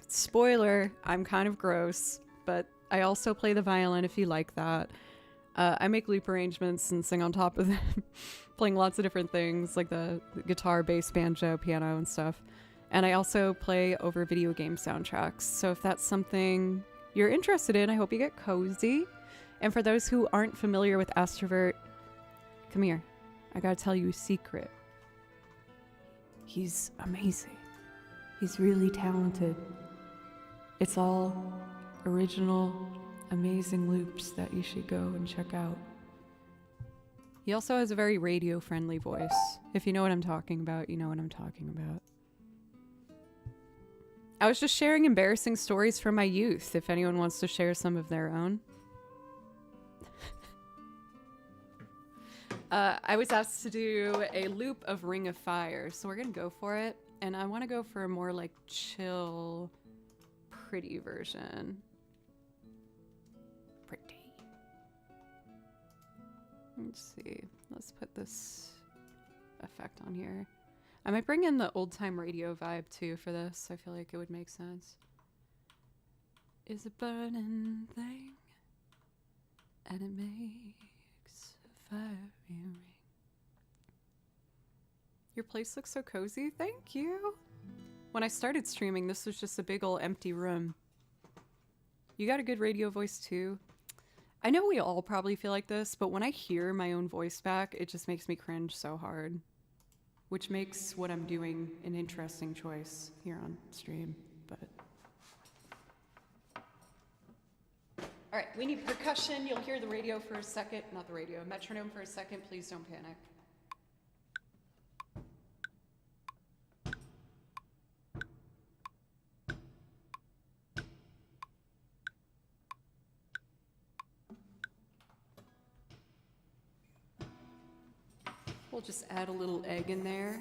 Spoiler, I'm kind of gross, but I also play the violin if you like that. I make loop arrangements and sing on top of them, playing lots of different things like the guitar, bass, banjo, piano, and stuff. And I also play over video game soundtracks. So if that's something you're interested in, I hope you get cozy. And for those who aren't familiar with Astrovert, come here. I gotta tell you a secret. He's amazing. He's really talented. It's all original, amazing loops that you should go and check out. He also has a very radio-friendly voice. If you know what I'm talking about, you know what I'm talking about. I was just sharing embarrassing stories from my youth, if anyone wants to share some of their own. I was asked to do a loop of Ring of Fire, so we're gonna go for it. And I want to go for a more like chill, pretty version. Let's see. Let's put this effect on here. I might bring in the old time radio vibe too for this. I feel like it would make sense. Is a burning thing, and it makes a fiery ring. Your place looks so cozy. Thank you. When I started streaming, this was just a big old empty room. You got a good radio voice too. I know we all probably feel like this, but when I hear my own voice back, it just makes me cringe so hard. Which makes what I'm doing an interesting choice here on stream, but... All right, we need percussion. You'll hear the radio for a second. Not the radio, metronome for a second. Please don't panic. We'll just add a little egg in there.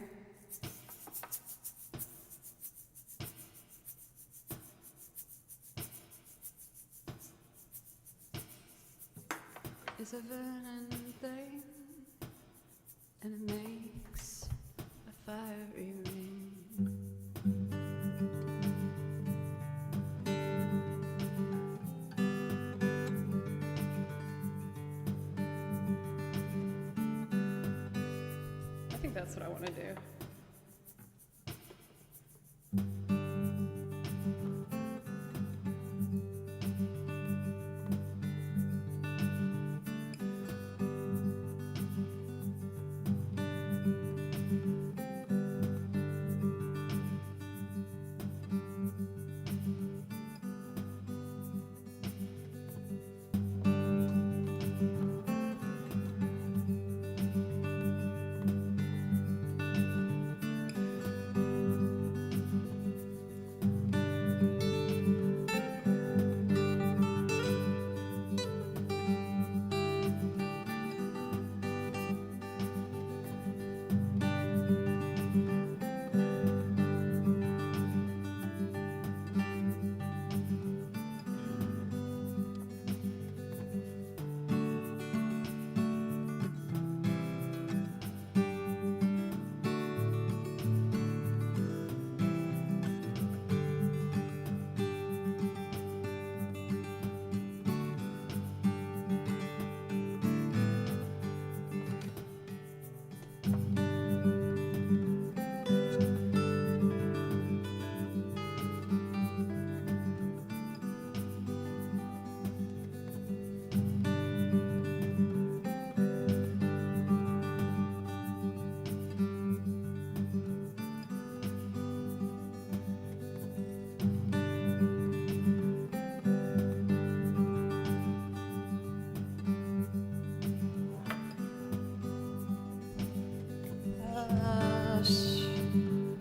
It's a burning thing, and it makes a fiery ring. I think that's what I want to do.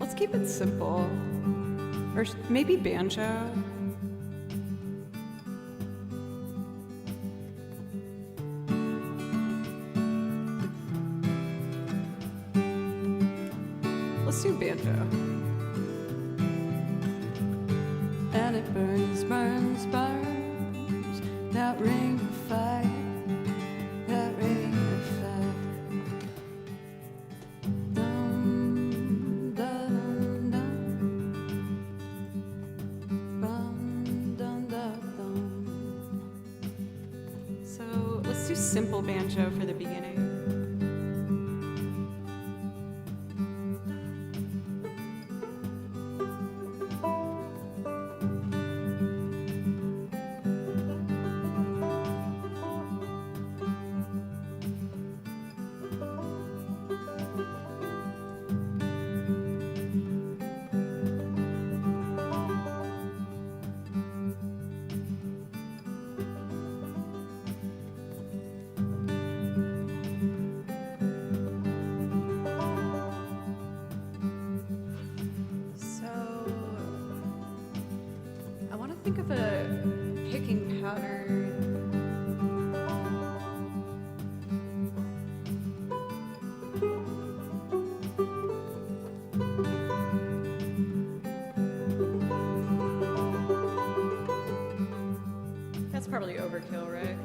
Let's keep it simple. Or maybe banjo. Let's do banjo. And it burns, burns, burns, that ring of fire, that ring of fire. Dum, dum, dum, bum, dum, dum, dum. So let's do simple banjo for the beginning. Think of a picking pattern. That's probably overkill, right?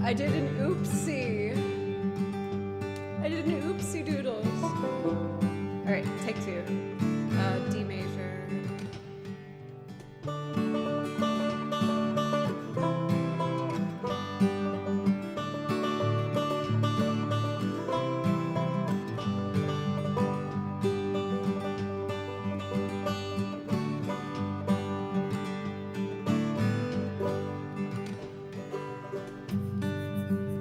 I did an oopsie. I did an oopsie doodles. All right, take two. D major.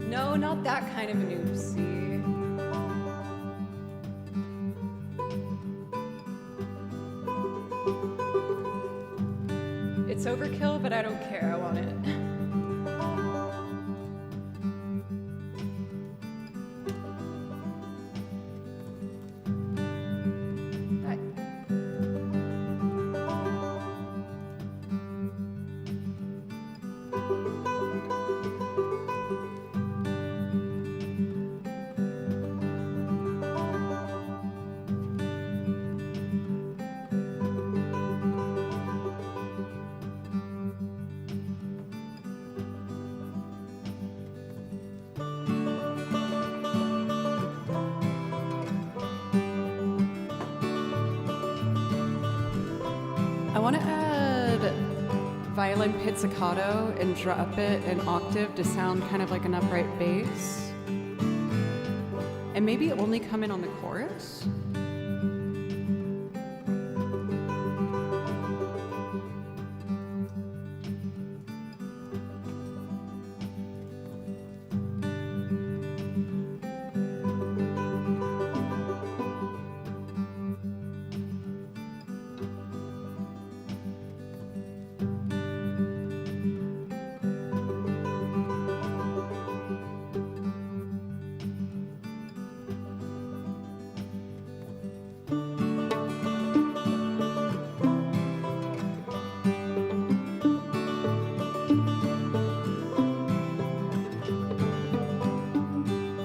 No, not that kind of an oopsie. It's overkill, but I don't care. I want it. I want to add violin pizzicato and drop it an octave to sound kind of like an upright bass. And maybe only come in on the chorus.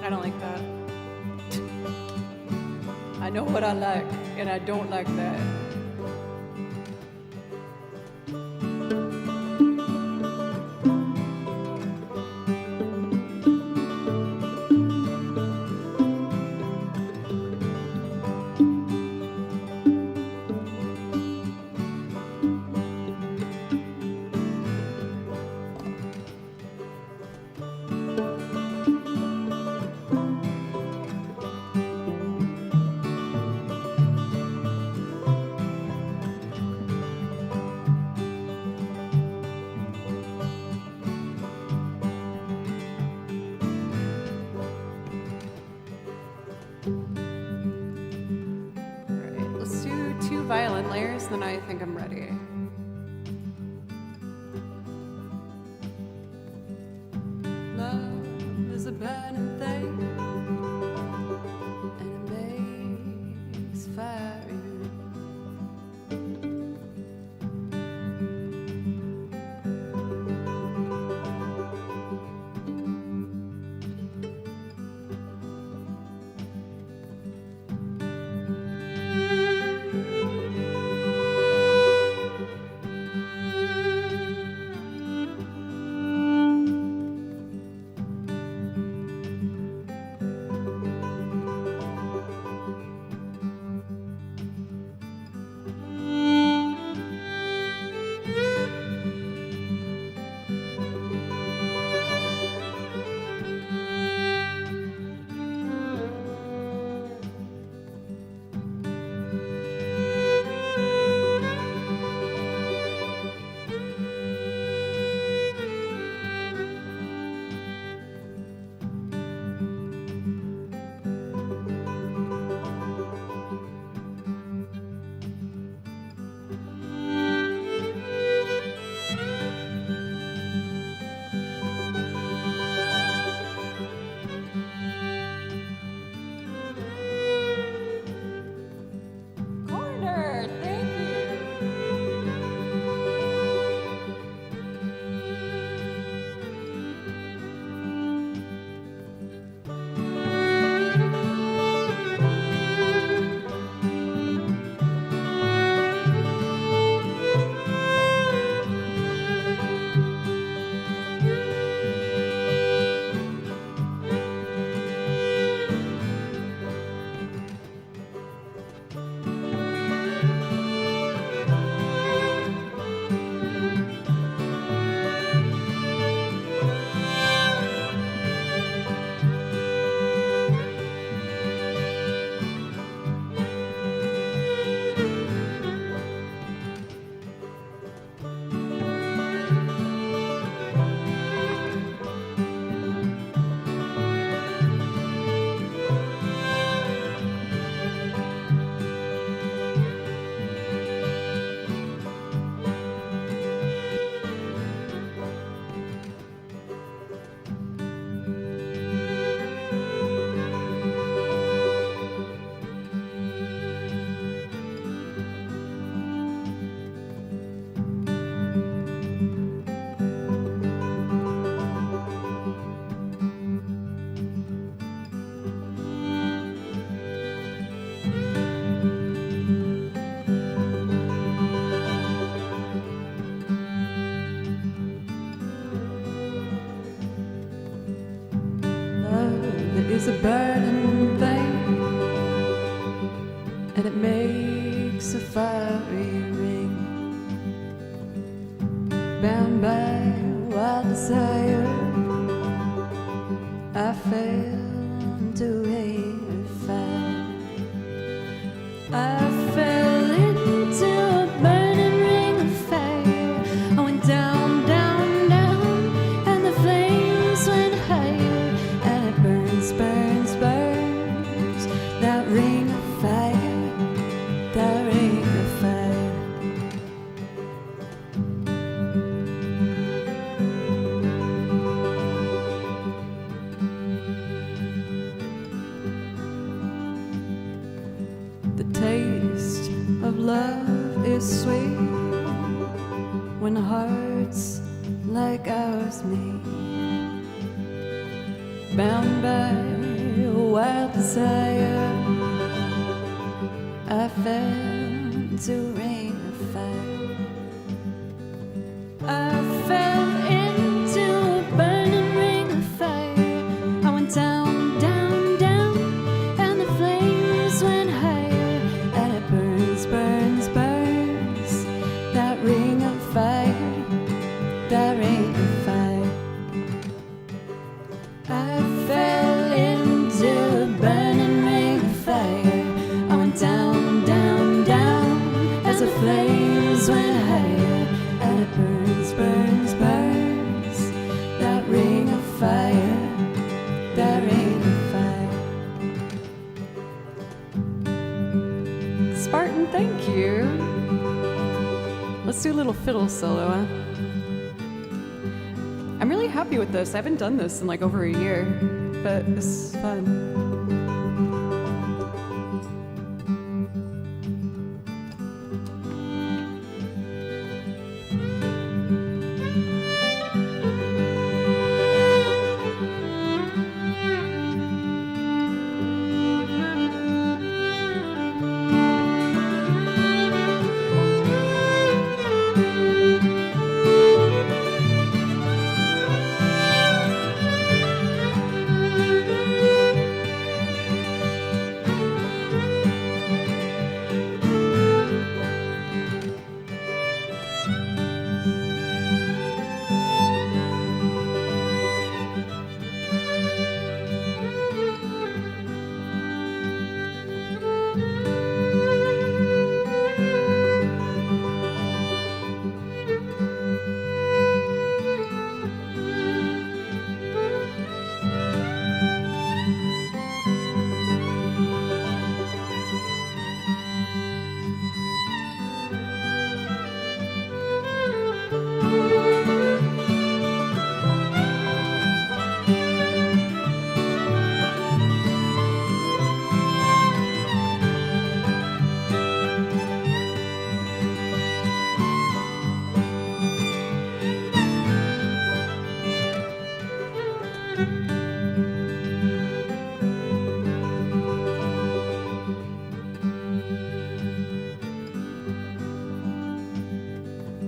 I don't like that. I know what I like, and I don't like that. Alright, let's do 2 violin layers, then I think I'm ready. Love is a burning thing, and it makes fire. is a burning thing, and it makes a fiery ring. Bound by wild desire, I fell into a fire. I fell into a burning ring of fire. I went down, down, down, and the flames went higher. And it burns, burns, burns, that ring of fire, that ring of fire. The taste of love is sweet when hearts like ours meet. Bound by a wild desire, I fell into a ring of fire. I fell into a burning ring of fire. I went down, down, down, and the flames went higher. And it burns, burns, burns, that ring of fire, that ring of fire. I fell into a burning ring of fire. I went down, down, down, as the flames went higher. And it burns, burns, burns, that ring of fire, that ring of fire. Spartan, thank you. Let's do a little fiddle solo, huh? I'm really happy with this. I haven't done this in like over a year, but this is fun.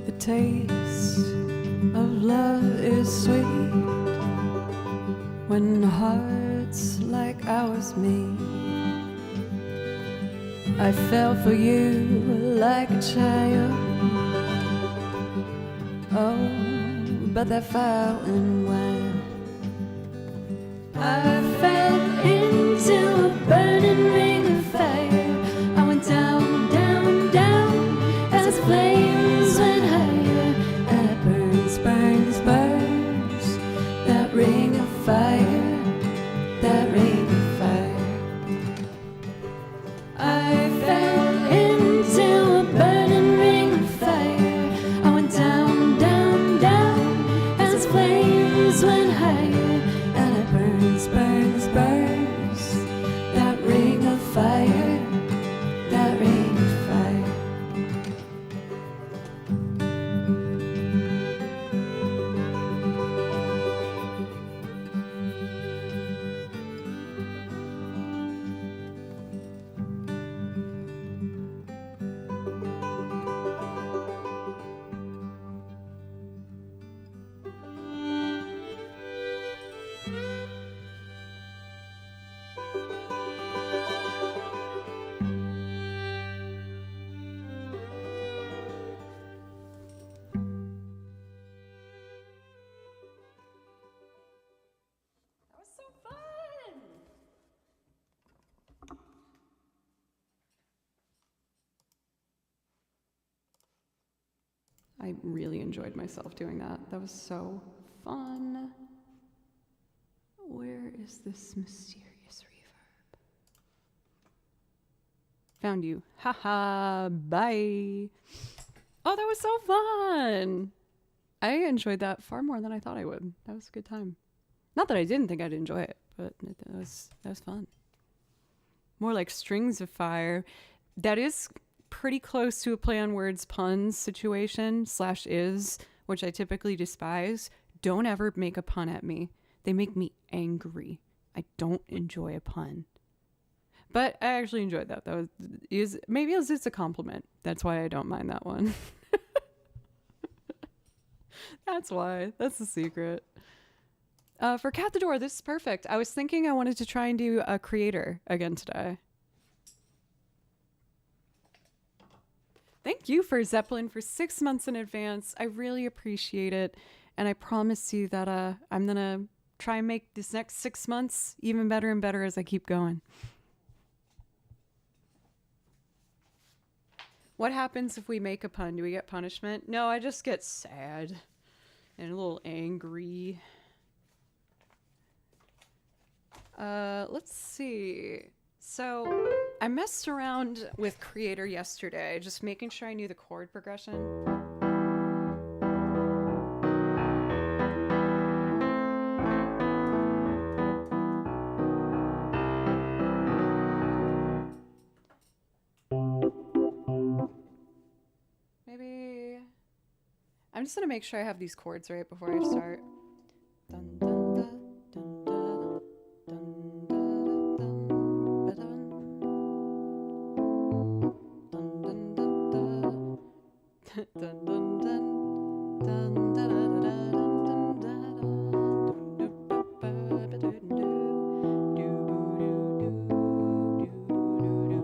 The taste of love is sweet when hearts like ours meet. I fell for you like a child. Oh, but that fountain wild. I fell into a burning ring of fire. I went down, down, down, as the flames went higher. And it burns, burns, burns, that ring of fire, that ring of fire. I fell into a burning ring of fire. I went down, down, down, as the flames went higher. And it burns, burns, burns, I really enjoyed myself doing that. That was so fun. Where is this mysterious reverb? Found you. Haha, bye. Oh, that was so fun. I enjoyed that far more than I thought I would. That was a good time. Not that I didn't think I'd enjoy it, but that was fun. More like Strings of Fire. That is pretty close to a play on words puns situation / is, which I typically despise. Don't ever make a pun at me. They make me angry. I don't enjoy a pun. But I actually enjoyed that. Maybe it was just a compliment. That's why I don't mind that one. That's why. That's the secret. For Cat the Door, this is perfect. I was thinking I wanted to try and do a creator again today. Thank you for Zeppelin for 6 months in advance. I really appreciate it. And I promise you that I'm going to try and make this next 6 months even better and better as I keep going. What happens if we make a pun? Do we get punishment? No, I just get sad and a little angry. Let's see. So I messed around with Creator yesterday, just making sure I knew the chord progression. Maybe I'm just gonna make sure I have these chords right before I start. Dun, dun, dun, dun, dun, dun, dun, dun, ba, dun. Dun, dun, dun, dun. Dun, dun, dun. Dun, da, da, da, da, dun, da, da. Dun, do, ba, ba, ba, dun, do. Do, do, do, do, do, do.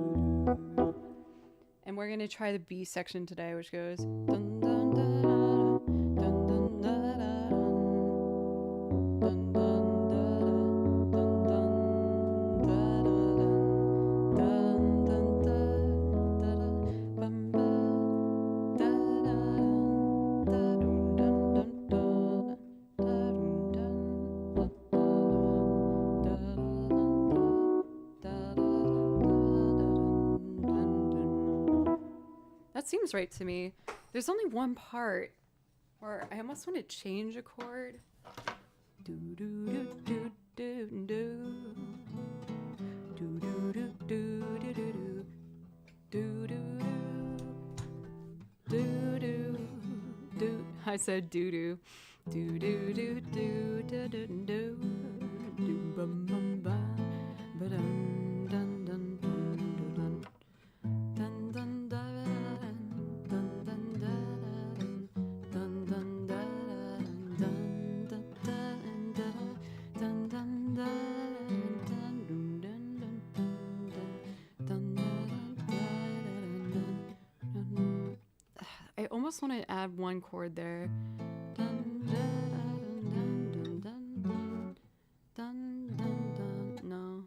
And we're gonna try the B section today, which goes dun, dun, da, da, dun, dun, da, da, dun, dun, da, da, dun, dun, da, da, dun, dun, da, da, da, bum, ba, da, da, da, dun, dun, dun, dun, da, dun, dun, da, da, da, da, da, dun, dun. That seems right to me. There's only one part where I almost want to change a chord. Do do do do do do do do do do do do do do do do. I said doo doo do do do do do do do do bum bum ba ba dum dun dun dun dun dun dun dun dun dun dun I almost want to add one chord there. No.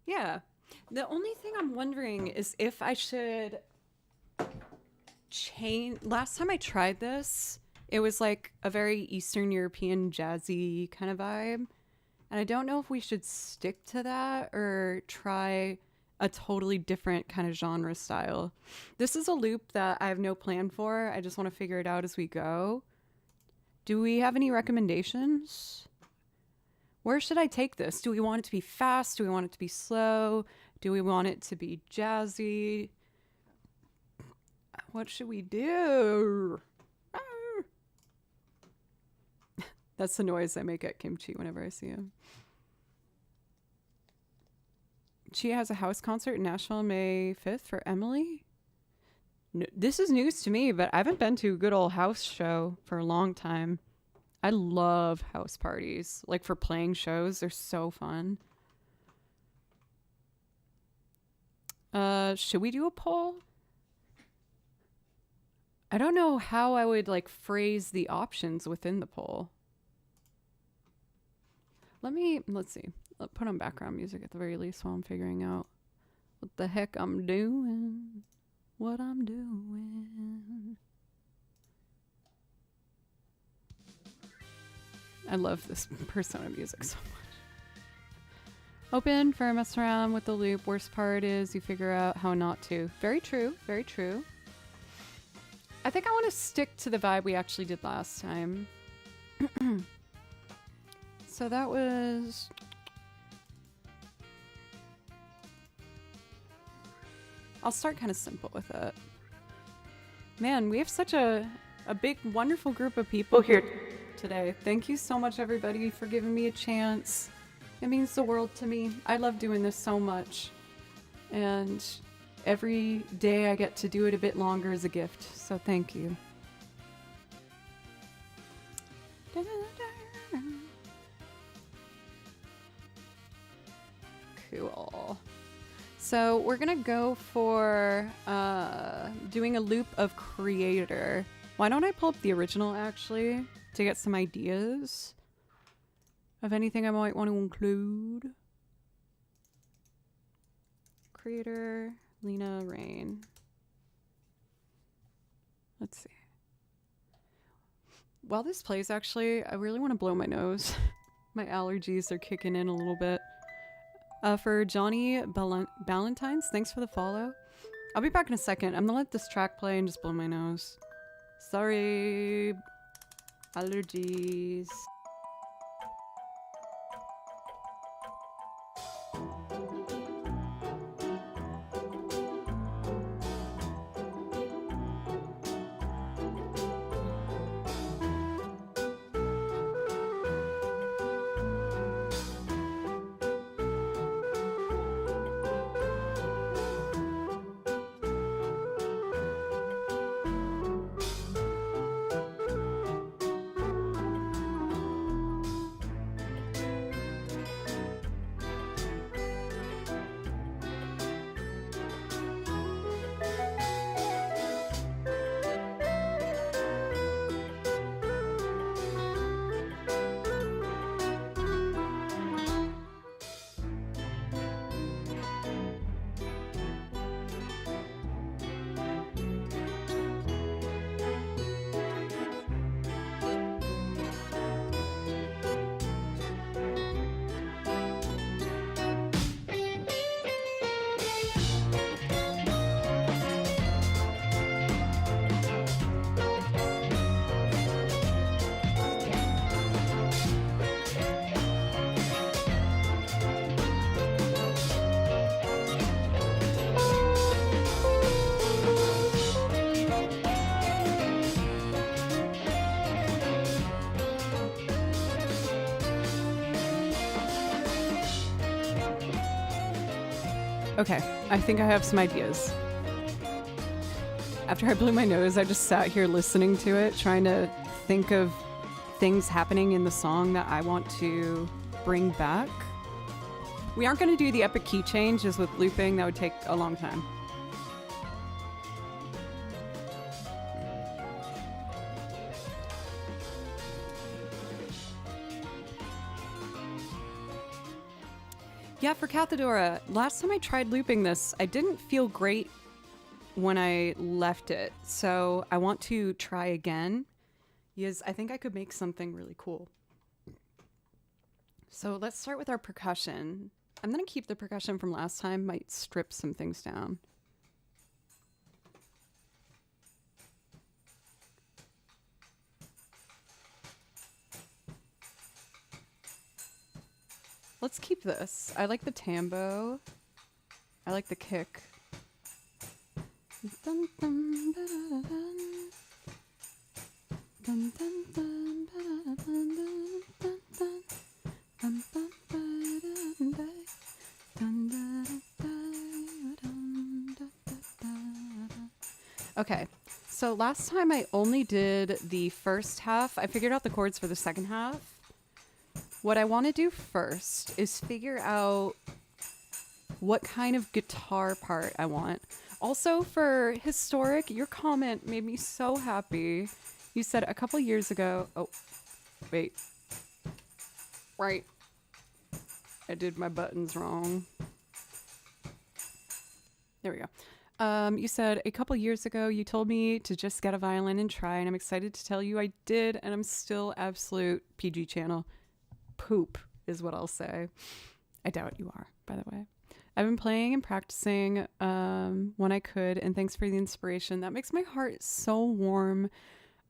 Yeah. The only thing I'm wondering is if I should change. Last time I tried this, it was like a very Eastern European jazzy kind of vibe. And I don't know if we should stick to that or try a totally different kind of genre style. This is a loop that I have no plan for. I just want to figure it out as we go. Do we have any recommendations? Where should I take this? Do we want it to be fast? Do we want it to be slow? Do we want it to be jazzy? What should we do? That's the noise I make at Kimchi whenever I see him. she has a house concert in Nashville May 5th for Emily. This is news to me, but I haven't been to a good old house show for a long time. I love house parties. Like for playing shows, they're so fun. Should we do a poll? I don't know how I would like phrase the options within the poll. Let's see. I'll put on background music at the very least while I'm figuring out what the heck I'm doing. What I'm doing. I love this Persona music so much. Open for mess around with the loop. Worst part is you figure out how not to. Very true. Very true. I think I want to stick to the vibe we actually did last time. So that was... I'll start kind of simple with it. Man, we have such a big, wonderful group of people here today. Thank you so much, everybody, for giving me a chance. It means the world to me. I love doing this so much. And every day I get to do it a bit longer is a gift. So thank you. Cool. So we're gonna go for doing a loop of creator. Why don't I pull up the original actually to get some ideas of anything I might want to include. Creator, Lena Rain. Let's see. While this plays, actually, I really want to blow my nose. My allergies are kicking in a little bit. For Johnny Ballantynes, thanks for the follow. I'll be back in a second. I'm gonna let this track play and just blow my nose. Sorry. Allergies. Okay, I think I have some ideas. After I blew my nose, I just sat here listening to it, trying to think of things happening in the song that I want to bring back. We aren't going to do the epic key changes with looping. That would take a long time. Yeah, for Cathedora, last time I tried looping this, I didn't feel great when I left it. So I want to try again because I think I could make something really cool. So let's start with our percussion. I'm going to keep the percussion from last time, might strip some things down. Let's keep this. I like the tambo. I like the kick. Dun, dun, dun, dun, dun, dun, dun, dun, dun, dun, dun, dun, dun, dun, dun, Okay, so last time I only did the first half. I figured out the chords for the second half. What I want to do first is figure out what kind of guitar part I want. Also, for historic, your comment made me so happy. You said a couple years ago. Oh, wait. Right. I did my buttons wrong. There we go. You said a couple years ago you told me to just get a violin and try, and I'm excited to tell you I did, and I'm still absolute PG channel poop is what I'll say. I doubt you are, by the way. I've been playing and practicing when I could, and thanks for the inspiration. That makes my heart so warm.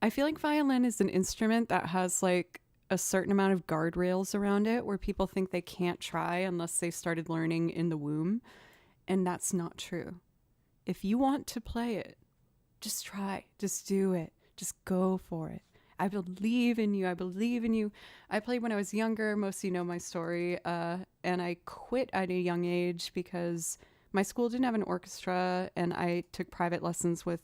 I feel like violin is an instrument that has like a certain amount of guardrails around it where people think they can't try unless they started learning in the womb, and that's not true. If you want to play it, just try. Just do it. Just go for it. I believe in you. I believe in you. I played when I was younger. Most of you know my story. And I quit at a young age because my school didn't have an orchestra, and I took private lessons with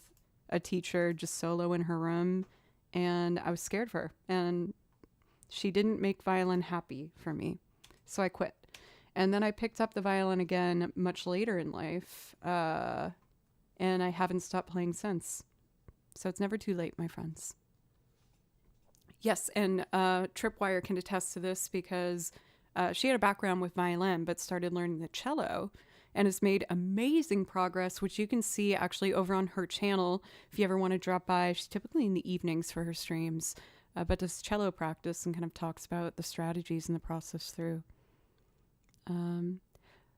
a teacher just solo in her room, and I was scared of her. And she didn't make violin happy for me. So I quit. And then I picked up the violin again much later in life. And I haven't stopped playing since. So it's never too late, my friends. Yes, and Tripwire can attest to this because she had a background with violin but started learning the cello and has made amazing progress, which you can see actually over on her channel if you ever want to drop by. She's typically in the evenings for her streams, but does cello practice and kind of talks about the strategies and the process through.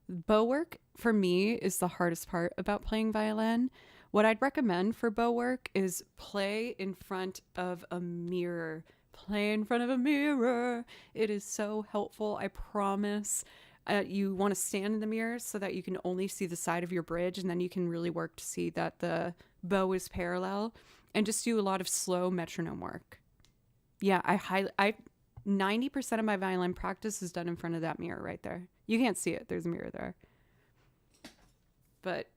Bow work for me is the hardest part about playing violin. What I'd recommend for bow work is play in front of a mirror. Play in front of a mirror. It is so helpful, I promise. You want to stand in the mirror so that you can only see the side of your bridge, and then you can really work to see that the bow is parallel, and just do a lot of slow metronome work. Yeah, I 90% of my violin practice is done in front of that mirror right there. You can't see it. There's a mirror there. But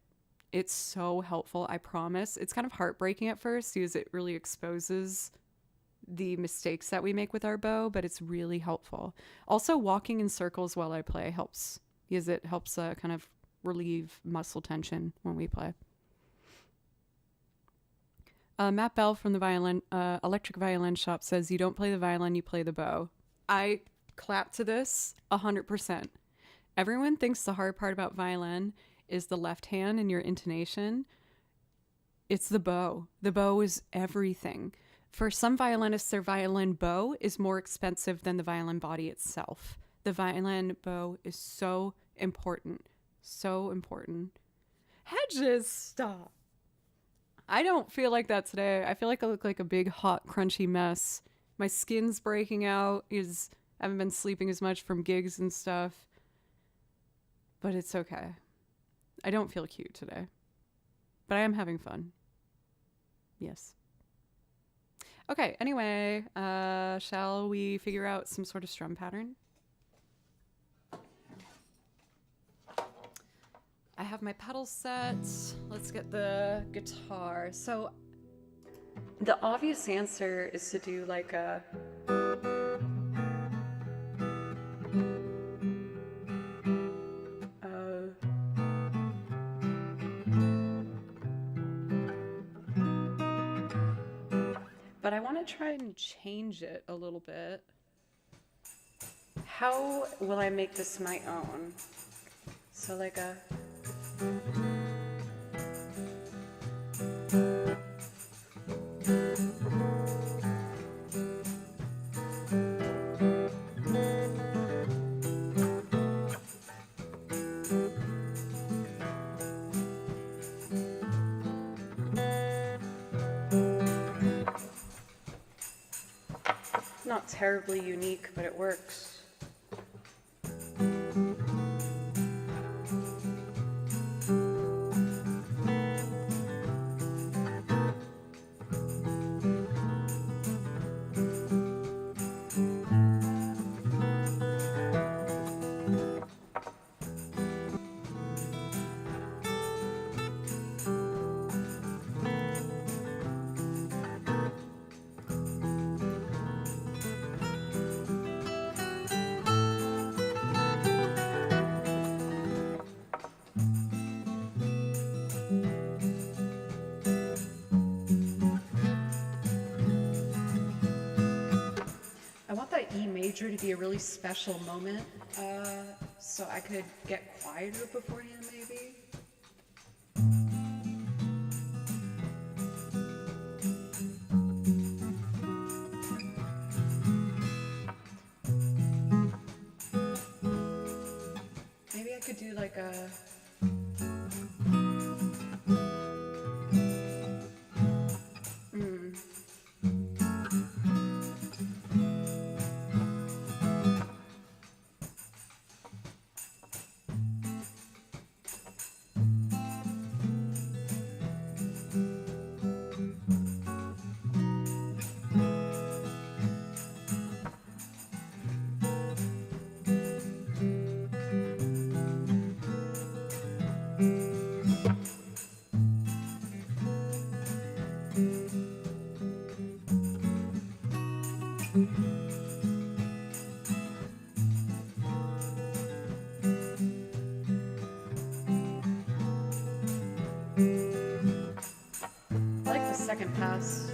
it's so helpful, I promise. It's kind of heartbreaking at first because it really exposes the mistakes that we make with our bow, but it's really helpful. Also, walking in circles while I play helps because it helps kind of relieve muscle tension when we play. Matt Bell from the Electric Violin Shop says, you don't play the violin, you play the bow. I clap to this 100%. Everyone thinks the hard part about violin is the left hand and your intonation. It's the bow. The bow is everything. For some violinists, their violin bow is more expensive than the violin body itself. The violin bow is so important. So important. Hedges, stop. I don't feel like that today. I feel like I look like a big, hot, crunchy mess. My skin's breaking out. I haven't been sleeping as much from gigs and stuff. But it's okay. I don't feel cute today. But I am having fun. Yes. Okay, anyway, shall we figure out some sort of strum pattern? I have my pedals set. Let's get the guitar. So the obvious answer is to do like a... But I want to try and change it a little bit. How will I make this my own? So like a... Not terribly unique, but it works. really special moment, so I could get quieter beforehand, maybe. Maybe I could do like a... I like the second pass.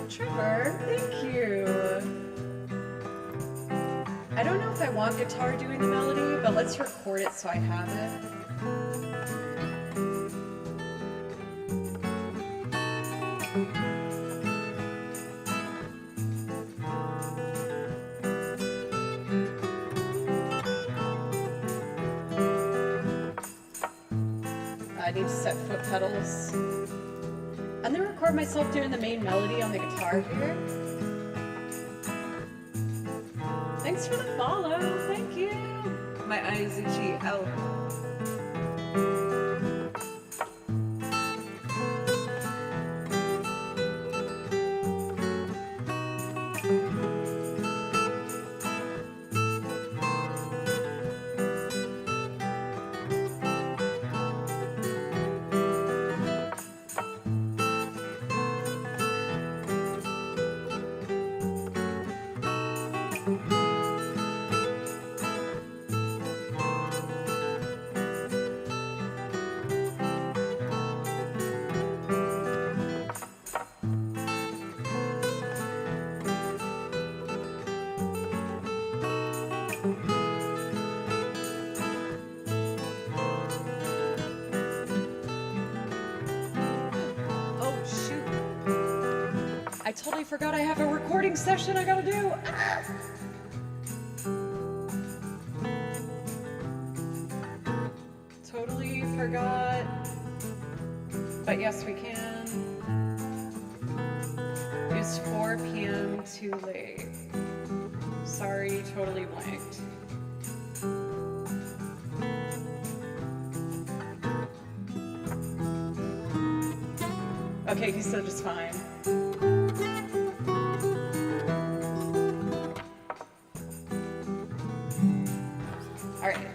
Trevor, thank you. I don't know if I want guitar doing the melody, but let's record it so I have it. I need to set foot pedals. And then record myself doing the main melody on the guitar here. Thanks for the follow, thank you. My eyes itchy out. I totally forgot I have a recording session I gotta do. Ah! Totally forgot. But yes, we can. It's 4 p.m. too late. Sorry, totally blanked. Okay, he said it's fine. All right.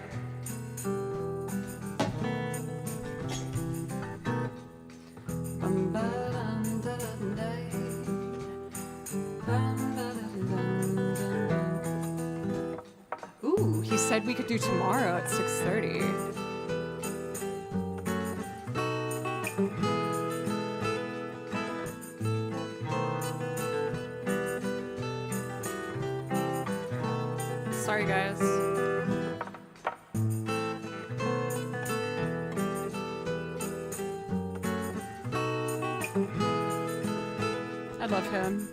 Ooh, he said we could do tomorrow at 6:30. Sorry, guys. I love him.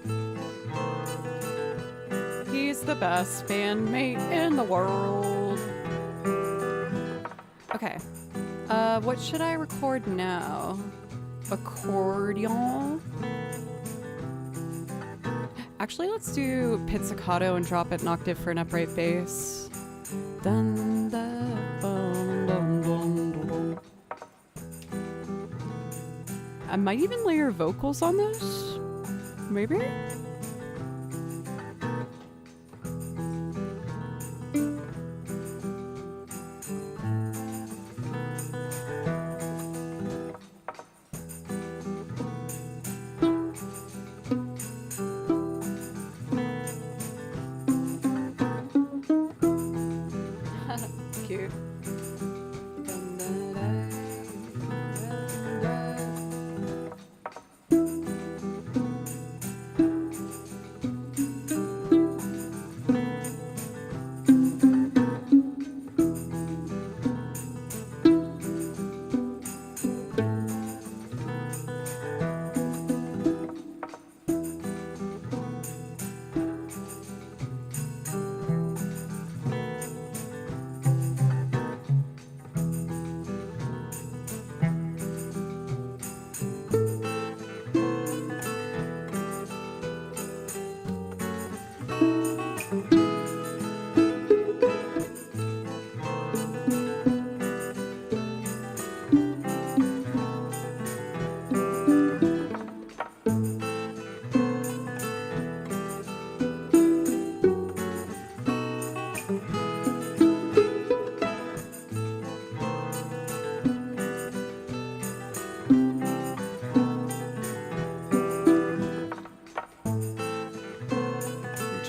He's the best bandmate in the world. Okay. What should I record now? Accordion? Actually, let's do pizzicato and drop it an octave for an upright bass. Dun, da, bum, dum, dum, dum, dum. I might even layer vocals on this. Maybe?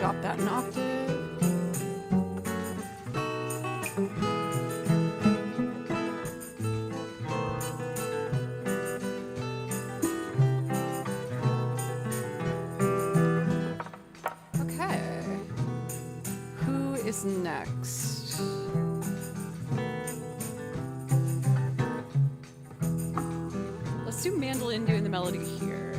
drop that an octave. Okay. Who is next? Let's do mandolin doing the melody here.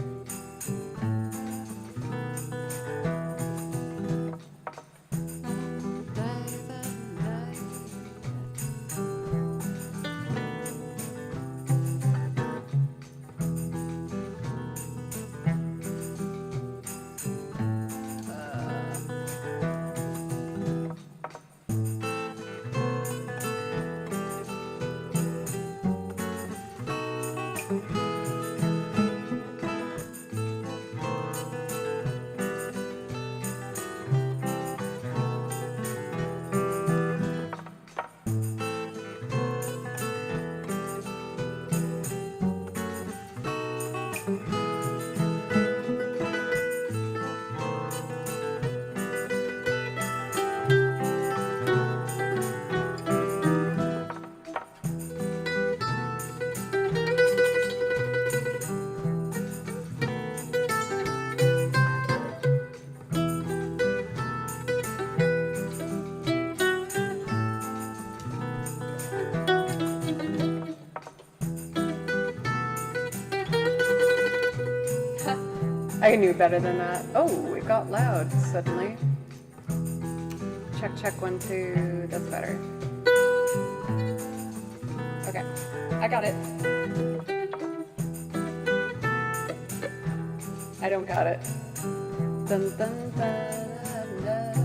I knew better than that. Oh, it got loud suddenly. Check, check, 1, 2. That's better. Okay, I got it. I don't got it. Dun, dun, dun, dun, dun.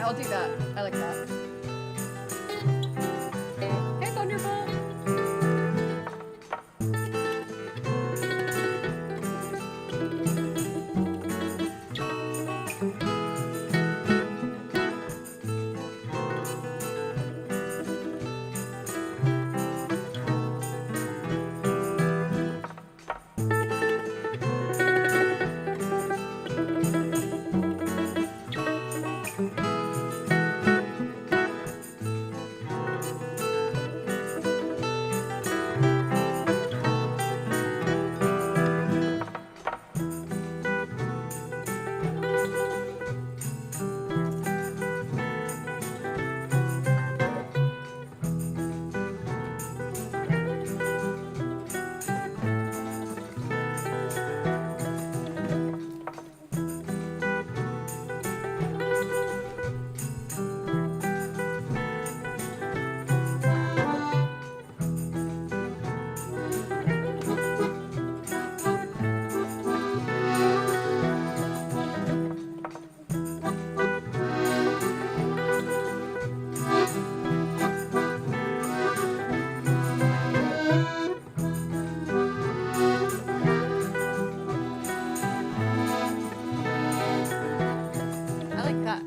I'll do that. I like that. Hey, Thunderbolt!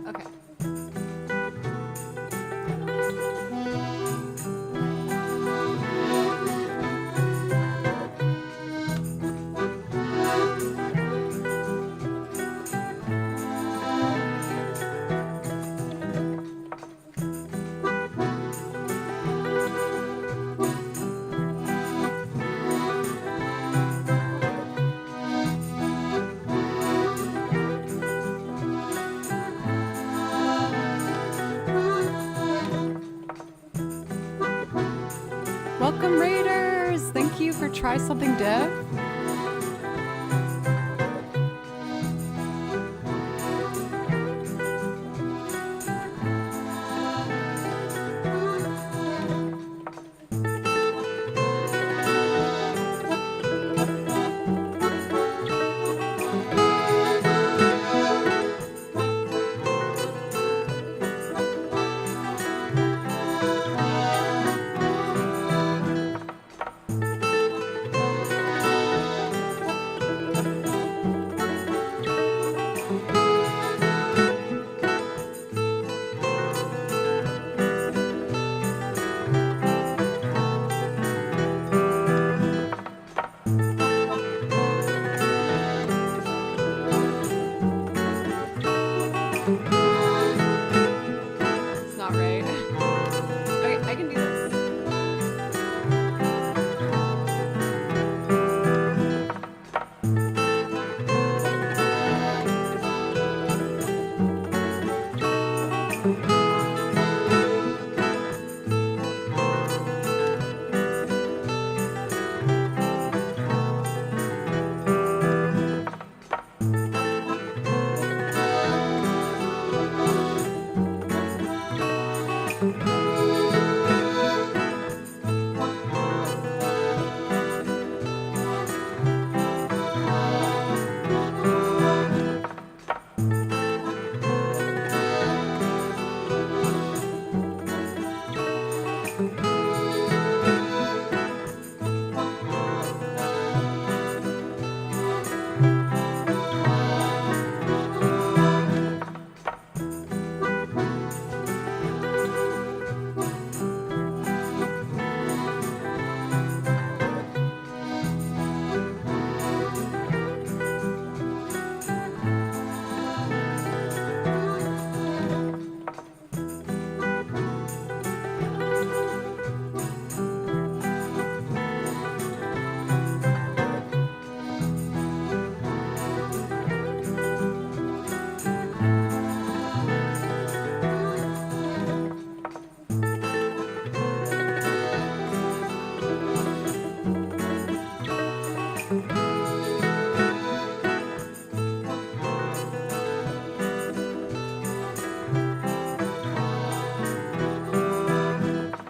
Okay. Welcome, Raiders! Thank you for Try Something Dev. It's not right. Okay, I can do this.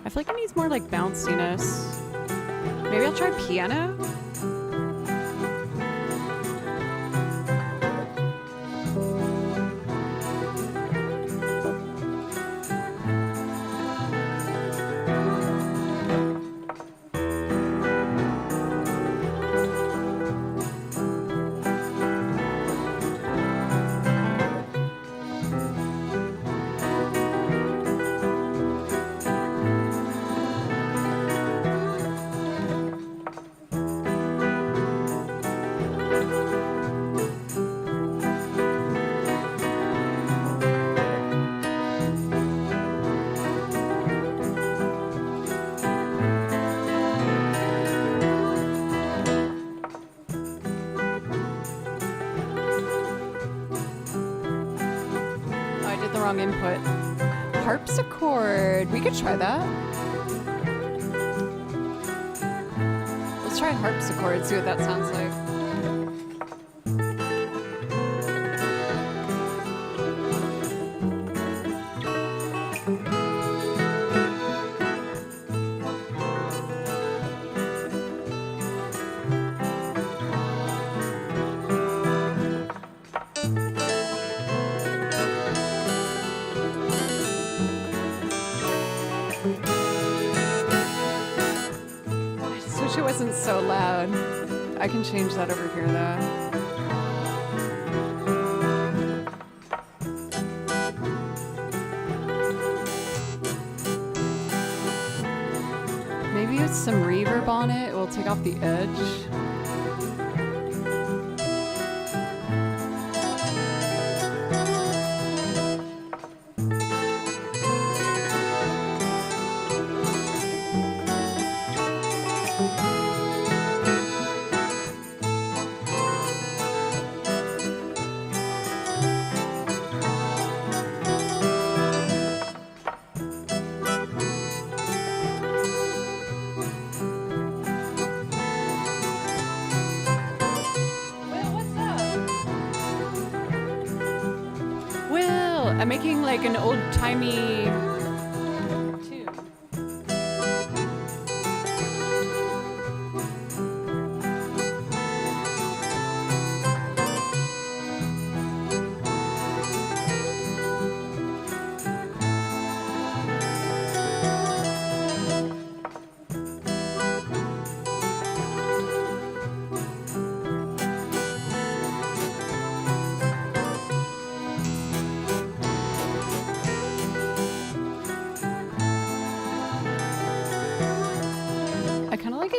I feel like it needs more like bounciness. Maybe I'll try piano? Oh, I did the wrong input. Harpsichord. We could try that. Let's try harpsichord, see what that sounds like. I just wish it wasn't so loud. I can change that over here though. use some reverb on it, it will take off the edge. I'm making like an old-timey tune.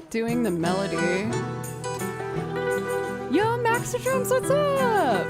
Doing the melody. Yo, Max the Drums, what's up?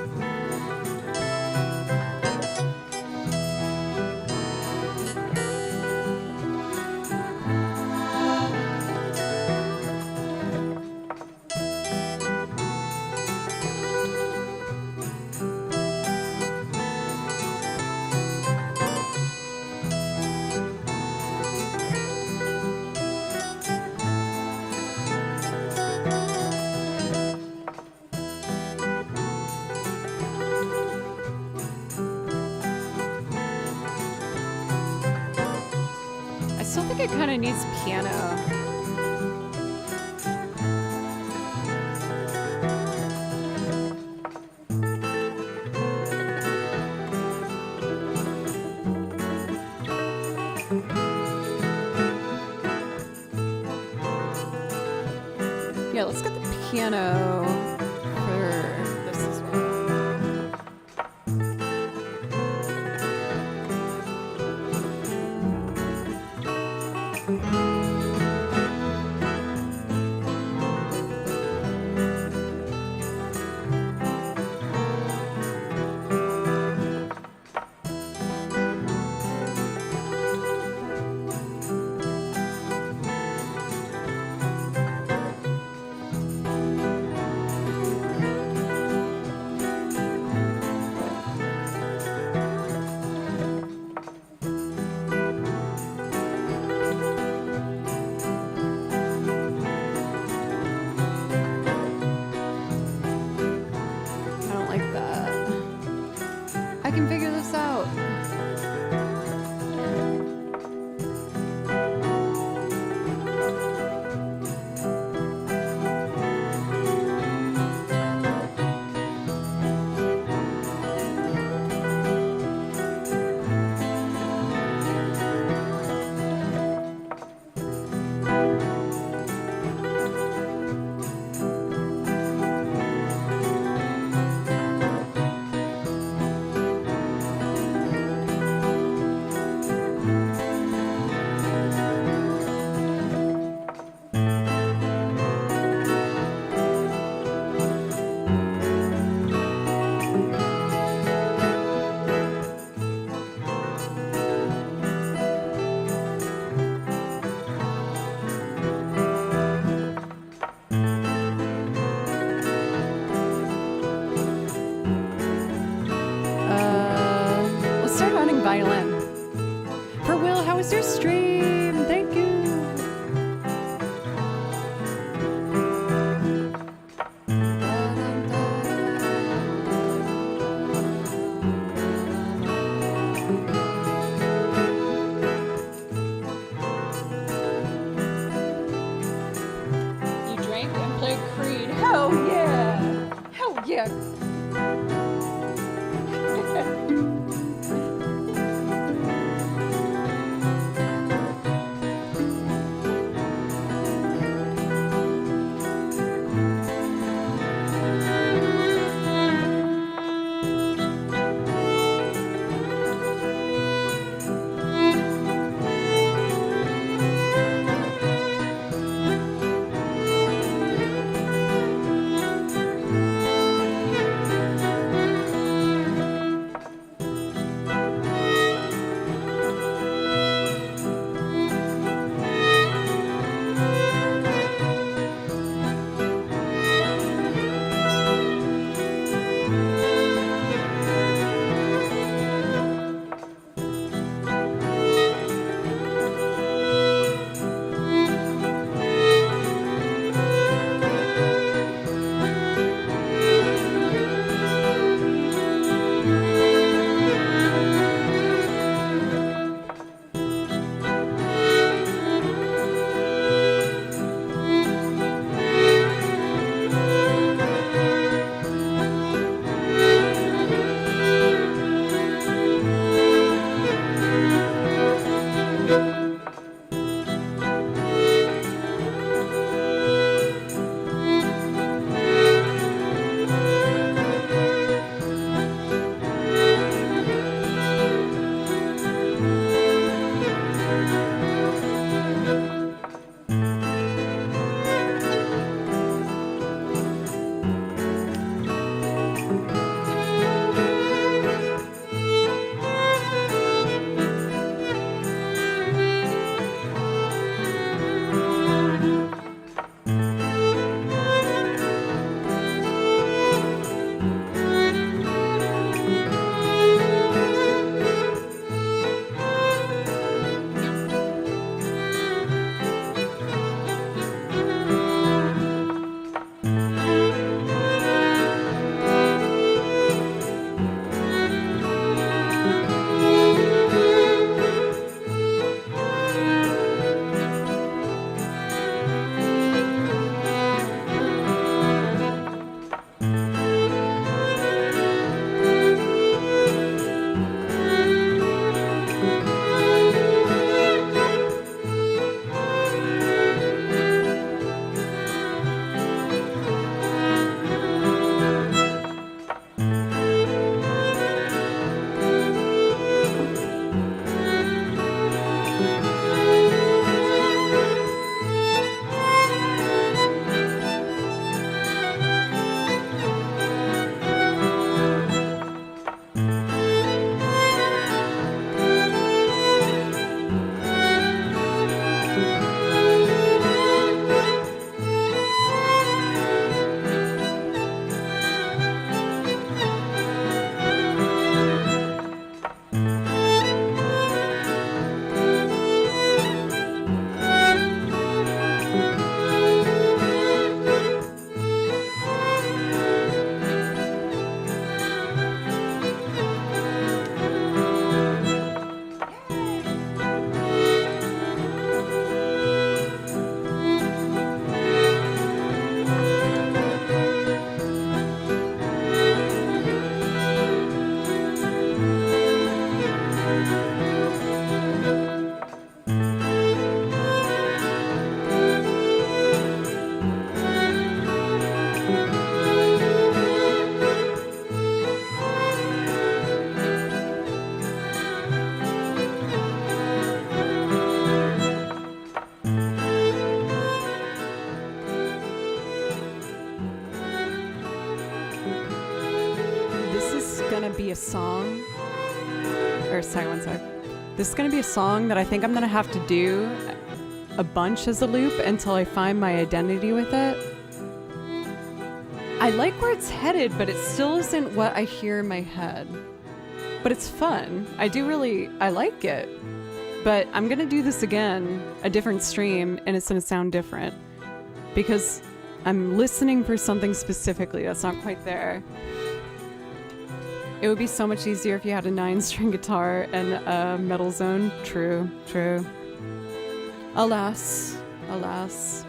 It kind of needs piano. Yeah, let's get the piano for this as well. I can figure this out. Violin. For Will, how was your stream? Thank you. You drank and played Creed. Hell yeah! Hell yeah! song. Or sorry, one sec. This is gonna be a song that I think I'm gonna have to do a bunch as a loop until I find my identity with it. I like where it's headed, but it still isn't what I hear in my head. But it's fun. I like it. But I'm gonna do this again, a different stream, and it's gonna sound different. Because I'm listening for something specifically that's not quite there. It would be so much easier if you had a 9-string guitar and a metal zone. True, true. Alas, alas.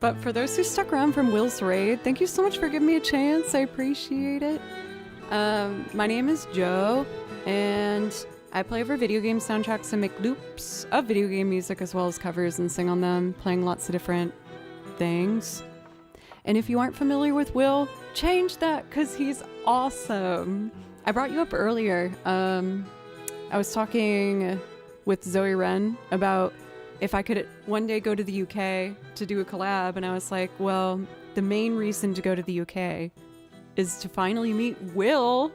But for those who stuck around from Will's Raid, thank you so much for giving me a chance. I appreciate it. My name is Joe, and I play over video game soundtracks and make loops of video game music as well as covers and sing on them, playing lots of different things. And if you aren't familiar with Will, change that because he's awesome. I brought you up earlier. I was talking with Zoe Wren about if I could one day go to the UK to do a collab, and I was like, well, the main reason to go to the UK is to finally meet Will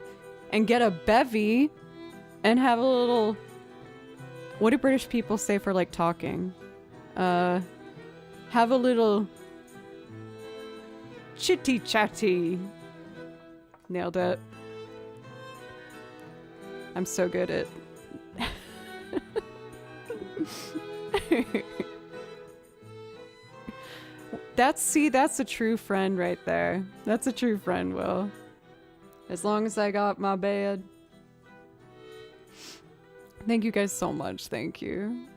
and get a bevy and have a little... What do British people say for, like, talking? Have a little chitty-chatty. Nailed it. I'm so good at... That's a true friend right there. That's a true friend, Will. As long as I got my bed. Thank you guys so much. Thank you.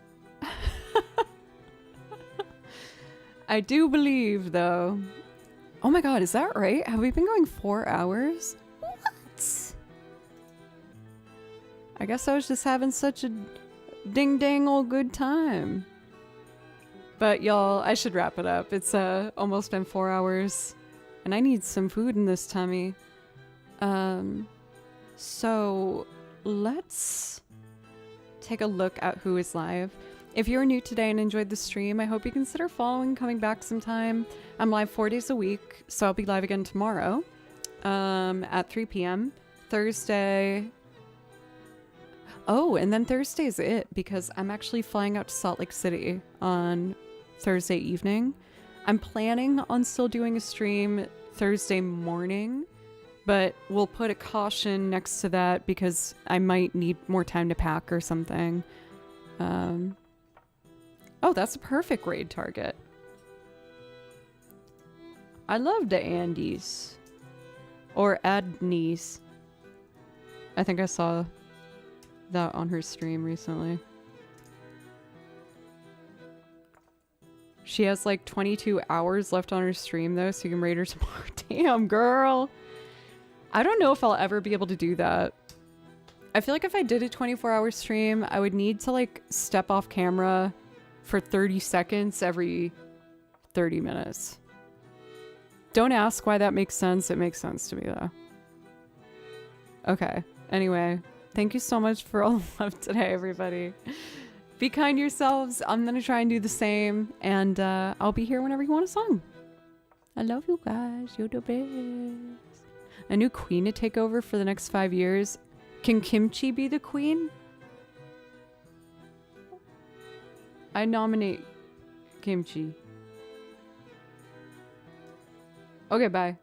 I do believe, though. Oh my god, is that right? Have we been going 4 hours? What? I guess I was just having such a ding-dang old good time. But y'all, I should wrap it up. It's almost been 4 hours. And I need some food in this tummy. So let's take a look at who is live. If you're new today and enjoyed the stream, I hope you consider following, coming back sometime. I'm live 4 days a week, so I'll be live again tomorrow at 3 p.m. Thursday. Oh, and then Thursday's it, because I'm actually flying out to Salt Lake City on Thursday evening. I'm planning on still doing a stream Thursday morning, but we'll put a caution next to that because I might need more time to pack or something. Oh, that's a perfect raid target. I love the Andes. Or Adnies. I think I saw that on her stream recently. She has like 22 hours left on her stream though, so you can raid her some more. Damn, girl. I don't know if I'll ever be able to do that. I feel like if I did a 24-hour stream, I would need to like step off camera for 30 seconds every 30 minutes. Don't ask why that makes sense. It makes sense to me though. Okay. Anyway, thank you so much for all the love today, everybody. Be kind to yourselves. I'm gonna try and do the same, and I'll be here whenever you want a song. I love you guys. You're the best. A new queen to take over for the next 5 years. Can Kimchi be the queen? I nominate Kimchi. Okay, bye.